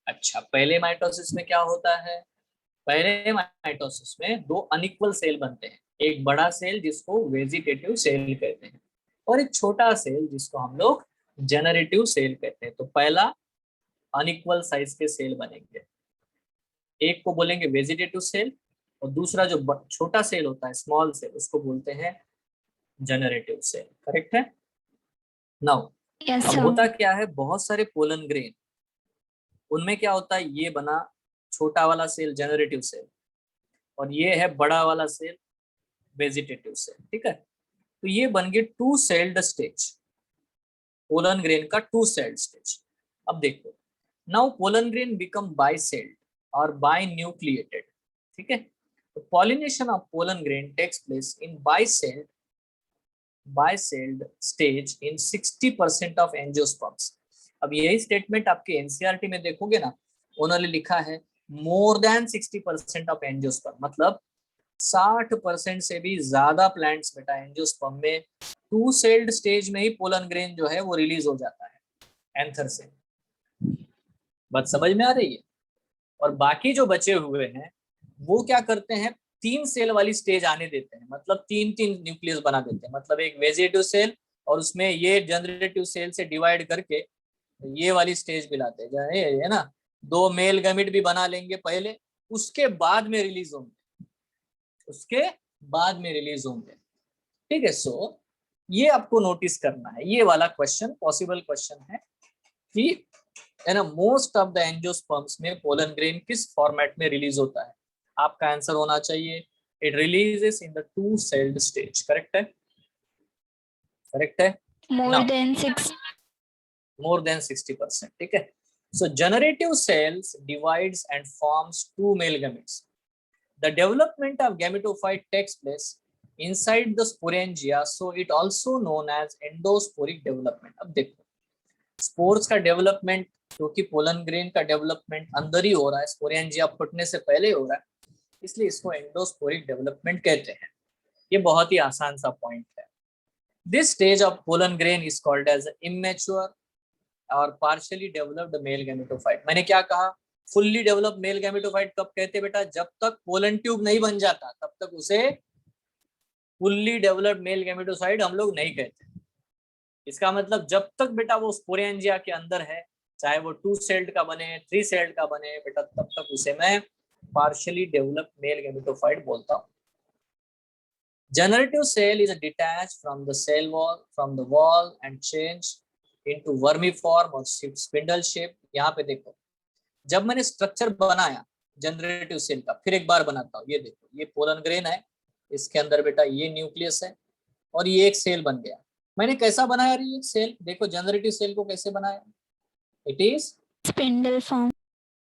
अच्छा, पहले माइटोसिस में क्या होता है? पहले माइटोसिस में 2 अनइक्वल सेल बनते हैं, एक बड़ा सेल जिसको वेजिटेटिव सेल कहते हैं और एक छोटा सेल जिसको हम लोग जेनरेटिव सेल कहते हैं। तो पहला अनइक्वल साइज के सेल बनेंगे, एक को बोलेंगे वेजिटेटिव सेल और दूसरा जो छोटा सेल होता है, स्मॉल सेल, उसको बोलते हैं जेनरेटिव सेल। करेक्ट है? नाउ अब होता क्या है, बहुत सारे पोलन ग्रेन, उनमें क्या होता है, ये बना छोटा वाला सेल जेनरेटिव सेल और ये है बड़ा वाला सेल वेजिटेटिव सेल, ठीक है। तो ये बन गए 2 सेल्ड स्टेज, पोलन ग्रेन का 2 सेल्ड स्टेज। अब देखो, नाउ पोलन ग्रेन बिकम बाइसेल्ड और बाइन्यूक्लिएटेड, ठीक है। Pollination of pollen grain takes place in biscelled stage in 60% of angiosperms। अब यही स्टेटमेंट आपके एनसीईआरटी में देखोगे ना, उन्होंने लिखा है मोर देन 60% ऑफ एंजियोस्पर्म, मतलब 60% से भी ज्यादा प्लांट्स बेटा एंजियोस्पर्म में 2 सेल्ड स्टेज में ही पोलन ग्रेन जो है वो रिलीज हो जाता है एंथर से। बात समझ में आ रही है? और बाकी जो बचे हुए हैं वो क्या करते हैं, 3 सेल वाली स्टेज आने देते हैं, मतलब 3-3 न्यूक्लियस बना देते हैं, मतलब एक वेजिटेटिव सेल और उसमें ये जनरेटिव सेल से डिवाइड करके ये वाली स्टेज मिलाते हैं, है ना। 2 मेल गैमेट भी बना लेंगे पहले, उसके बाद में रिलीज होंगे, उसके बाद में रिलीज होंगे, ठीक है। सो ये आपको नोटिस करना है, ये वाला क्वेश्चन पॉसिबल क्वेश्चन है कि, है ना, मोस्ट ऑफ द एंजियोस्पर्म्स में पोलन ग्रेन किस फॉर्मेट में रिलीज होता है। आपका आंसर होना चाहिए It releases in the two-celled stage. Correct है? Correct है? More Now, than 6. more than 60%. ठीक है? So generative cells divides and forms two male gametes. The development of gametophyte takes place inside the sporangia, so it also known as endosporic development. अब देखो, स्पोर्स का डेवलपमेंट, क्योंकि पोलन ग्रेन का डेवलपमेंट अंदर ही हो रहा है, स्पोरेंजिया फटने से पहले हो रहा है, इसलिए इसको एंडोस्पोरिक डेवलपमेंट कहते हैं। ये बहुत ही आसान सा पॉइंट है। This stage of pollen grain is called as immature और पार्शियली डेवलप्ड मेल गैमेटोफाइट। मैंने क्या कहा? फुल्ली डेवलप्ड मेल गैमेटोफाइट कब कहते हैं बेटा? जब तक पोलन ट्यूब नहीं बन जाता तब तक उसे फुल्ली डेवलप्ड मेल गैमेटोफाइट हम लोग नहीं कहते। इसका मतलब जब तक बेटा वो स्पोरेंजिया के अंदर है, चाहे वो 2 सेल्ड का बने 3 सेल्ड का बने बेटा, तब तक उसे मैं पार्शियली डेवलप्ड मेल गैमेटोफाइट बोलता हूँ। Generative cell is detached from the cell wall and changed into vermiform or spindle shape। यहाँ पे देखो, जब मैंने स्ट्रक्चर बनाया जनरेटिव सेल का, फिर एक बार बनाता हूँ। ये देखो, ये पोलन ग्रेन है, इसके अंदर बेटा ये न्यूक्लियस है और ये एक सेल बन गया। मैंने कैसा बनाया ये सेल? देखो जनरेटिव सेल को कैसे बनाया, इट इज स्पिंडल फॉर्म।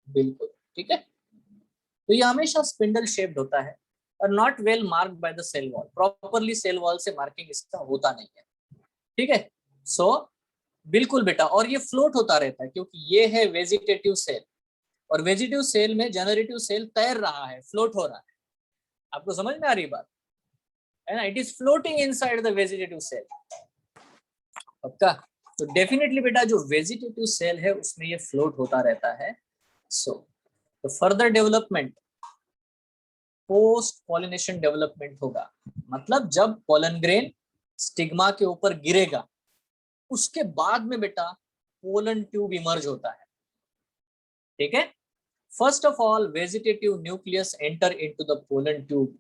बिल्कुल ठीक है। तो ये हमेशा स्पिंडल शेप्ड होता है और not well marked by the cell wall. Properly cell wall से मार्किंग इसका होता नहीं है, ठीक है। सो बिल्कुल बेटा, और ये फ्लोट होता रहता है क्योंकि ये है वेजिटेटिव सेल, और वेजिटेटिव सेल में जनरेटिव सेल तैर रहा है, फ्लोट हो रहा है। आपको समझ में आ रही बात है ना? It is floating inside the vegetative cell. पक्का? तो डेफिनेटली बेटा जो वेजिटेटिव सेल है उसमें ये फ्लोट होता रहता है। सो तो further development post pollination development होगा, मतलब जब पोलन ग्रेन स्टिग्मा के ऊपर गिरेगा उसके बाद में बेटा पोलन ट्यूब इमर्ज होता है, ठीक है। First of all vegetative nucleus enter into the pollen tube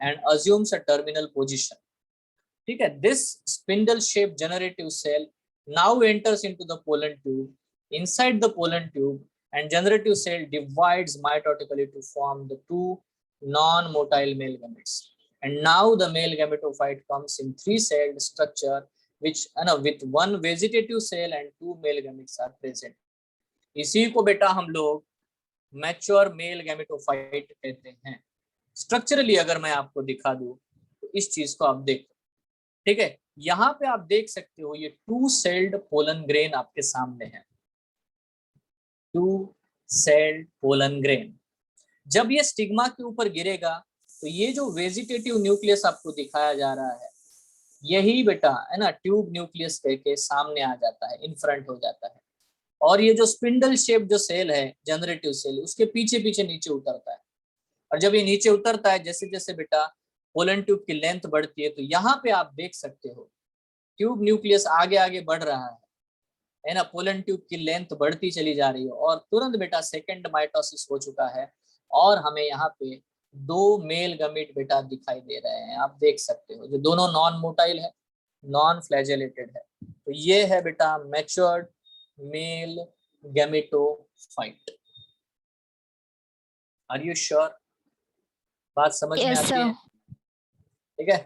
and assumes a terminal position, ठीक है। This spindle shape generative cell now enters into the pollen tube. Inside the pollen tube and generative cell divides mitotically to form the two non-motile male gametes, and now the male gametophyte comes in 3-celled structure which with one vegetative cell and 2 male gametes are present। इसी को बेटा हम लोग मैच्योर मेल गैमेटोफाइट कहते हैं। स्ट्रक्चरली अगर मैं आपको दिखा दूं तो इस चीज को आप देखो, ठीक है। यहाँ पे आप देख सकते हो ये 2-celled पोलन ग्रेन आपके सामने है, 2-celled पोलन ग्रेन। जब ये स्टिग्मा के ऊपर गिरेगा तो ये जो वेजिटेटिव न्यूक्लियस आपको दिखाया जा रहा है यही बेटा है ना ट्यूब न्यूक्लियस के सामने आ जाता है, इन फ्रंट हो जाता है, और ये जो स्पिंडल शेप जो सेल है जनरेटिव सेल उसके पीछे पीछे नीचे उतरता है। और जब ये नीचे उतरता है जैसे जैसे बेटा पोलन ट्यूब की लेंथ बढ़ती है तो यहाँ पे आप देख सकते हो ट्यूब न्यूक्लियस आगे आगे बढ़ रहा है ना, पोलन ट्यूब की लेंथ बढ़ती चली जा रही है और तुरंत बेटा सेकंड माइटोसिस हो चुका है और हमें यहाँ पे 2 मेल गमीट बेटा दिखाई दे रहे हैं। आप देख सकते हो जो दोनों नॉन मोटाइल है, नॉन फ्लैजेलेटेड है। तो ये है बेटा matured male gametophyte. Are you sure? बात समझ में आती है? ठीक है।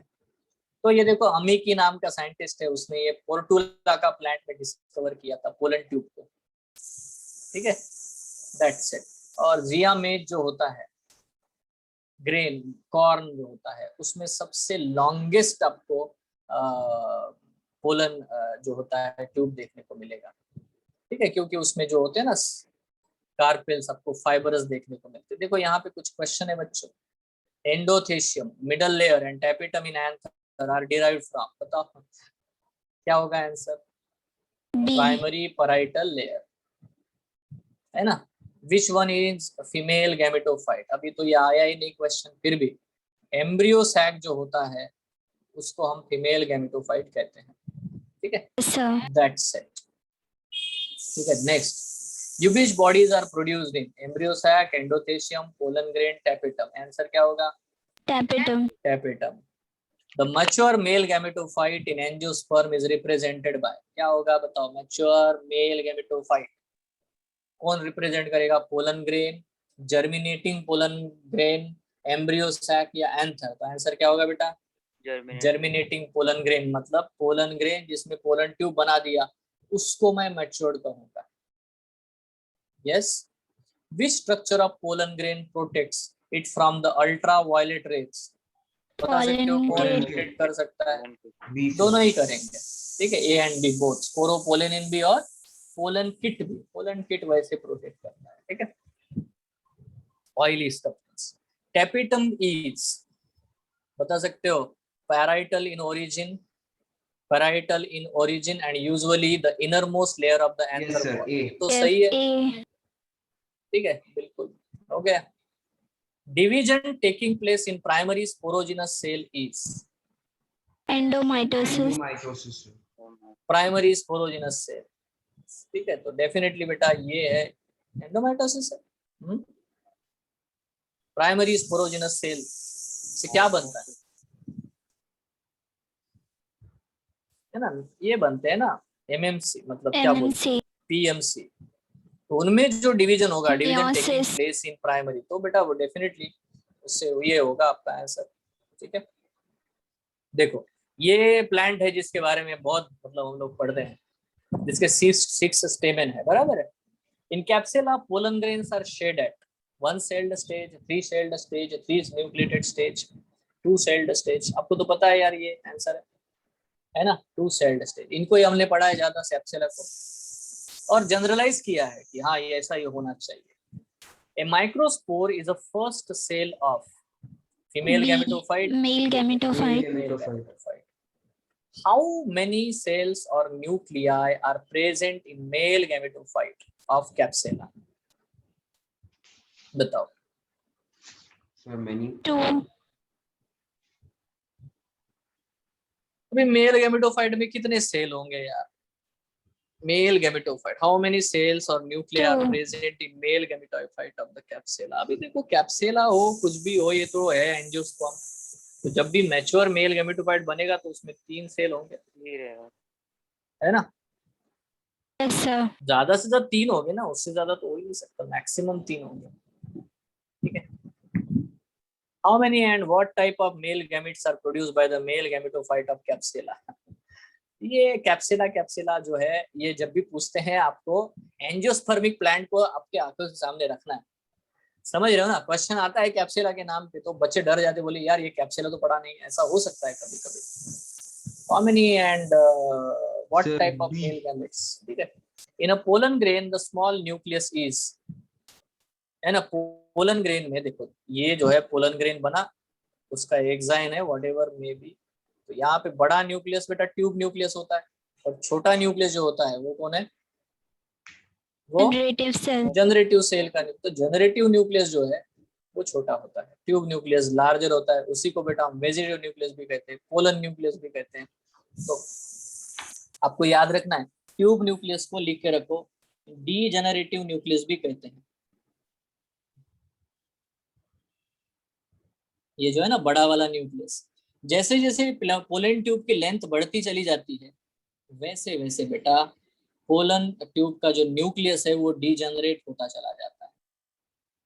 तो ये देखो अमीकी नाम का साइंटिस्ट है, उसने ये पोर्टुला का प्लांट में डिस्कवर किया था पोलन ट्यूब को, ठीक है। That's it. और जियामेट जो होता है ग्रेन कॉर्न जो होता है उसमें सबसे लॉन्गेस्ट आपको पोलन जो होता है ट्यूब देखने को मिलेगा, ठीक है, क्योंकि उसमें जो होते हैं ना कार्पेल्स आपको फाइबरस देखने को मिलते हैं। देखो यहाँ पे कुछ क्वेश्चन है बच्चों। Endothecium, middle layer and tapetum in anther are derived from, बताओ क्या होगा आंसर? प्राइमरी पैराइटल लेयर, है ना। Which one is female gametophyte? अभी तो ये आया ही नहीं क्वेश्चन, फिर भी एम्ब्रियो सैक जो होता है उसको हम फीमेल गैमेटोफाइट कहते हैं, ठीक है। दैट्स इट, ठीक है। Next, which bodies are produced in embryo sac, endothecium, pollen grain, tapetum? Answer क्या होगा? Tapetum. Tapetum. The mature male gametophyte in angiosperm is represented by, क्या होगा बताओ? mature male gametophyte कौन रिप्रेजेंट करेगा? Pollen grain, germinating pollen grain, embryo sac या एंथर, तो आंसर क्या होगा बेटा? जर्मिनेटिंग पोलन ग्रेन, मतलब पोलन ग्रेन जिसमें पोलन ट्यूब बना दिया उसको मैं मैच्योर्ड कहूंगा। Yes. Which structure of pollen grain protects it from the ultraviolet rays? बता सकते हो कौन Pollen प्रोटेक्ट कर सकता है? बी दोनों ही करेंगे, ठीक है, A and B both, sporopollenin भी और पोलन किट भी। पोलन किट वैसे प्रोटेक्ट करता है, ठीक है। ऑयली स्टफनेस। टैपिटम इज, बता सकते हो, parietal in origin, parietal in origin and usually the innermost layer of the anther sir, wall. A. तो yes, सही है, A. ठीक है, बिल्कुल हो गया। Division taking place in primary sporogenous cell is? Endomitosis. Endomitosis, sir. Primary sporogenous cell, ठीक है, तो डेफिनेटली बेटा ये है एंडोमाइटोसिस है। प्राइमरी स्पोरोजिनस सेल से क्या बनता है ना, ये बनते हैं ना एमएमसी, मतलब क्या बोलते हैं, MMC. पीएमसी। तो उनमें जो डिवीजन होगा, division taking Meiosis. Place in primary, तो बेटा वो डेफिनेटली उससे ये होगा आपका आंसर, ठीक है। देखो ये प्लांट है जिसके बारे में बहुत मतलब हम लोग पढ़ते हैं, जिसके 6 स्टेमेन है, बराबर है। In Capsella pollen grains are shed at 1 celled stage, 3 celled stage, 3 nucleated stage, 2 celled stage. आपको तो पता है यार ये आंसर है ना, 2 सेल्ड स्टेज। इनको ही हमने पढ़ा है ज्यादा कैप्सूला को, और जनरलाइज किया है कि हाँ ये ऐसा ही होना चाहिए। A microspore is a first cell of female B. Gametophyte, Male gametophyte. Gametophyte. How many cells or nuclei are present in male gametophyte of Capsella? बताओ। Sir, many. 2. अभी मेल गैमेटोफाइट में कितने सेल होंगे यार? Male gametophyte, how many cells और nuclei are 2. Present in male gametophyte of the Capsella? अभी देखो कैप्सेला हो कुछ भी हो, ये तो है एंजियोस्पर्म। तो जब भी मैच्योर मेल गैमेटोफाइट बनेगा तो उसमें 3 सेल होंगे, है ना? Yes, sir. ज्यादा से ज्यादा 3 होंगे ना, उससे ज्यादा तो हो ही नहीं सकता, मैक्सिमम 3 होंगे, ठीक है। How many and what type of male gametes are produced by the male gametophyte of Capsella? ये कैप्सेला जो है, ये जब भी पूछते हैं आपको एंजियोस्पर्मिक प्लांट को आपके आंखों के सामने रखना है, समझ रहे हो ना? क्वेश्चन आता है कैप्सेला के नाम पे तो बच्चे डर जाते, बोले यार ये कैप्सेला तो पढ़ा नहीं, ऐसा हो सकता है कभी कभी। How many and what Sir, type of B. male gametes? ठीक है। In a pollen grain the small nucleus is, है ना, पोलन ग्रेन में देखो ये जो है पोलन ग्रेन बना, उसका एक्साइन है व्हाटएवर मे बी, तो यहाँ पे बड़ा न्यूक्लियस बेटा ट्यूब न्यूक्लियस होता है, और छोटा न्यूक्लियस जो होता है वो कौन है? वो Generative cell. जनरेटिव सेल का। तो जनरेटिव न्यूक्लियस जो है वो छोटा होता है, ट्यूब न्यूक्लियस लार्जर होता है, उसी को बेटा हम वेजिटेटिव न्यूक्लियस भी कहते हैं, पोलन न्यूक्लियस भी कहते हैं। तो आपको याद रखना है, ट्यूब न्यूक्लियस को लिख के रखो, डीजेनरेटिव न्यूक्लियस भी कहते हैं। ये जो है ना बड़ा वाला न्यूक्लियस, जैसे जैसे पोलन ट्यूब की लेंथ बढ़ती चली जाती है वैसे वैसे बेटा पोलन ट्यूब का जो न्यूक्लियस है वो डीजेनरेट होता चला जाता है,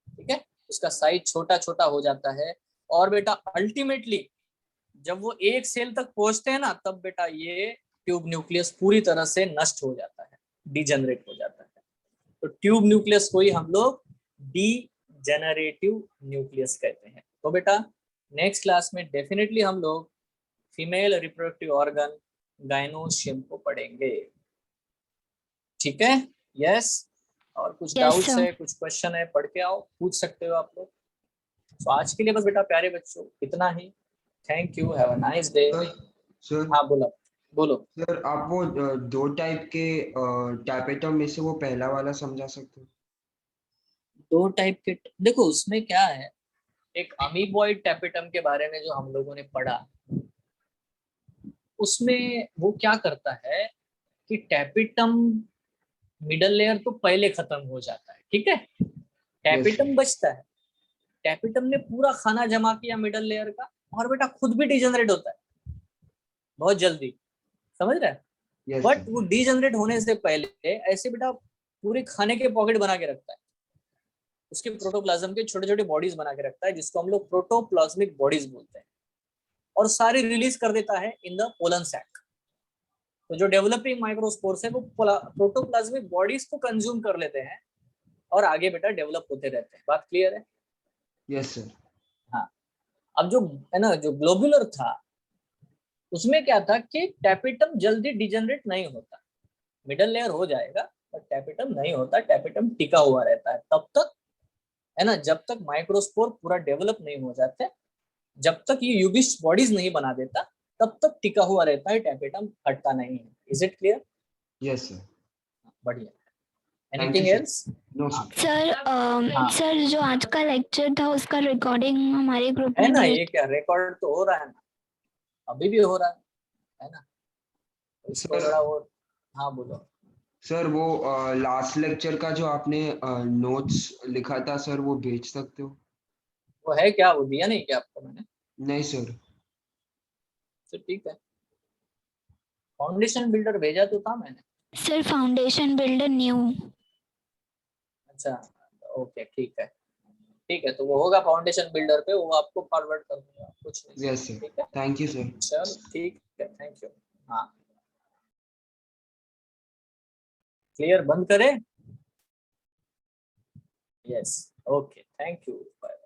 ठीक है, उसका साइज छोटा छोटा हो जाता है। और बेटा अल्टीमेटली जब वो एक सेल तक पहुंचते हैं ना, तब बेटा ये ट्यूब न्यूक्लियस पूरी तरह से नष्ट हो जाता है, डीजेनरेट हो जाता है। तो ट्यूब न्यूक्लियस को ही हम लोग डीजेनरेटिव न्यूक्लियस कहते हैं। तो बेटा नेक्स्ट क्लास में डेफिनेटली हम लोग फीमेल रिप्रोडक्टिव ऑर्गन गायनोशियम को पढ़ेंगे, ठीक है? यस। और कुछ डाउट्स sir. है, कुछ क्वेश्चन है, पढ़ के आओ, पूछ सकते हो आप लोग। तो आज के लिए बस बेटा प्यारे बच्चों इतना ही। Thank you, have a nice day. Sir हाँ बोलो। सर आप वो 2 टाइप के टैपेटम में से वो पहला वाला समझा सकते हो? 2 टाइप के, देखो उसमें क्या है, एक अमीबॉइड टैपेटम के बारे में जो हम लोगों ने पढ़ा, उसमें वो क्या करता है कि टैपेटम मिडल लेयर तो पहले खत्म हो जाता है, ठीक है, टैपेटम बचता है, टैपेटम ने पूरा खाना जमा किया मिडल लेयर का, और बेटा खुद भी डिजेनरेट होता है बहुत जल्दी, समझ रहे हैं? बट वो डिजेनरेट होने से पहले ऐसे बेटा पूरे खाने के पॉकेट बना के रखता है, उसके प्रोटोप्लाज्म के छोटे छोटे बॉडीज बना के रखता है, जिसको हम लोग प्रोटोप्लाज्मिक बॉडीज बोलते हैं, और सारे रिलीज कर देता है इन द पोलन सैक। तो जो डेवलपिंग माइक्रोस्पोर्स है वो प्रोटोप्लाज्मिक बॉडीज को कंज्यूम कर लेते हैं और आगे बेटा डेवलप होते रहते हैं। बात क्लियर है? Yes sir. हाँ, अब जो है ना, जो ग्लोबुलर था उसमें क्या था कि टैपेटम जल्दी डिजेनरेट नहीं होता, मिडल लेयर हो जाएगा पर टैपेटम नहीं होता, टैपेटम टिका हुआ रहता है तब तक, है ना, जब तक माइक्रोस्पोर पूरा डेवलप नहीं हो जाते, जब तक ये यूबिस्ट बॉडीज नहीं बना देता तब तक टिका हुआ रहता है, टैपेटम हटता नहीं है। Is it clear? Yes sir. बढ़िया। Thank anything you, sir. Else? No sir. Sir हाँ। सर जो आज का लेक्चर था उसका रिकॉर्डिंग हमारे ग्रुप है में ना, भेज। ये क्या रिकॉर्ड तो हो रहा है ना, अभी भी हो रहा है ना, इसको सर थोड़ा और। हाँ बोलो। सर वो लास्ट लेक्चर का जो आपने नोट्स लिखा था सर, वो भेज सकते हो? वो है क्या, वो दिया नहीं क्या आपको मैंने? नहीं सर। तो ठीक है, फाउंडेशन बिल्डर भेजा तो था मैंने। Sir foundation builder new. अच्छा, ओके ठीक है, ठीक है, तो वो होगा फाउंडेशन बिल्डर पे, वो आपको फॉरवर्ड कर दूंगा, कुछ नहीं। Yes sir. ठीक है, थैंक यू सर। चलो ठीक है, थैंक यू। हाँ क्लियर, बंद करें? Yes, okay, thank you, bye.